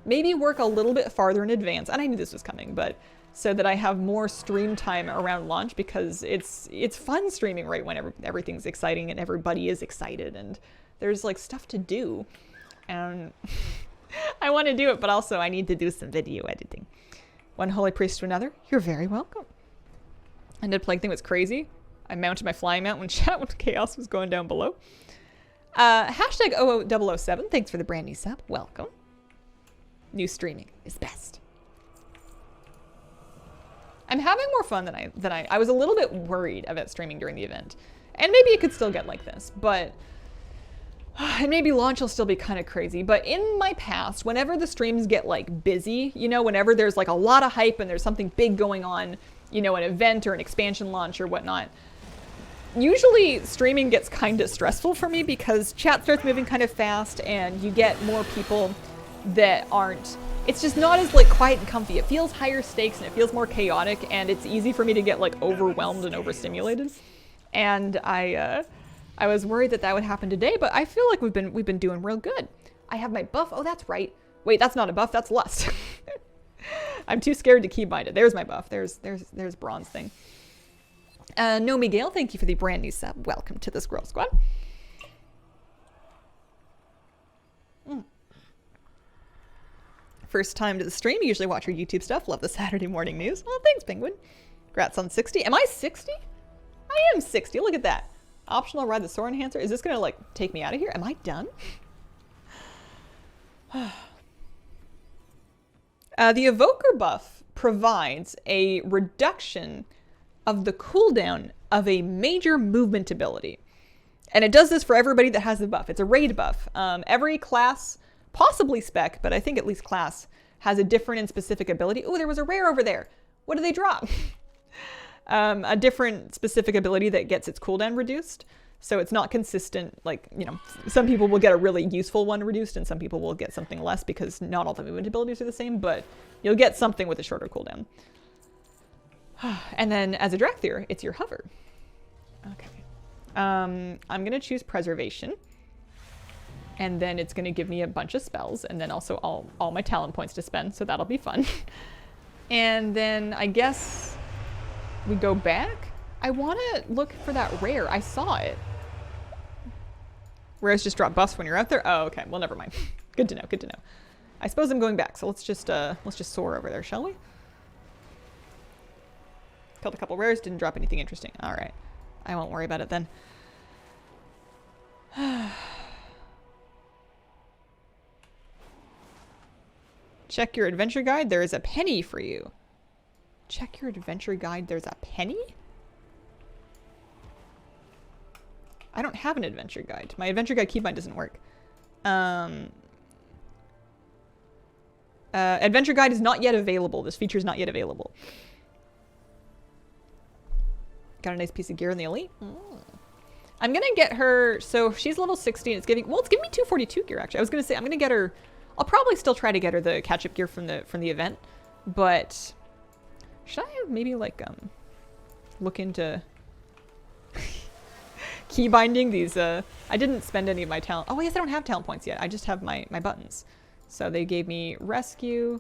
Maybe work a little bit farther in advance. And I knew this was coming, but so that I have more stream time around launch, because it's fun streaming right when everything's exciting and everybody is excited and there's like stuff to do. And I want to do it, but also I need to do some video editing. One holy priest to another, you're very welcome. And the plague thing was crazy. I mounted my flying mount when chat when chaos was going down below. Hashtag 00007, thanks for the brand new sub. Welcome. New streaming is best. I'm having more fun than I was a little bit worried about streaming during the event. And maybe it could still get like this, but and maybe launch will still be kind of crazy. But in my past, whenever the streams get like busy, you know, whenever there's like a lot of hype and there's something big going on, you know, an event or an expansion launch or whatnot, usually streaming gets kind of stressful for me because chat starts moving kind of fast and you get more people that aren't, it's just not as like quiet and comfy. It feels higher stakes and it feels more chaotic, and it's easy for me to get like overwhelmed and overstimulated. And I was worried that would happen today, but I feel like we've been doing real good. I have my buff. Oh, that's right. Wait, that's not a buff. That's lust. I'm too scared to keybind it. There's my buff. There's bronze thing. No Miguel, thank you for the brand new sub. Welcome to the Squirrel Squad. First time to the stream. You usually watch your YouTube stuff. Love the Saturday morning news. Well, thanks, Penguin. Congrats on 60. Am I 60? I am 60. Look at that. Optional ride the sword enhancer. Is this gonna like take me out of here? Am I done? The Evoker buff provides a reduction of the cooldown of a major movement ability. And it does this for everybody that has the buff. It's a raid buff. Every class, possibly spec, but I think at least class, has a different and specific ability. Oh, there was a rare over there. What did they drop? A different specific ability that gets its cooldown reduced. So it's not consistent. Like, you know, some people will get a really useful one reduced and some people will get something less because not all the movement abilities are the same, but you'll get something with a shorter cooldown. And then as a Dracthyr, it's your hover. Okay. I'm going to choose Preservation. And then it's going to give me a bunch of spells and then also all my talent points to spend. So that'll be fun. And then I guess we go back. I want to look for that rare. I saw it. Rares just drop buffs when you're out there. Oh, okay. Well, never mind. Good to know. Good to know. I suppose I'm going back. So let's just soar over there, shall we? Killed a couple rares. Didn't drop anything interesting. All right. I won't worry about it then. Check your adventure guide. There is a penny for you. Check your adventure guide. There's a penny? I don't have an adventure guide. My adventure guide keybind doesn't work. Adventure guide is not yet available. This feature is not yet available. Got a nice piece of gear in the elite. I'm gonna get her. So she's level 16. It's giving me 242 gear actually. I was gonna say I'm gonna get her. I'll probably still try to get her the catch-up gear from the event, but should I maybe like look into key binding these? I didn't spend any of my talent. Oh yes, I don't have talent points yet. I just have my buttons. So they gave me rescue.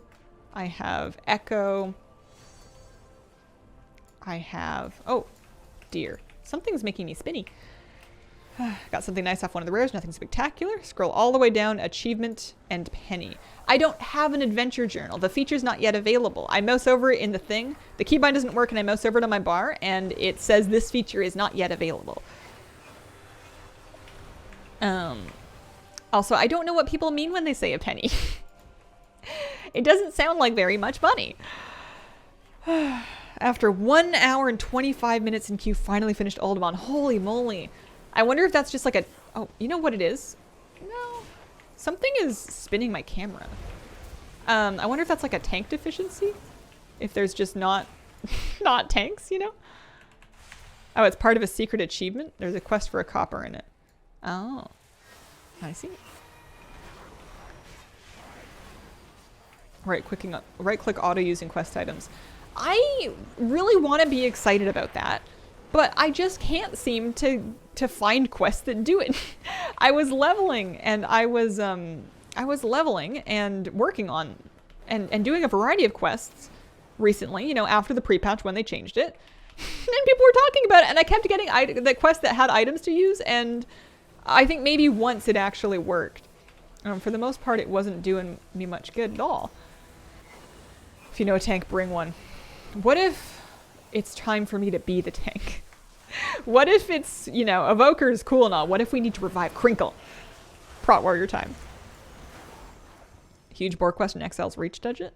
I have echo. I have dear. Something's making me spinny. Got something nice off one of the rares, nothing spectacular. Scroll all the way down, achievement and penny. I don't have an adventure journal. The feature's not yet available. I mouse over it in the thing. The keybind doesn't work and I mouse over it on my bar and it says this feature is not yet available. Also, I don't know what people mean when they say a penny. It doesn't sound like very much money. After 1 hour and 25 minutes in queue, finally finished Alderman. Holy moly. I wonder if that's just like a... Oh, you know what it is? No. Something is spinning my camera. I wonder if that's like a tank deficiency? If there's just not tanks, you know? Oh, it's part of a secret achievement? There's a quest for a copper in it. Oh. I see. Right-click auto using quest items. I really want to be excited about that, but I just can't seem to find quests that do it. I was leveling and I was leveling and working on and doing a variety of quests recently, you know, after the pre-patch when they changed it. And people were talking about it and I kept getting the quest that had items to use, and I think maybe once it actually worked. For the most part, it wasn't doing me much good at all. If you know a tank, bring one. What if it's time for me to be the tank? What if it's, you know, Evoker is cool and all. What if we need to revive Crinkle? Prot Warrior time. Huge boar quest in XL's reach, does it?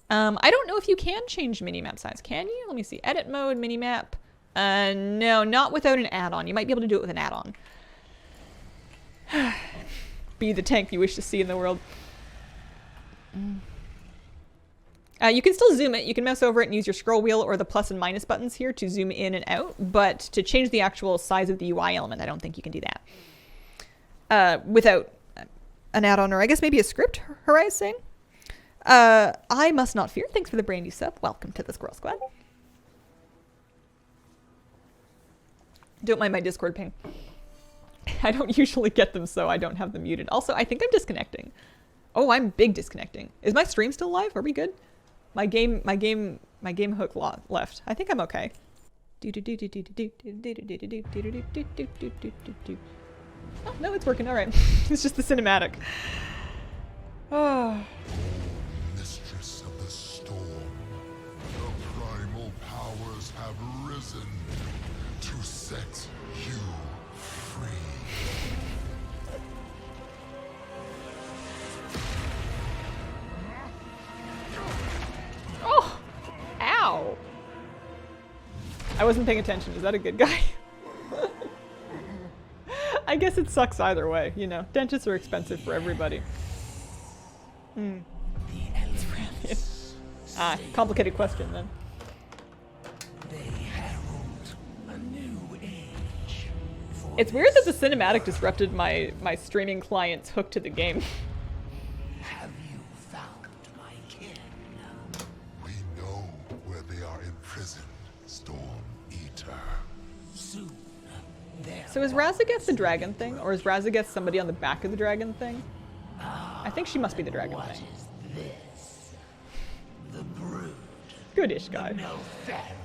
I don't know if you can change minimap size. Can you? Let me see. Edit mode, minimap. No, not without an add-on. You might be able to do it with an add-on. Be the tank you wish to see in the world. You can still zoom it. You can mouse over it and use your scroll wheel or the plus and minus buttons here to zoom in and out. But to change the actual size of the UI element, I don't think you can do that. Without an add-on, or I guess maybe a script, Harai is saying. I must not fear. Thanks for the brand new sub. Welcome to the Squirrel Squad. Don't mind my Discord ping. I don't usually get them, so I don't have them muted. Also, I think I'm disconnecting. Oh, I'm big disconnecting. Is my stream still live? Are we good? My game hook left. I think I'm okay. Oh, no, it's working. All right. It's just the cinematic. Oh. Mistress of the storm, the primal powers have risen to set you free. Oh! Ow! I wasn't paying attention. Is that a good guy? I guess it sucks either way, you know. Dentists are expensive for everybody. Complicated question then. They herald a new age. It's weird that the cinematic disrupted my streaming client's hook to the game. Have you found my kin? We know where they are imprisoned, Storm Eater. Soon, their So is Razageth the dragon thing, or is Razageth somebody on the back of the dragon thing? I think she must be the dragon what thing. is this? The brood. Goodish guy. Nefarian.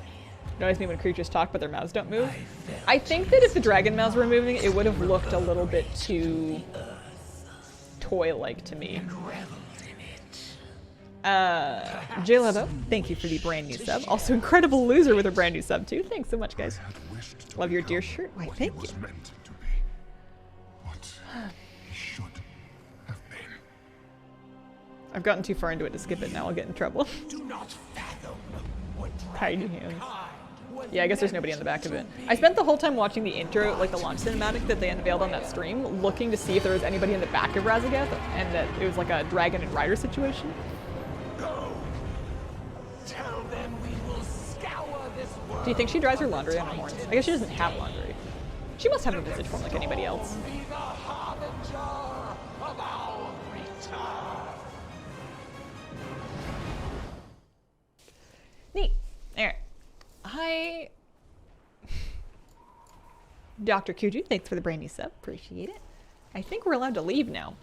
Annoys me when creatures talk but their mouths don't move. I think that if the dragon mouths were moving, it would have looked a little bit too toy-like to me. J-Lebo, thank you for the brand new sub. Also, Incredible Loser with a brand new sub too. Thanks so much, guys. Love your deer shirt. Why, thank you. Meant to be what he should have been. I've gotten too far into it to skip it. Now I'll get in trouble. Do not fathom what Tiny hands. was Yeah, I guess there's nobody on the back of it. I spent the whole time watching the intro, like the launch cinematic that they unveiled on that stream, looking to see if there was anybody in the back of Razageth, and that it was like a dragon and rider situation. Go. Tell them we will scour this world. Do you think she dries her laundry on her horns? I guess she doesn't have laundry. She must have a visage form like anybody else. Be the harbinger of our return. Neat. Alright. Hi. Dr. Kuju, thanks for the brand new sub. Appreciate it. I think we're allowed to leave now.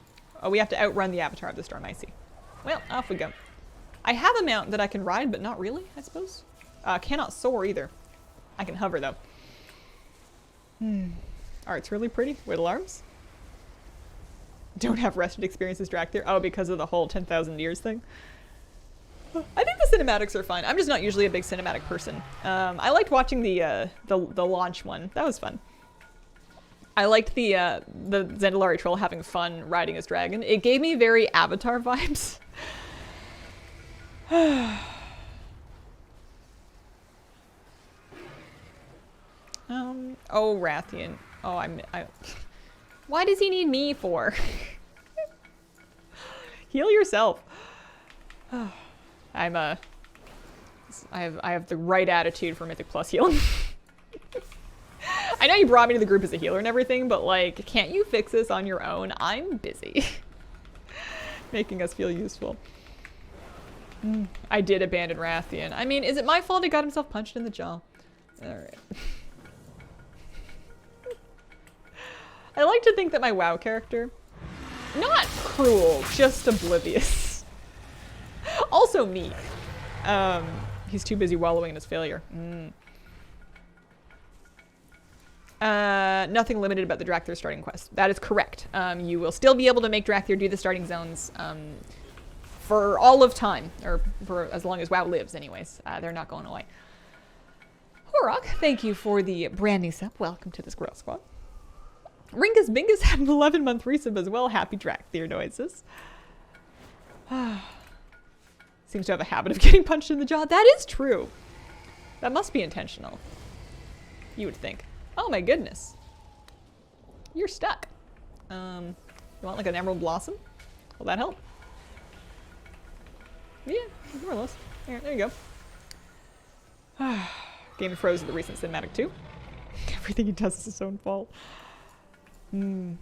Oh, we have to outrun the avatar of the storm, I see. Well, off we go. I have a mount that I can ride, but not really, I suppose. Cannot soar either. I can hover, though. Art's really pretty. Whittle arms. Don't have rested experiences Dracthyr. Oh, because of the whole 10,000 years thing. I think the cinematics are fine. I'm just not usually a big cinematic person. I liked watching the launch one. That was fun. I liked the Zandalari troll having fun riding his dragon. It gave me very Avatar vibes. Oh, Rathian. Oh, I. Why does he need me for? Heal yourself. I have the right attitude for Mythic Plus healing. I know you brought me to the group as a healer and everything, but like, can't you fix this on your own? I'm busy. Making us feel useful. I did abandon Rathian. I mean, is it my fault he got himself punched in the jaw? Alright. I like to think that my WoW character, not cruel, just oblivious. Also meek. He's too busy wallowing in his failure. Nothing limited about the Dracthyr starting quest. That is correct. You will still be able to make Dracthyr do the starting zones for all of time, or for as long as WoW lives anyways. They're not going away. Horok, thank you for the brand new sub. Welcome to the Squirrel Squad. Ringus Bingus had an 11-month resub as well. Happy Dracthyr noises. Seems to have a habit of getting punched in the jaw. That is true. That must be intentional. You would think. Oh my goodness. You're stuck. You want like an emerald blossom? Will that help? Yeah, more or less. There you go. Game froze at the recent cinematic too. Everything he does is his own fault. Okay.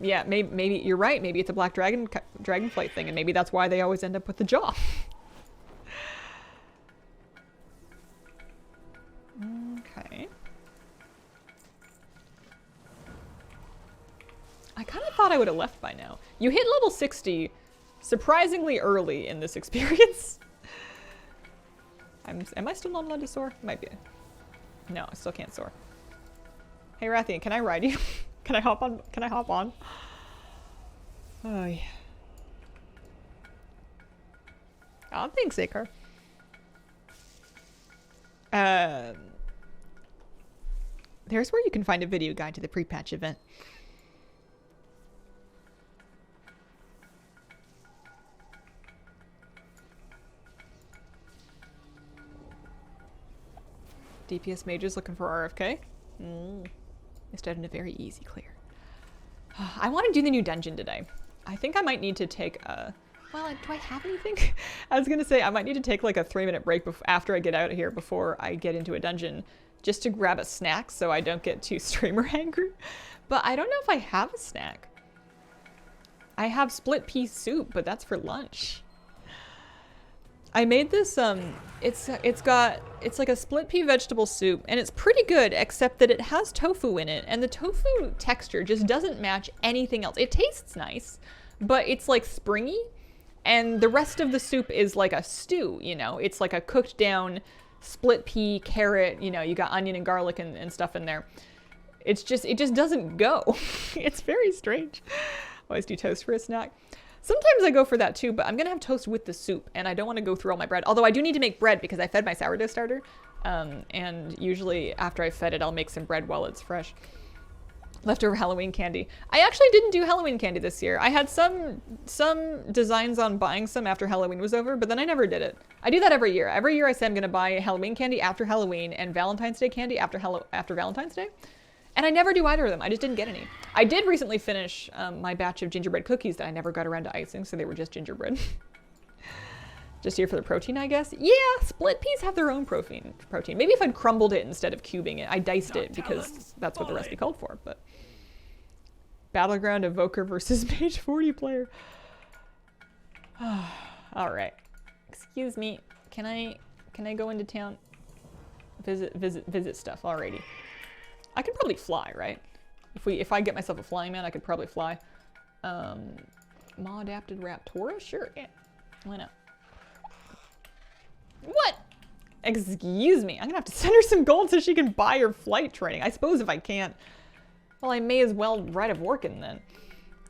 Yeah, maybe you're right. Maybe it's a black dragonflight thing, and maybe that's why they always end up with the jaw. Okay. I kind of thought I would have left by now. You hit level 60 surprisingly early in this experience. Am I still not allowed to soar? Might be. No, I still can't soar. Hey Rathian, can I ride you? Can I hop on? Can I hop on? Oh yeah. Oh, thanks, Akar. There's where you can find a video guide to the pre-patch event. DPS mages looking for RFK? Instead of a very easy clear. I want to do the new dungeon today. I think I might need to take a... Well, do I have anything? I was going to say I might need to take like a 3-minute break after I get out of here before I get into a dungeon just to grab a snack so I don't get too streamer angry. But I don't know if I have a snack. I have split pea soup, but that's for lunch. I made this, it's like a split pea vegetable soup, and it's pretty good, except that it has tofu in it, and the tofu texture just doesn't match anything else. It tastes nice, but it's like springy, and the rest of the soup is like a stew, you know? It's like a cooked down split pea, carrot, you know, you got onion and garlic and stuff in there. It just doesn't go. It's very strange. Always do toast for a snack. Sometimes I go for that too, but I'm gonna have toast with the soup, and I don't want to go through all my bread. Although I do need to make bread because I fed my sourdough starter, and usually after I fed it, I'll make some bread while it's fresh. Leftover Halloween candy. I actually didn't do Halloween candy this year. I had some designs on buying some after Halloween was over, but then I never did it. I do that every year. Every year I say I'm gonna buy Halloween candy after Halloween and Valentine's Day candy after Valentine's Day. And I never do either of them. I just didn't get any. I did recently finish my batch of gingerbread cookies that I never got around to icing, so they were just gingerbread. Just here for the protein, I guess. Yeah, split peas have their own protein. Maybe if I'd crumbled it instead of cubing it. I diced it because that's what the recipe called for, but... Battleground Evoker versus Mage 40 player. All right. Excuse me. Can I go into town? Visit stuff. Alrighty. I could probably fly, right? If I get myself a flying man, I could probably fly. Mod adapted Raptora? Sure, yeah. Why not? What? Excuse me. I'm gonna have to send her some gold so she can buy her flight training. I suppose if I can't, well, I may as well write a working then.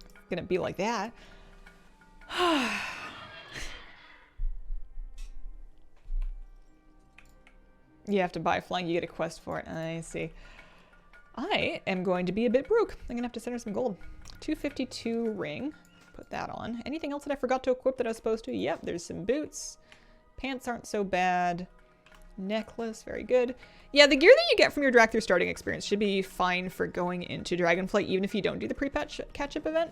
It's gonna be like that. You have to buy flying, you get a quest for it. I see. I am going to be a bit broke. I'm gonna have to send her some gold. 252 ring. Put that on. Anything else that I forgot to equip that I was supposed to? Yep, there's some boots. Pants aren't so bad. Necklace, very good. Yeah, the gear that you get from your Dracthyr starting experience should be fine for going into Dragonflight, even if you don't do the pre-patch catch-up event.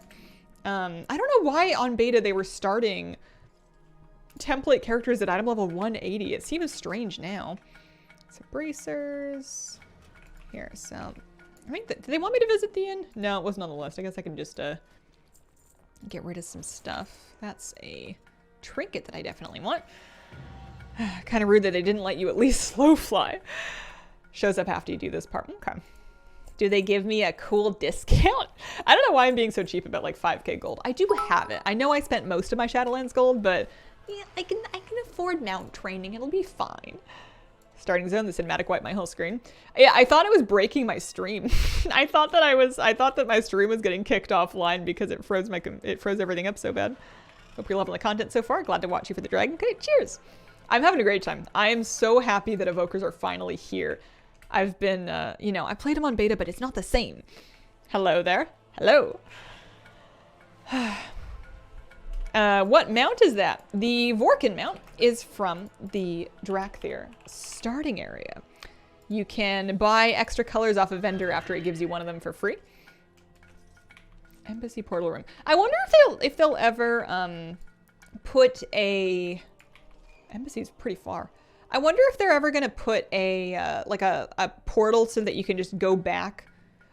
I don't know why on beta they were starting template characters at item level 180. It seems strange now. So bracers. Here, so... I think did they want me to visit the inn? No, it wasn't on the list. I guess I can just get rid of some stuff. That's a trinket that I definitely want. Kind of rude that they didn't let you at least slow fly. Shows up after you do this part. Okay. Do they give me a cool discount? I don't know why I'm being so cheap about like 5k gold. I do have it. I know I spent most of my Shadowlands gold, but yeah, I can afford mount training. It'll be fine. Starting zone, the cinematic wiped my whole screen. Yeah, I thought it was breaking my stream. I thought that my stream was getting kicked offline because it froze everything up so bad. Hope you're loving the content so far. Glad to watch you for the dragon. Okay, cheers. I'm having a great time. I am so happy that Evokers are finally here. I've been, you know, I played them on beta, but it's not the same. Hello there. Hello. What mount is that? The Vorkin mount is from the Dracthyr starting area. You can buy extra colors off a vendor after it gives you one of them for free. Embassy portal room. I wonder if they'll ever put a... Embassy's pretty far. I wonder if they're ever gonna put a like a portal so that you can just go back.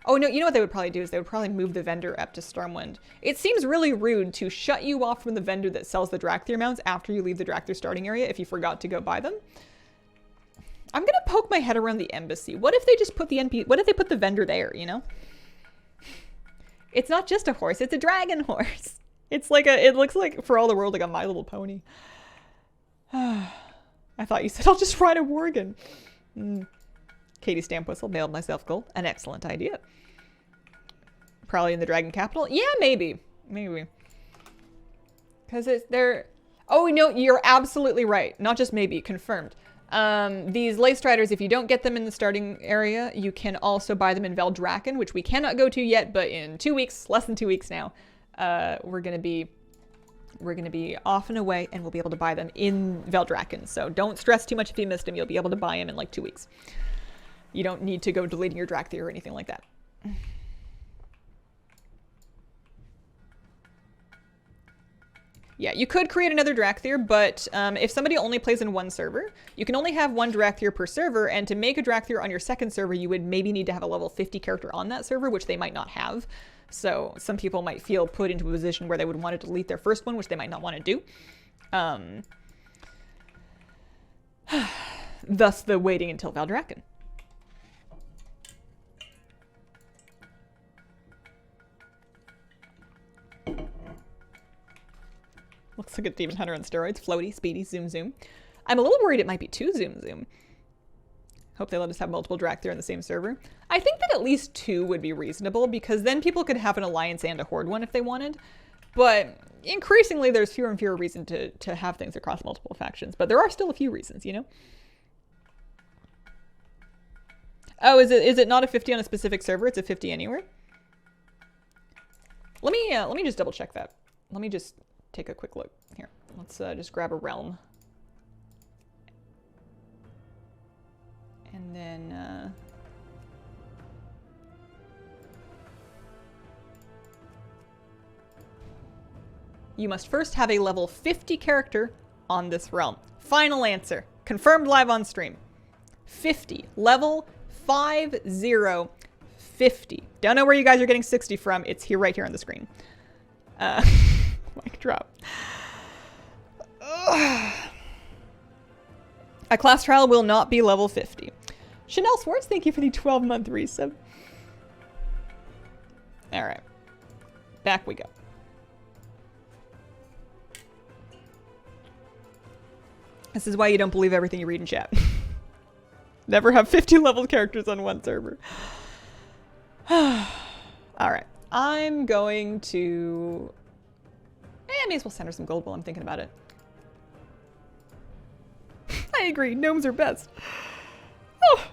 Oh no, you know what they would probably do is they would probably move the vendor up to Stormwind. It seems really rude to shut you off from the vendor that sells the Dracthyr mounts after you leave the Dracthyr starting area if you forgot to go buy them. I'm gonna poke my head around the embassy. What if they just put the what if they put the vendor there, you know? It's not just a horse, it's a dragon horse. It's like it looks like for all the world like a My Little Pony. I thought you said I'll just ride a Worgen. Katie Stamp Whistle, mailed myself gold. An excellent idea. Probably in the Dragon Capital? Yeah, maybe. Maybe. Because they're... Oh, no, you're absolutely right. Not just maybe, confirmed. These Lace Striders, if you don't get them in the starting area, you can also buy them in Veldraken, which we cannot go to yet, but in 2 weeks, less than 2 weeks now, we're going to be off and away, and we'll be able to buy them in Veldraken. So don't stress too much if you missed them. You'll be able to buy them in like 2 weeks. You don't need to go deleting your Dracthyr or anything like that. Yeah, you could create another Dracthyr, but if somebody only plays in one server, you can only have one Dracthyr per server, and to make a Dracthyr on your second server, you would maybe need to have a level 50 character on that server, which they might not have. So some people might feel put into a position where they would want to delete their first one, which they might not want to do. Thus the waiting until Valdrakken. Looks like a Demon Hunter on steroids. Floaty, speedy, zoom, zoom. I'm a little worried it might be too zoom, zoom. Hope they let us have multiple Dracthyr in the same server. I think that at least 2 would be reasonable, because then people could have an alliance and a horde one if they wanted. But increasingly, there's fewer and fewer reasons to have things across multiple factions. But there are still a few reasons, you know? Oh, is it not a 50 on a specific server? It's a 50 anywhere? Let me just double check that. Let me just take a quick look here. Let's just grab a realm. And then you must first have a level 50 character on this realm. Final answer. Confirmed live on stream. 50. Level 50. Don't know where you guys are getting 60 from. It's here, right here on the screen. Mic drop. A class trial will not be level 50. Chanel Swartz, thank you for the 12-month resub. All right. Back we go. This is why you don't believe everything you read in chat. Never have 50 leveled characters on one server. All right. I'm going to... I may as well send her some gold while I'm thinking about it. I agree. Gnomes are best. Oh.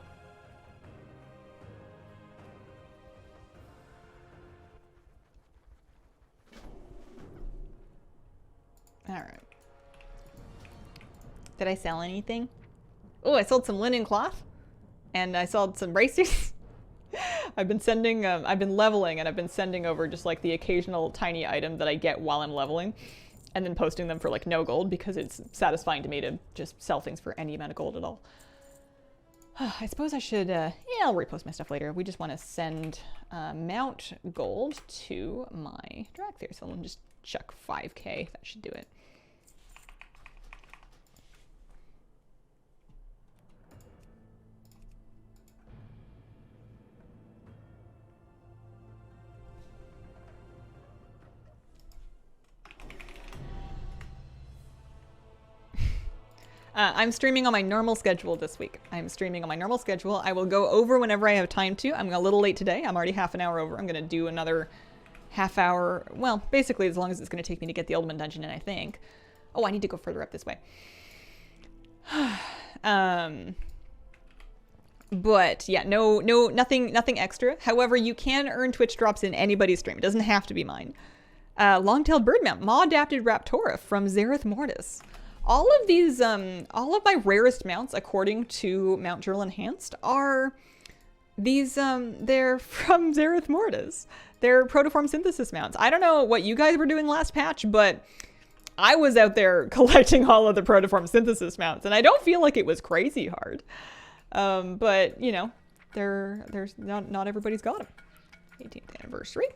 All right. Did I sell anything? Oh, I sold some linen cloth. And I sold some bracers. I've been sending, I've been leveling, and I've been sending over just like the occasional tiny item that I get while I'm leveling, and then posting them for like no gold, because it's satisfying to me to just sell things for any amount of gold at all. I suppose I should, yeah, I'll repost my stuff later. We just want to send Mount Gold to my Dracthyr, so I'll just chuck 5k. That should do it. I'm streaming on my normal schedule this week. I'm streaming on my normal schedule. I will go over whenever I have time to. I'm a little late today. I'm already half an hour over. I'm going to do another half hour. Well, basically as long as it's going to take me to get the Alderman dungeon in, I think. Oh, I need to go further up this way. But yeah, nothing extra. However, you can earn Twitch drops in anybody's stream. It doesn't have to be mine. Long-tailed bird mount, Maw-adapted Raptora from Zareth Mortis. All of these, all of my rarest mounts, according to Mount Journal Enhanced, are these, they're from Zareth Mortis. They're protoform synthesis mounts. I don't know what you guys were doing last patch, but I was out there collecting all of the protoform synthesis mounts, and I don't feel like it was crazy hard. But, you know, there's not everybody's got them. 18th anniversary.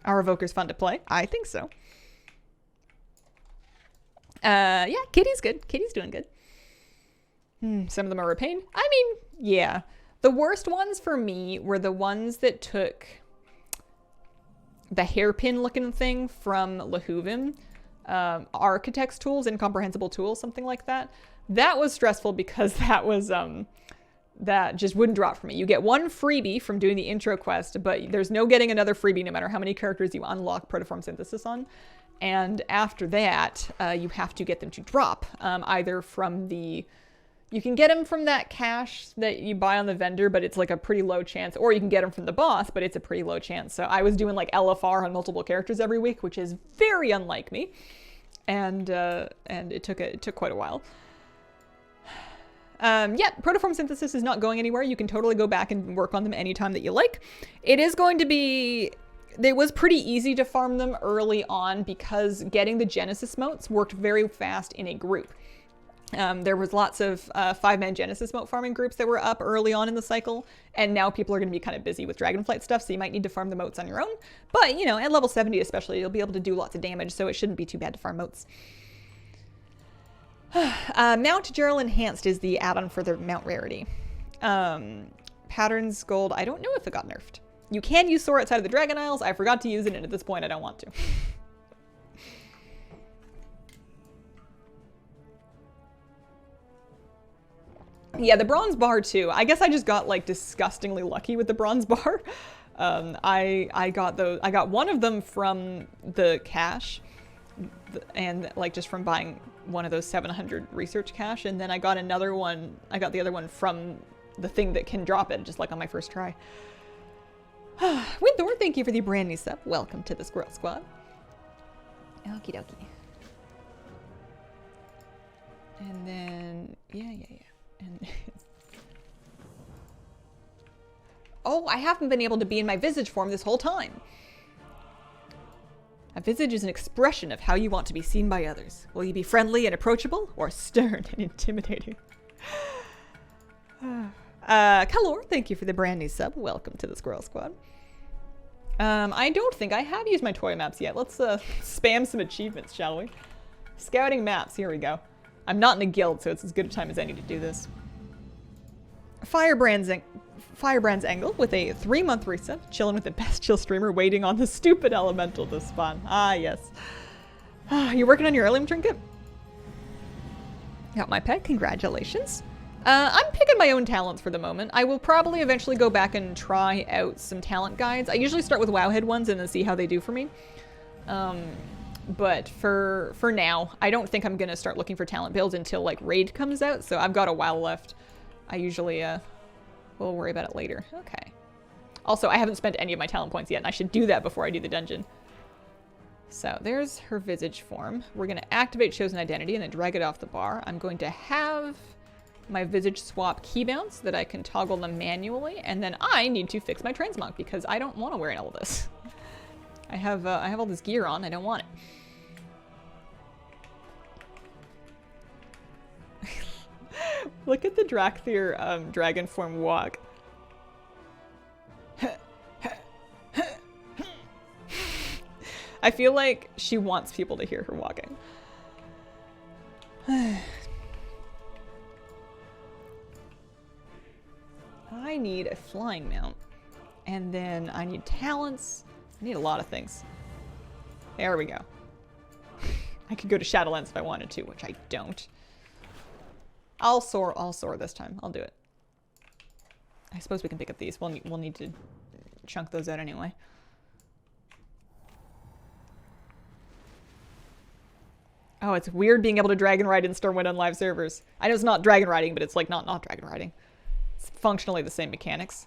Are Evoker's fun to play? I think so. Yeah, Kitty's good. Kitty's doing good. Some of them are a pain. I mean, yeah. The worst ones for me were the ones that took the hairpin looking thing from Lahuvim. Architect's tools, incomprehensible tools, something like that. That was stressful because that was, that just wouldn't drop for me. You get one freebie from doing the intro quest, but there's no getting another freebie no matter how many characters you unlock protoform synthesis on. And after that, you have to get them to drop, either from the... You can get them from that cache that you buy on the vendor, but it's like a pretty low chance. Or you can get them from the boss, but it's a pretty low chance. So I was doing like LFR on multiple characters every week, which is very unlike me. And it took quite a while. Yeah, protoform synthesis is not going anywhere. You can totally go back and work on them anytime that you like. It is going to be it was pretty easy to farm them early on because getting the Genesis motes worked very fast in a group. There was lots of 5-man Genesis mote farming groups that were up early on in the cycle, and now people are going to be kind of busy with Dragonflight stuff, so you might need to farm the motes on your own. But, you know, at level 70 especially, you'll be able to do lots of damage, so it shouldn't be too bad to farm motes. Mount Gerald Enhanced is the add-on for the mount rarity. Patterns Gold, I don't know if it got nerfed. You can use Soar outside of the Dragon Isles. I forgot to use it, and at this point I don't want to. Yeah, the bronze bar too. I guess I just got like disgustingly lucky with the bronze bar. I got those. I got one of them from the cache, and like just from buying one of those 700 research cache, and then I got another one. I got the other one from the thing that can drop it, just like on my first try. Windor, thank you for the brand new sub. Welcome to the Squirrel Squad. Okie dokie. And then yeah. And oh, I haven't been able to be in my visage form this whole time. A visage is an expression of how you want to be seen by others. Will you be friendly and approachable, or stern and intimidating? Kalor, thank you for the brand new sub. Welcome to the Squirrel Squad. I don't think I have used my toy maps yet. Let's spam some achievements, shall we? Scouting maps, here we go. I'm not in a guild, so it's as good a time as any to do this. Firebrand's Angle with a 3-month reset, chilling with the best chill streamer, waiting on the stupid elemental to spawn. Ah, yes. You're working on your heirloom trinket? Got my pet, congratulations. I'm picking my own talents for the moment. I will probably eventually go back and try out some talent guides. I usually start with Wowhead ones and then see how they do for me. But for now, I don't think I'm gonna start looking for talent builds until like Raid comes out, so I've got a while left. I usually, we'll worry about it later. Okay. Also, I haven't spent any of my talent points yet, and I should do that before I do the dungeon. So there's her visage form. We're gonna activate Chosen Identity and then drag it off the bar. I'm going to have my visage swap keybounds so that I can toggle them manually, and then I need to fix my transmog because I don't want to wear all of this. I have all this gear on. I don't want it. Look at the Dracthyr dragon form walk. I feel like she wants people to hear her walking. I need a flying mount, and then I need talents. I need a lot of things. There we go. I could go to Shadowlands if I wanted to, which I don't. I'll soar this time. I'll do it. I suppose we can pick up these. We'll need to chunk those out anyway. Oh, it's weird being able to dragon ride in Stormwind on live servers. I know it's not dragon riding, but it's like not dragon riding. It's functionally the same mechanics.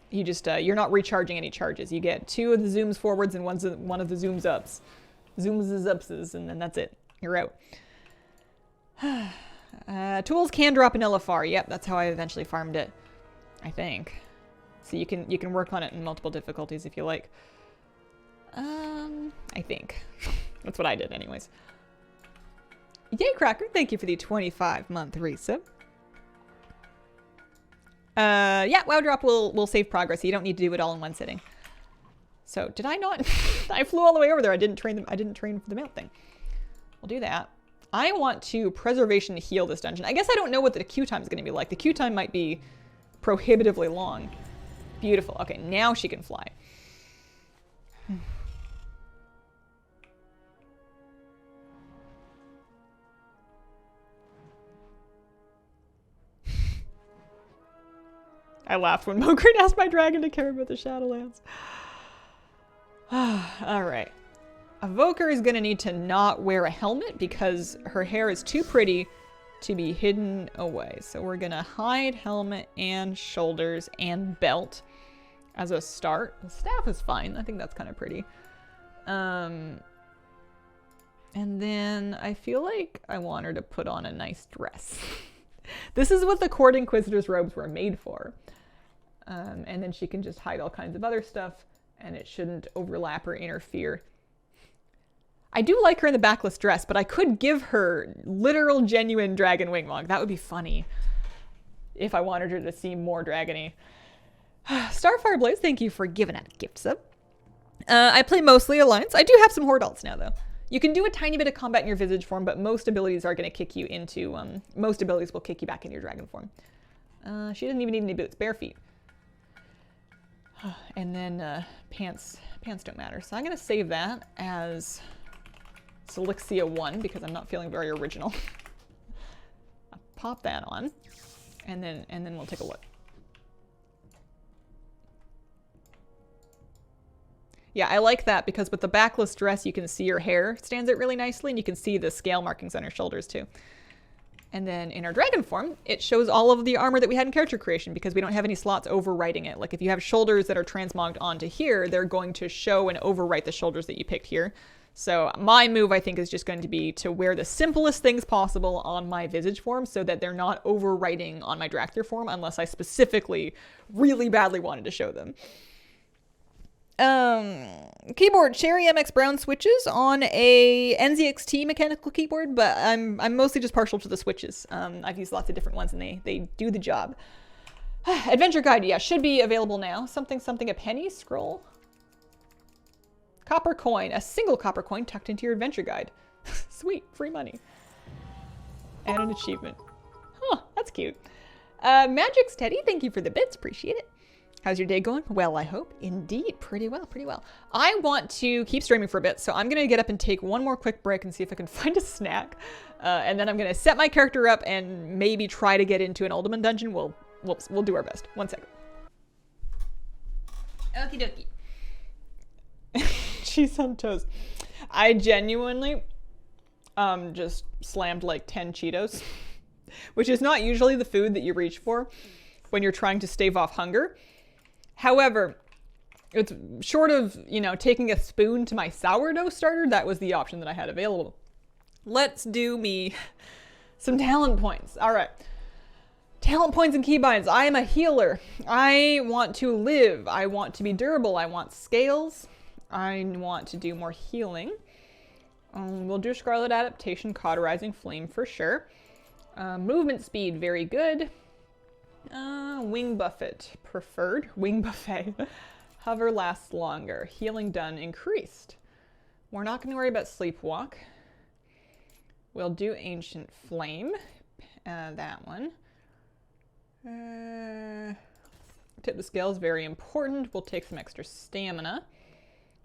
You just, you're not recharging any charges. You get 2 of the zooms forwards and one of the zooms ups. Zooms is upses, and then that's it. You're out. Tools can drop in LFR. Yep, that's how I eventually farmed it, I think. So you can work on it in multiple difficulties if you like. I think. That's what I did anyways. Yay, Cracker, thank you for the 25-month resub. Yeah, WoW Drop will save progress. You don't need to do it all in one sitting. So, did I not? I flew all the way over there. I didn't train for the mount thing. We'll do that. I want to preservation to heal this dungeon. I guess I don't know what the queue time is going to be like. The queue time might be prohibitively long. Beautiful. Okay, now she can fly. I laughed when Mokrit asked my dragon to care about the Shadowlands. Alright. Evoker is going to need to not wear a helmet because her hair is too pretty to be hidden away. So we're going to hide helmet and shoulders and belt as a start. The staff is fine. I think that's kind of pretty. And then I feel like I want her to put on a nice dress. This is what the Court Inquisitor's robes were made for. And then she can just hide all kinds of other stuff, and it shouldn't overlap or interfere. I do like her in the backless dress, but I could give her literal, genuine dragon wingmog. That would be funny if I wanted her to seem more dragony. Starfire Blaze, thank you for giving out a gift sub. I play mostly Alliance. I do have some Horde alts now, though. You can do a tiny bit of combat in your Visage form, but most abilities are going to kick you into... most abilities will kick you back into your dragon form. She doesn't even need any boots. Bare feet. And then pants don't matter. So I'm going to save that as Selixia 1 because I'm not feeling very original. I'll pop that on, and then we'll take a look. Yeah, I like that because with the backless dress, you can see her hair stands out really nicely, and you can see the scale markings on her shoulders too. And then in our dragon form, it shows all of the armor that we had in character creation because we don't have any slots overwriting it. Like if you have shoulders that are transmogged onto here, they're going to show and overwrite the shoulders that you picked here. So my move, I think, is just going to be to wear the simplest things possible on my Visage form so that they're not overwriting on my Dracthyr form unless I specifically really badly wanted to show them. Keyboard, Cherry MX Brown switches on a NZXT mechanical keyboard, but I'm mostly just partial to the switches. I've used lots of different ones and they do the job. Adventure Guide, yeah, should be available now. Something, a penny, scroll. Copper coin, a single copper coin tucked into your adventure guide. Sweet, free money. And an achievement. Huh, that's cute. Magic's Teddy, thank you for the bits, appreciate it. How's your day going? Well, I hope. Indeed, pretty well, pretty well. I want to keep streaming for a bit, so I'm gonna get up and take one more quick break and see if I can find a snack. And then I'm gonna set my character up and maybe try to get into an Alderman dungeon. We'll do our best. 1 second. Okie dokie. Cheese on toast. I genuinely just slammed like 10 Cheetos, which is not usually the food that you reach for when you're trying to stave off hunger. However, it's short of, you know, taking a spoon to my sourdough starter, that was the option that I had available. Let's do me some talent points. All right. Talent points and keybinds. I am a healer. I want to live. I want to be durable. I want scales. I want to do more healing. We'll do Scarlet Adaptation, Cauterizing Flame for sure. Movement speed, very good. Wing Buffet, preferred. Wing Buffet. Hover lasts longer. Healing done, increased. We're not going to worry about Sleepwalk. We'll do Ancient Flame. That one. Tip the scales, very important. We'll take some extra stamina.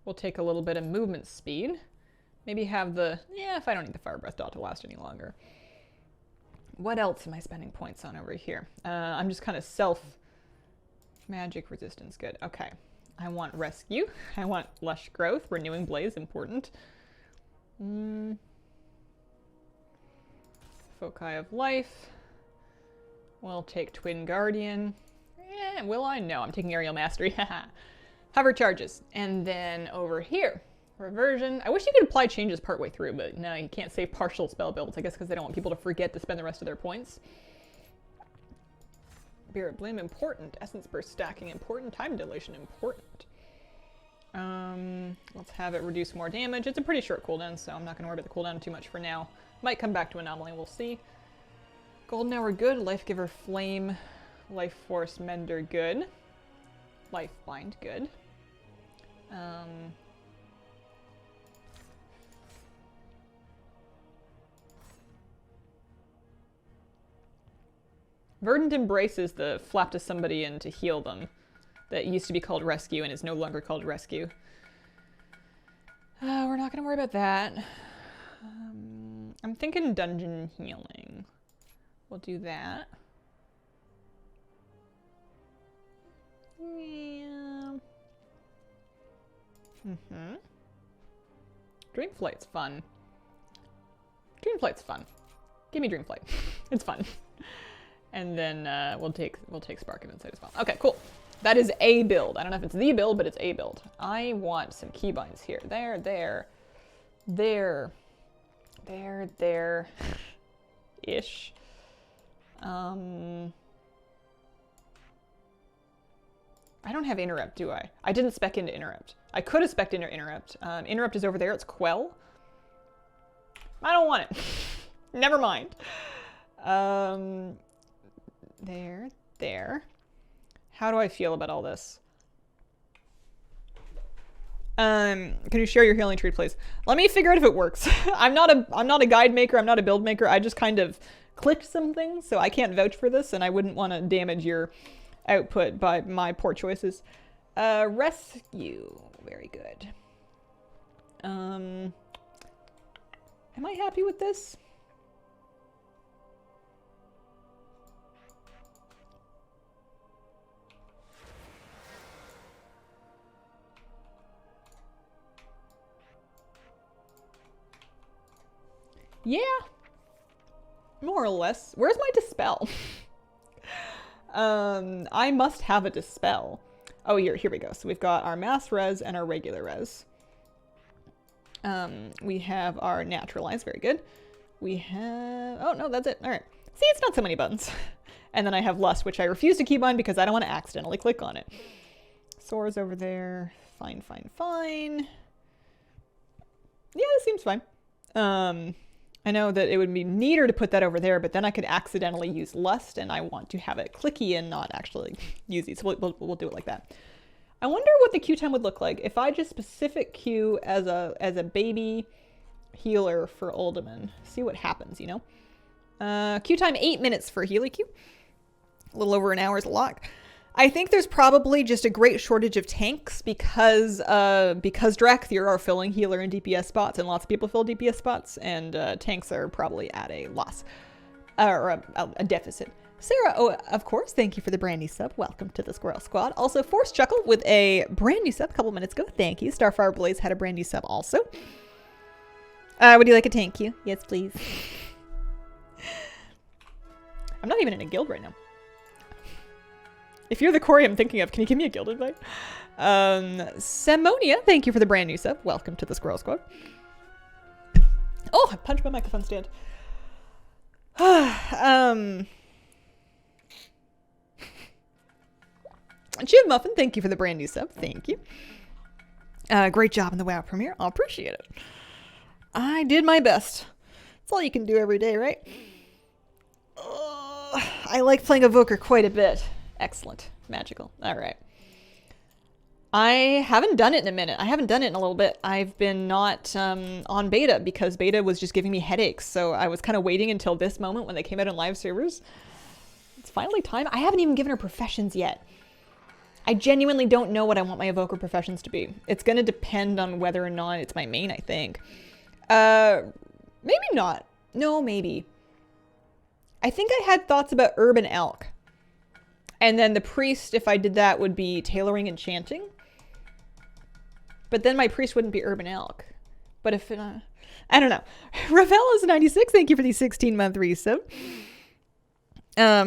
We'll take a little bit of movement speed. Maybe have the, if I don't need the Fire Breath Dot to last any longer. What else am I spending points on over here? I'm just kind of magic resistance, good. Okay, I want rescue. I want lush growth, renewing blaze, important. Foci of life. We'll take twin guardian. Will I? No, I'm taking aerial mastery. Hover charges. And then over here, reversion. I wish you could apply changes partway through, but no, you can't save partial spell builds, I guess because they don't want people to forget to spend the rest of their points. Spirit Blame, important. Essence Burst stacking, important. Time dilation, important. Let's have it reduce more damage. It's a pretty short cooldown, so I'm not going to worry about the cooldown too much for now. Might come back to anomaly, we'll see. Golden Hour, good. Life Giver, Flame. Life Force, Mender, good. Life Bind, good. Verdant Embrace is the flap to somebody and to heal them. That used to be called Rescue and is no longer called Rescue. We're not going to worry about that. I'm thinking Dungeon Healing. We'll do that. Yeah. Dreamflight's fun. Dreamflight's fun. Give me Dreamflight. It's fun. And then we'll take Spark of Insight as well. Okay, cool. That is a build. I don't know if it's the build, but it's a build. I want some keybinds here. Ish. I don't have interrupt, do I? I didn't spec into interrupt. I could have spec'd into interrupt. Interrupt is over there. It's quell. I don't want it. Never mind. There. How do I feel about all this? Can you share your healing tree, please? Let me figure out if it works. I'm not a guide maker. I'm not a build maker. I just kind of clicked some things, so I can't vouch for this, and I wouldn't want to damage your output by my poor choices. Rescue. Very good. Am I happy with this? Yeah, more or less. Where's my dispel? I must have a dispel. Oh, here we go. So we've got our mass res and our regular res. We have our naturalize, very good. We have, oh no, that's it. All right. See, it's not so many buttons. And then I have lust, which I refuse to keep on because I don't want to accidentally click on it. Sora's over there. Fine. Yeah, this seems fine. I know that it would be neater to put that over there, but then I could accidentally use lust, and I want to have it clicky and not actually use these. So we'll do it like that. I wonder what the Q time would look like if I just specific Q as a baby healer for Alderman. See what happens, you know? Q time 8 minutes for Healy Q. A little over an hour is a lot. I think there's probably just a great shortage of tanks because Dracthyr are filling healer and DPS spots, and lots of people fill DPS spots, and tanks are probably at a loss or a deficit. Sarah, oh, of course, thank you for the brand new sub. Welcome to the Squirrel Squad. Also, Force Chuckle with a brand new sub a couple minutes ago. Thank you. Starfire Blaze had a brand new sub also. Would you like a tank queue? Yes, please. I'm not even in a guild right now. If you're the Corey I'm thinking of, can you give me a guild invite? Semonia, thank you for the brand new sub. Welcome to the Squirrel Squad. Oh, I punched my microphone stand. Jim Muffin, thank you for the brand new sub. Thank you. Great job in the WoW premiere. I'll appreciate it. I did my best. That's all you can do every day, right? I like playing Evoker quite a bit. Excellent. Magical. All right. I haven't done it in a minute. I haven't done it in a little bit. I've been not on beta because beta was just giving me headaches. So I was kind of waiting until this moment when they came out on live servers. It's finally time. I haven't even given her professions yet. I genuinely don't know what I want my Evoker professions to be. It's going to depend on whether or not it's my main, I think. Maybe not. No, maybe. I think I had thoughts about Urban Elk. And then the priest, if I did that, would be tailoring and chanting. But then my priest wouldn't be Urban Elk. But if, I don't know. Ravella's 96, thank you for the 16-month resub.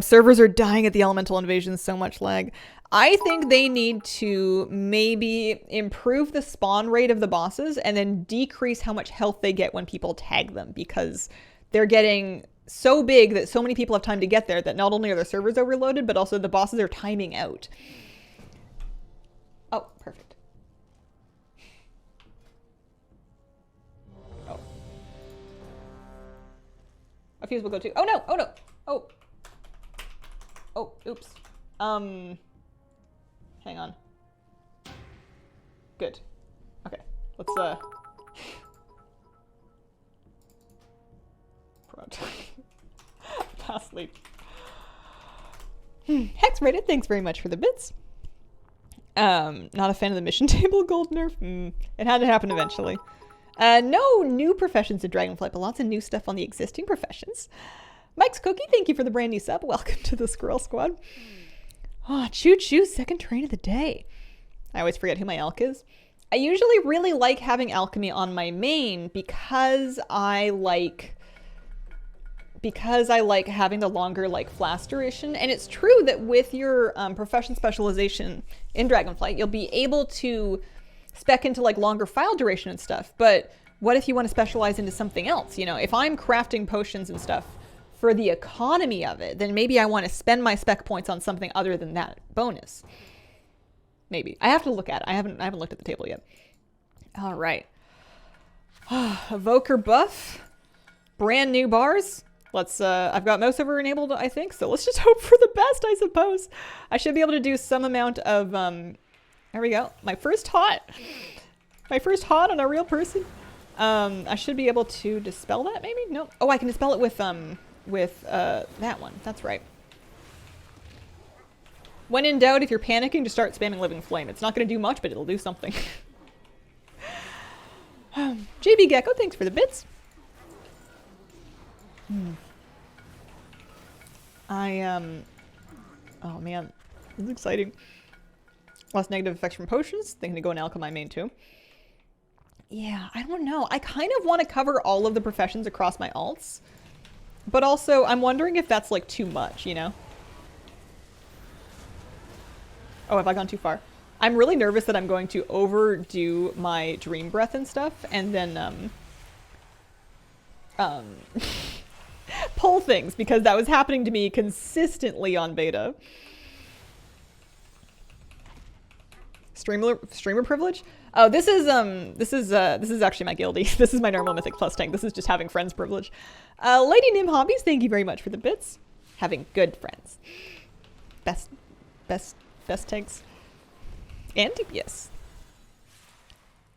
Servers are dying at the elemental invasion, so much lag. I think they need to maybe improve the spawn rate of the bosses and then decrease how much health they get when people tag them, because they're getting so big that so many people have time to get there that not only are the servers overloaded, but also the bosses are timing out. Oh, perfect. Oh. A fuse will go too. Oh no! Oh no! Oh. Oh, oops. Hang on. Good. Okay. Let's, Pass sleep. Hex rated, thanks very much for the bits. Not a fan of the mission table gold nerf. It had to happen eventually. No new professions in Dragonflight, but lots of new stuff on the existing professions. Mike's Cookie, thank you for the brand new sub. Welcome to the Squirrel Squad. Oh, choo choo, second train of the day. I always forget who my elk is. I usually really like having alchemy on my main because I like having the longer flask duration. And it's true that with your profession specialization in Dragonflight, you'll be able to spec into longer file duration and stuff. But what if you want to specialize into something else? You know, if I'm crafting potions and stuff for the economy of it, then maybe I want to spend my spec points on something other than that bonus. Maybe. I have to look at it. I haven't looked at the table yet. All right. Evoker buff. Brand new bars. Let's, I've got mouse over enabled, I think, so let's just hope for the best, I suppose. I should be able to do some amount of, there we go. My first hot on a real person. I should be able to dispel that, maybe? No. Oh, I can dispel it with that one. That's right. When in doubt, if you're panicking, just start spamming Living Flame. It's not going to do much, but it'll do something. JB Gecko, thanks for the bits. Oh man, this is exciting. Less negative effects from potions. Thinking to go in Alchemy main too. Yeah, I don't know. I kind of want to cover all of the professions across my alts. But also, I'm wondering if that's like too much, you know? Oh, have I gone too far? I'm really nervous that I'm going to overdo my dream breath and stuff, and then, pull things, because that was happening to me consistently on beta. Streamer privilege? Oh, this is actually my guildie. This is my normal Mythic Plus tank. This is just having friends privilege. Lady Nim Hobbies, thank you very much for the bits. Having good friends. Best tanks. And DPS.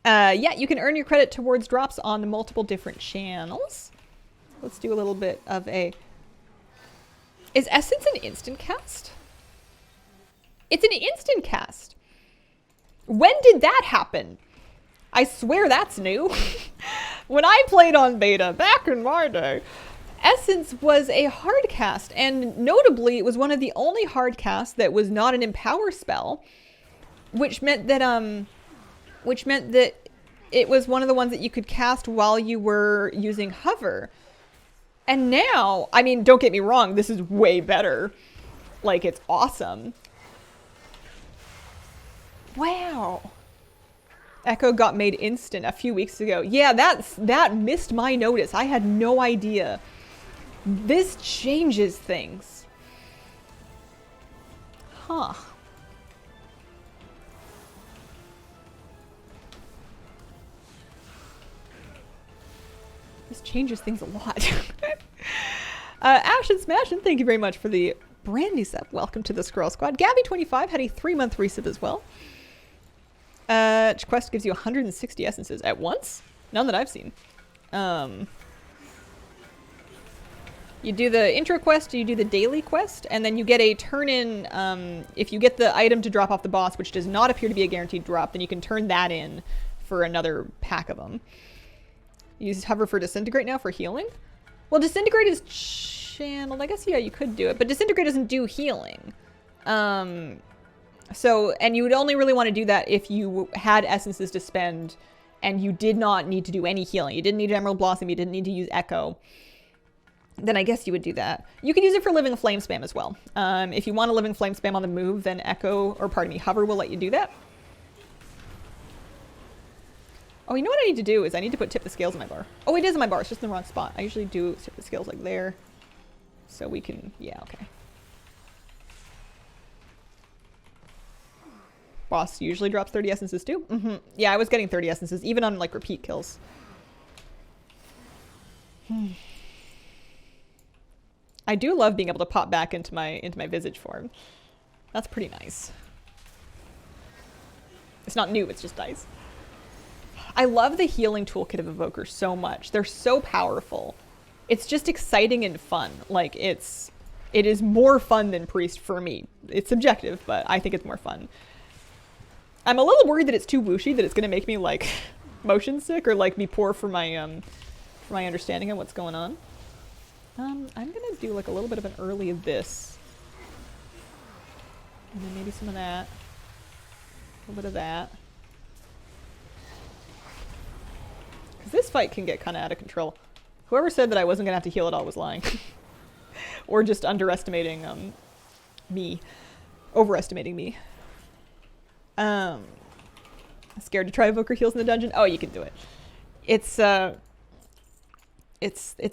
Yeah, you can earn your credit towards drops on multiple different channels. Let's do a little bit of a... Is Essence an instant cast? It's an instant cast. When did that happen? I swear that's new. When I played on beta, back in my day, Essence was a hard cast, and notably, it was one of the only hard casts that was not an empower spell, which meant that it was one of the ones that you could cast while you were using hover. And now, I mean, don't get me wrong, this is way better. Like, it's awesome. Wow. Echo got made instant a few weeks ago. Yeah, that missed my notice. I had no idea. This changes things. Huh. This changes things a lot. Ash and Smashin', thank you very much for the brand new sub. Welcome to the Scroll Squad. Gabby25 had a 3-month resub as well. Each quest gives you 160 essences at once? None that I've seen. You do the intro quest, you do the daily quest, and then you get a turn-in, if you get the item to drop off the boss, which does not appear to be a guaranteed drop, then you can turn that in for another pack of them. Use hover for Disintegrate now for healing? Well, Disintegrate is channeled. I guess, yeah, you could do it, but Disintegrate doesn't do healing. So, and you would only really want to do that if you had essences to spend and you did not need to do any healing. You didn't need Emerald Blossom, you didn't need to use Echo. Then I guess you would do that. You can use it for Living Flame spam as well. If you want a Living Flame spam on the move, then Echo, or pardon me, Hover will let you do that. Oh, you know what I need to do is I need to put Tip the Scales in my bar. Oh, it is in my bar. It's just in the wrong spot. I usually do Tip the Scales like there. So we can... Yeah, okay. Boss usually drops 30 essences too? Mm-hmm. Yeah, I was getting 30 essences, even on, like, repeat kills. I do love being able to pop back into my Visage form. That's pretty nice. It's not new, it's just nice. I love the healing toolkit of Evoker so much. They're so powerful. It's just exciting and fun. Like, it is more fun than Priest for me. It's subjective, but I think it's more fun. I'm a little worried that it's too whooshy, that it's gonna make me, like, motion sick or, like, be poor for my understanding of what's going on. I'm gonna do, like, a little bit of an early of this. And then maybe some of that. A little bit of that. This fight can get kind of out of control. Whoever said that I wasn't going to have to heal at all was lying. Or just underestimating me. Overestimating me. Scared to try Evoker heals in the dungeon? Oh, you can do it. It's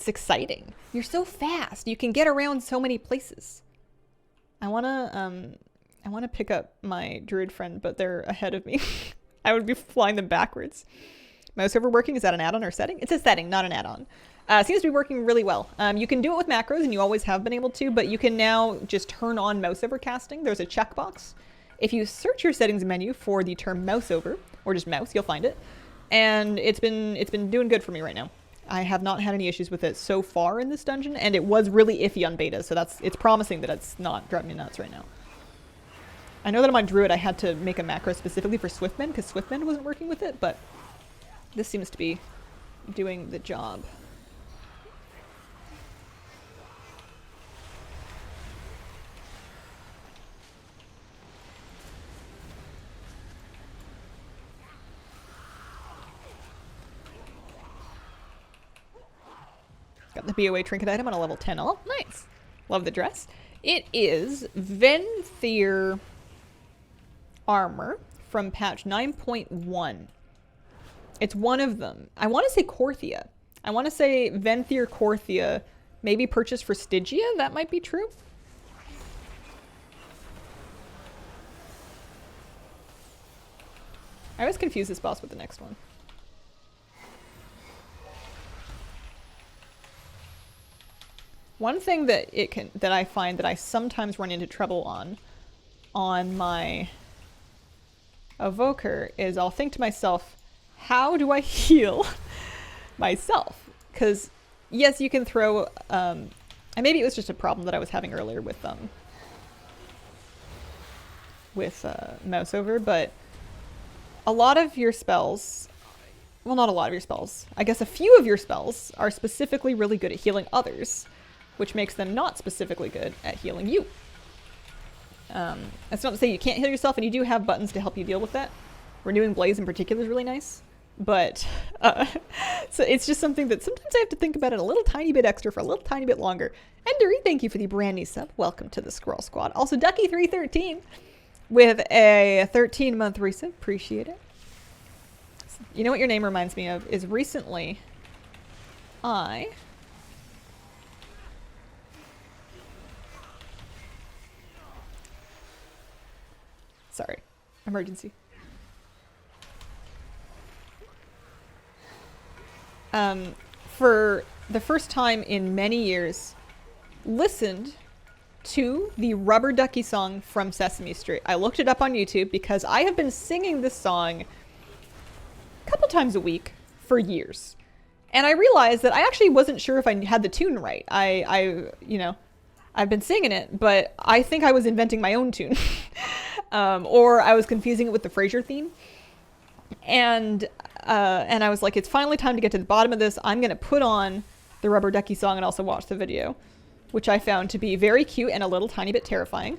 exciting. You're so fast. You can get around so many places. I want to I want to pick up my druid friend, but they're ahead of me. I would be flying them backwards. Mouse over working, is that an add-on or setting? It's a setting, not an add-on. Seems to be working really well. You can do it with macros, and you always have been able to, but you can now just turn on mouse over casting. There's a checkbox. If you search your settings menu for the term mouse over, or just mouse, you'll find it. And it's been doing good for me right now. I have not had any issues with it so far in this dungeon, and it was really iffy on beta, so it's promising that it's not driving me nuts right now. I know that on my druid I had to make a macro specifically for Swiftmend, because Swiftmend wasn't working with it, but this seems to be doing the job. Got the BOA trinket item on a level 10 all. Nice. Love the dress. It is Dracthyr armor from patch 9.1. It's one of them. I want to say Korthia. I want to say Dracthyr Korthia, maybe purchased for Stygia. That might be true. I always confuse this boss with the next one. One thing that I find that I sometimes run into trouble on my Evoker is I'll think to myself, how do I heal myself? Because yes, you can throw, and maybe it was just a problem that I was having earlier with mouse over, but a lot of your spells, well, not a lot of your spells, I guess a few of your spells are specifically really good at healing others, which makes them not specifically good at healing you. That's not to say you can't heal yourself, and you do have buttons to help you deal with that. Renewing Blaze in particular is really nice, but so it's just something that sometimes I have to think about it a little tiny bit extra for a little tiny bit longer. Enduri, thank you for the brand new sub. Welcome to the Squirrel Squad. Also, Ducky313 with a 13-month resub. Appreciate it. You know what your name reminds me of is recently Sorry. Emergency. For the first time in many years, listened to the Rubber Ducky song from Sesame Street. I looked it up on YouTube because I have been singing this song a couple times a week for years. And I realized that I actually wasn't sure if I had the tune right. I've been singing it, but I think I was inventing my own tune. Or I was confusing it with the Frasier theme. And I was like, it's finally time to get to the bottom of this. I'm going to put on the Rubber Ducky song and also watch the video, which I found to be very cute and a little tiny bit terrifying.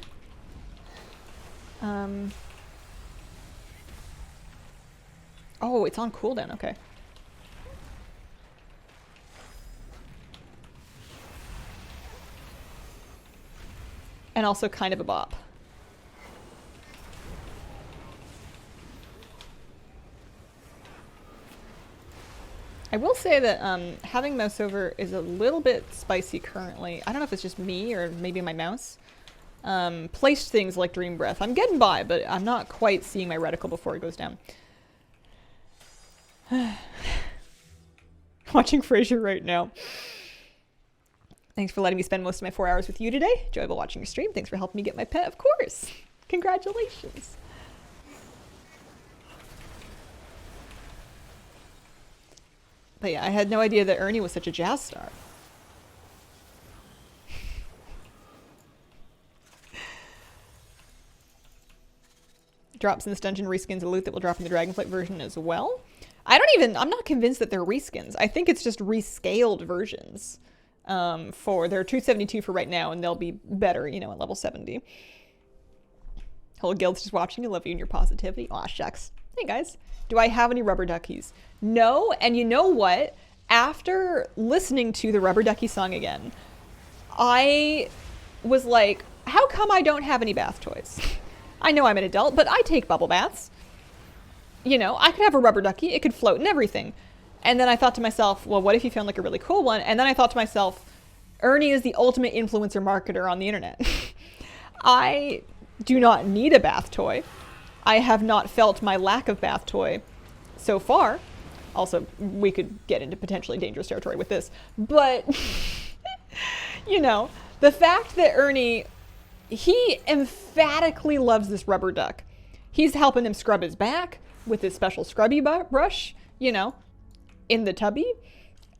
Oh, it's on cooldown. Okay. And also kind of a bop. I will say that having mouse over is a little bit spicy currently. I don't know if it's just me or maybe my mouse. Placed things like Dream Breath. I'm getting by, but I'm not quite seeing my reticle before it goes down. Watching Frasier right now. Thanks for letting me spend most of my 4 hours with you today. Enjoyable watching your stream. Thanks for helping me get my pet, of course. Congratulations. But yeah, I had no idea that Ernie was such a jazz star. Drops in this dungeon reskins a loot that will drop in the Dragonflight version as well. I'm not convinced that they're reskins. I think it's just rescaled versions. They're 272 for right now, and they'll be better, at level 70. Whole guild's just watching. I love you and your positivity. Aw, shucks. Hey guys, do I have any rubber duckies? No, and you know what? After listening to the Rubber Ducky song again, I was like, how come I don't have any bath toys? I know I'm an adult, but I take bubble baths. I could have a rubber ducky, it could float and everything. And then I thought to myself, well, what if you found like a really cool one? And then I thought to myself, Ernie is the ultimate influencer marketer on the internet. I do not need a bath toy. I have not felt my lack of bath toy so far. Also, we could get into potentially dangerous territory with this. But, you know, the fact that Ernie, he emphatically loves this rubber duck. He's helping him scrub his back with his special scrubby brush, you know, in the tubby.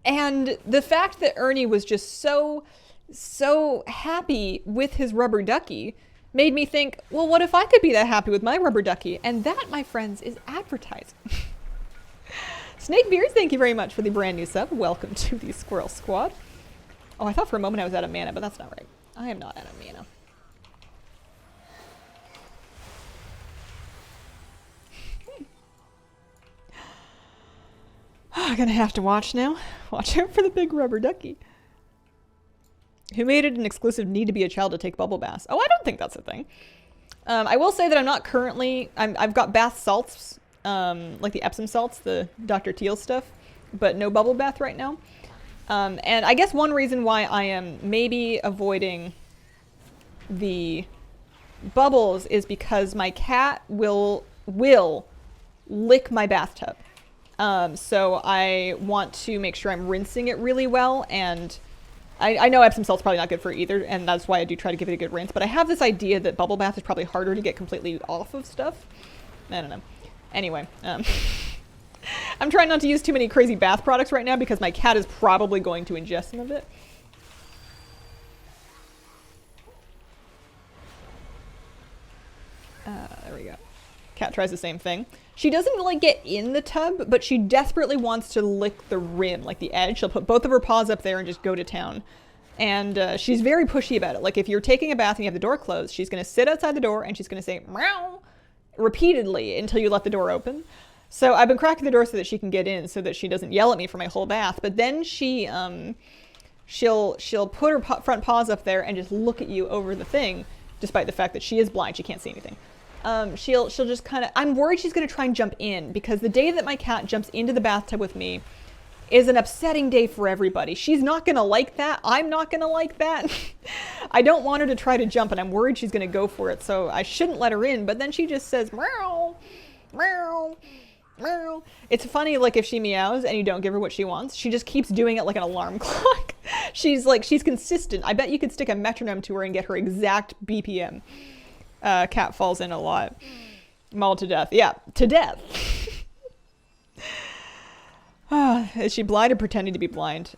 And the fact that Ernie was just so happy with his rubber ducky made me think, well, what if I could be that happy with my rubber ducky? And that, my friends, is advertising. Snake Beers, thank you very much for the brand new sub. Welcome to the Squirrel Squad. Oh, I thought for a moment I was out of mana, but that's not right. I am not out of mana. I'm gonna have to watch now. Watch out for the big rubber ducky. Who made it an exclusive need to be a child to take bubble baths? Oh, I don't think that's a thing. I will say that I'm not currently... I've got bath salts, like the Epsom salts, the Dr. Teal stuff, but no bubble bath right now. And I guess one reason why I am maybe avoiding the bubbles is because my cat will lick my bathtub. So I want to make sure I'm rinsing it really well, and I know Epsom salt's probably not good for it either, and that's why I do try to give it a good rinse, but I have this idea that bubble bath is probably harder to get completely off of stuff. I don't know. Anyway, I'm trying not to use too many crazy bath products right now because my cat is probably going to ingest some of it. There we go. Cat tries the same thing. She doesn't like get in the tub, but she desperately wants to lick the rim, like the edge. She'll put both of her paws up there and just go to town. And she's very pushy about it. Like if you're taking a bath and you have the door closed, she's going to sit outside the door and she's going to say meow repeatedly until you let the door open. So I've been cracking the door so that she can get in, so that she doesn't yell at me for my whole bath. But then she'll put her front paws up there and just look at you over the thing, despite the fact that she is blind. She can't see anything. She'll just kind of, I'm worried she's going to try and jump in, because the day that my cat jumps into the bathtub with me is an upsetting day for everybody. She's not going to like that. I'm not going to like that. I don't want her to try to jump, and I'm worried she's going to go for it, so I shouldn't let her in, but then she just says, meow, meow, meow. It's funny, like, if she meows and you don't give her what she wants, she just keeps doing it like an alarm clock. She's consistent. I bet you could stick a metronome to her and get her exact BPM. Cat falls in a lot. Mauled to death. Yeah, to death. Is she blind or pretending to be blind?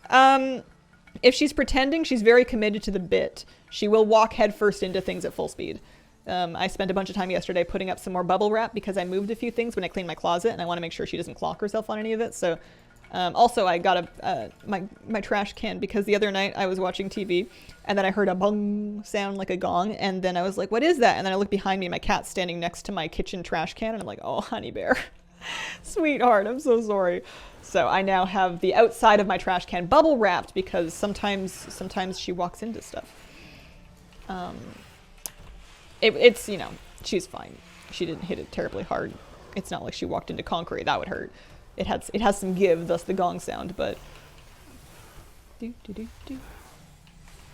If she's pretending, she's very committed to the bit. She will walk headfirst into things at full speed. I spent a bunch of time yesterday putting up some more bubble wrap because I moved a few things when I cleaned my closet, and I want to make sure she doesn't clock herself on any of it. So, also I got my trash can, because the other night I was watching TV and then I heard a bong sound like a gong, and then I was like, what is that? And then I looked behind me, my cat's standing next to my kitchen trash can, and I'm like, oh, honey bear. Sweetheart, I'm so sorry. So I now have the outside of my trash can bubble wrapped, because sometimes she walks into stuff. It's, you know, she's fine. She didn't hit it terribly hard. It's not like she walked into concrete. That would hurt. It has some give, thus the gong sound, but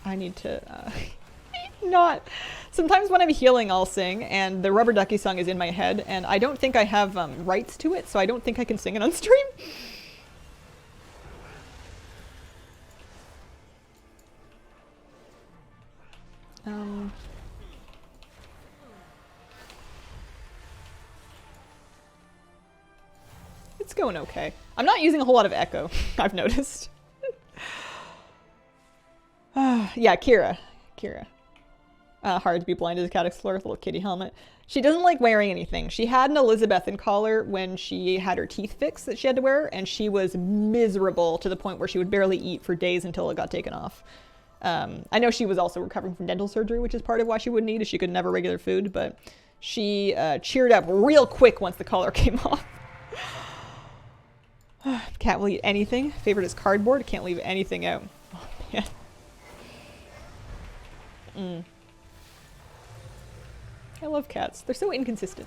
I need to not. Sometimes when I'm healing, I'll sing, and the Rubber Ducky song is in my head, and I don't think I have rights to it, so I don't think I can sing it on stream. It's going okay. I'm not using a whole lot of echo, I've noticed. Yeah, Kira. Hard to be blind as a cat explorer with a little kitty helmet. She doesn't like wearing anything. She had an Elizabethan collar when she had her teeth fixed that she had to wear, and she was miserable to the point where she would barely eat for days until it got taken off. I know she was also recovering from dental surgery, which is part of why she wouldn't eat, is she couldn't have her regular food, but she cheered up real quick once the collar came off. Cat will eat anything. Favorite is cardboard. Can't leave anything out. Oh, man. I love cats. They're so inconsistent.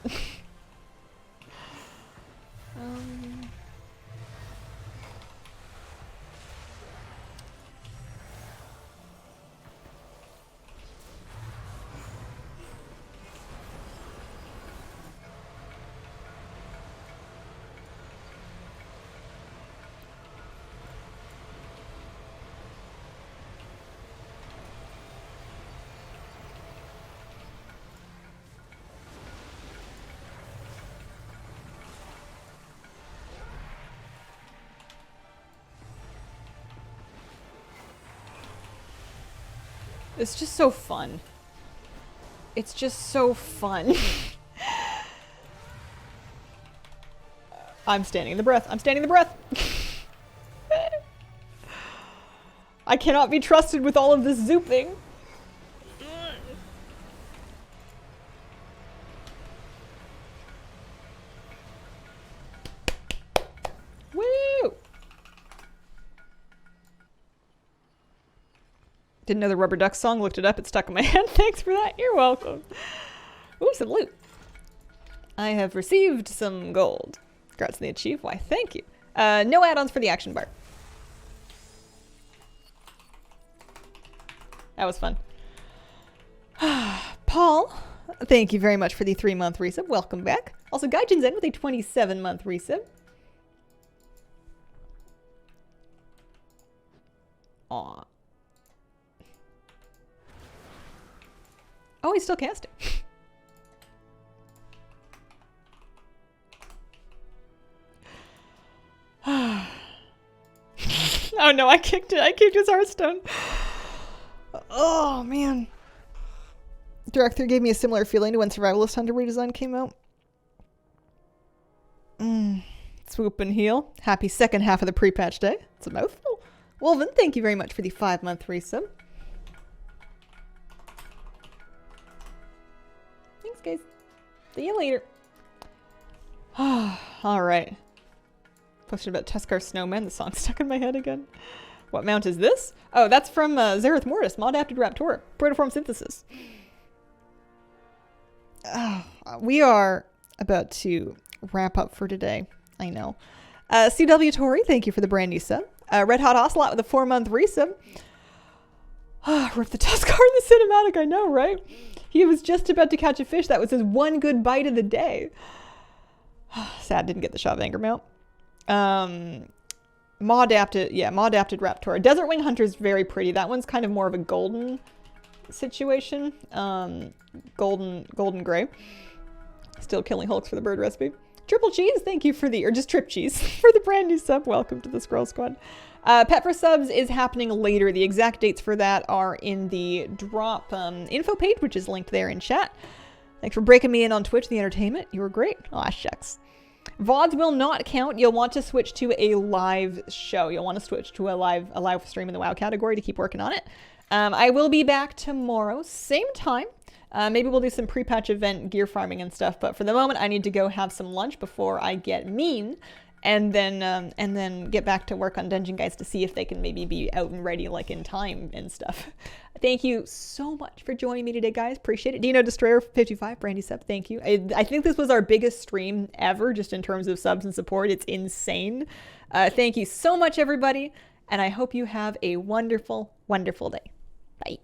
It's just so fun. It's just so fun. I'm standing the breath. I'm standing the breath. I cannot be trusted with all of this zooping. Woo! Didn't know the Rubber Duck song. Looked it up. It stuck in my head. Thanks for that. You're welcome. Ooh, some loot. I have received some gold. Congrats on the achieve. Why, thank you. No add-ons for the action bar. That was fun. Paul, thank you very much for the 3-month resub. Welcome back. Also, Gaijin's in with a 27-month resub. Aw. Oh, he's still casting. Oh no, I kicked it. I kicked his Hearthstone. Oh man. Dracthyr gave me a similar feeling to when Survivalist Hunter redesign came out. Swoop and heal. Happy second half of the pre-patch day. It's a mouthful. Wolven, thank you very much for the 5-month resub. Thanks, guys. See you later. Alright. Posted about Tuskar Snowman. The song's stuck in my head again. What mount is this? Oh, that's from Zereth Mortis, Mod-Adapted Raptor. Protoform Synthesis. We are about to wrap up for today. I know. CW Tori, thank you for the brand new sub. Red Hot Ocelot with a 4-month resub. Rip the Tuskar in the cinematic, I know, right? He was just about to catch a fish. That was his one good bite of the day. Sad didn't get the Shaw of Anger mount. Mod-Adapted Raptor. Desert Wing Hunter is very pretty. That one's kind of more of a golden situation. Golden gray. Still killing hulks for the bird recipe. Triple Cheese, thank you for the, or just Trip Cheese, for the brand new sub. Welcome to the Scroll Squad. Pet for Subs is happening later. The exact dates for that are in the drop info page, which is linked there in chat. Thanks for breaking me in on Twitch, the entertainment. You were great. Aw, shucks. VODs will not count. You'll want to switch to a live show. You'll want to switch to a live stream in the WoW category to keep working on it. I will be back tomorrow, same time. Maybe we'll do some pre-patch event gear farming and stuff, but for the moment I need to go have some lunch before I get mean, and then get back to work on Dungeon Guides to see if they can maybe be out and ready like in time and stuff. Thank you so much for joining me today, guys. Appreciate it. Dino Destroyer 55, Brandy sub, thank you. I think this was our biggest stream ever, just in terms of subs and support. It's insane. Thank you so much, everybody, and I hope you have a wonderful, wonderful day. Bye.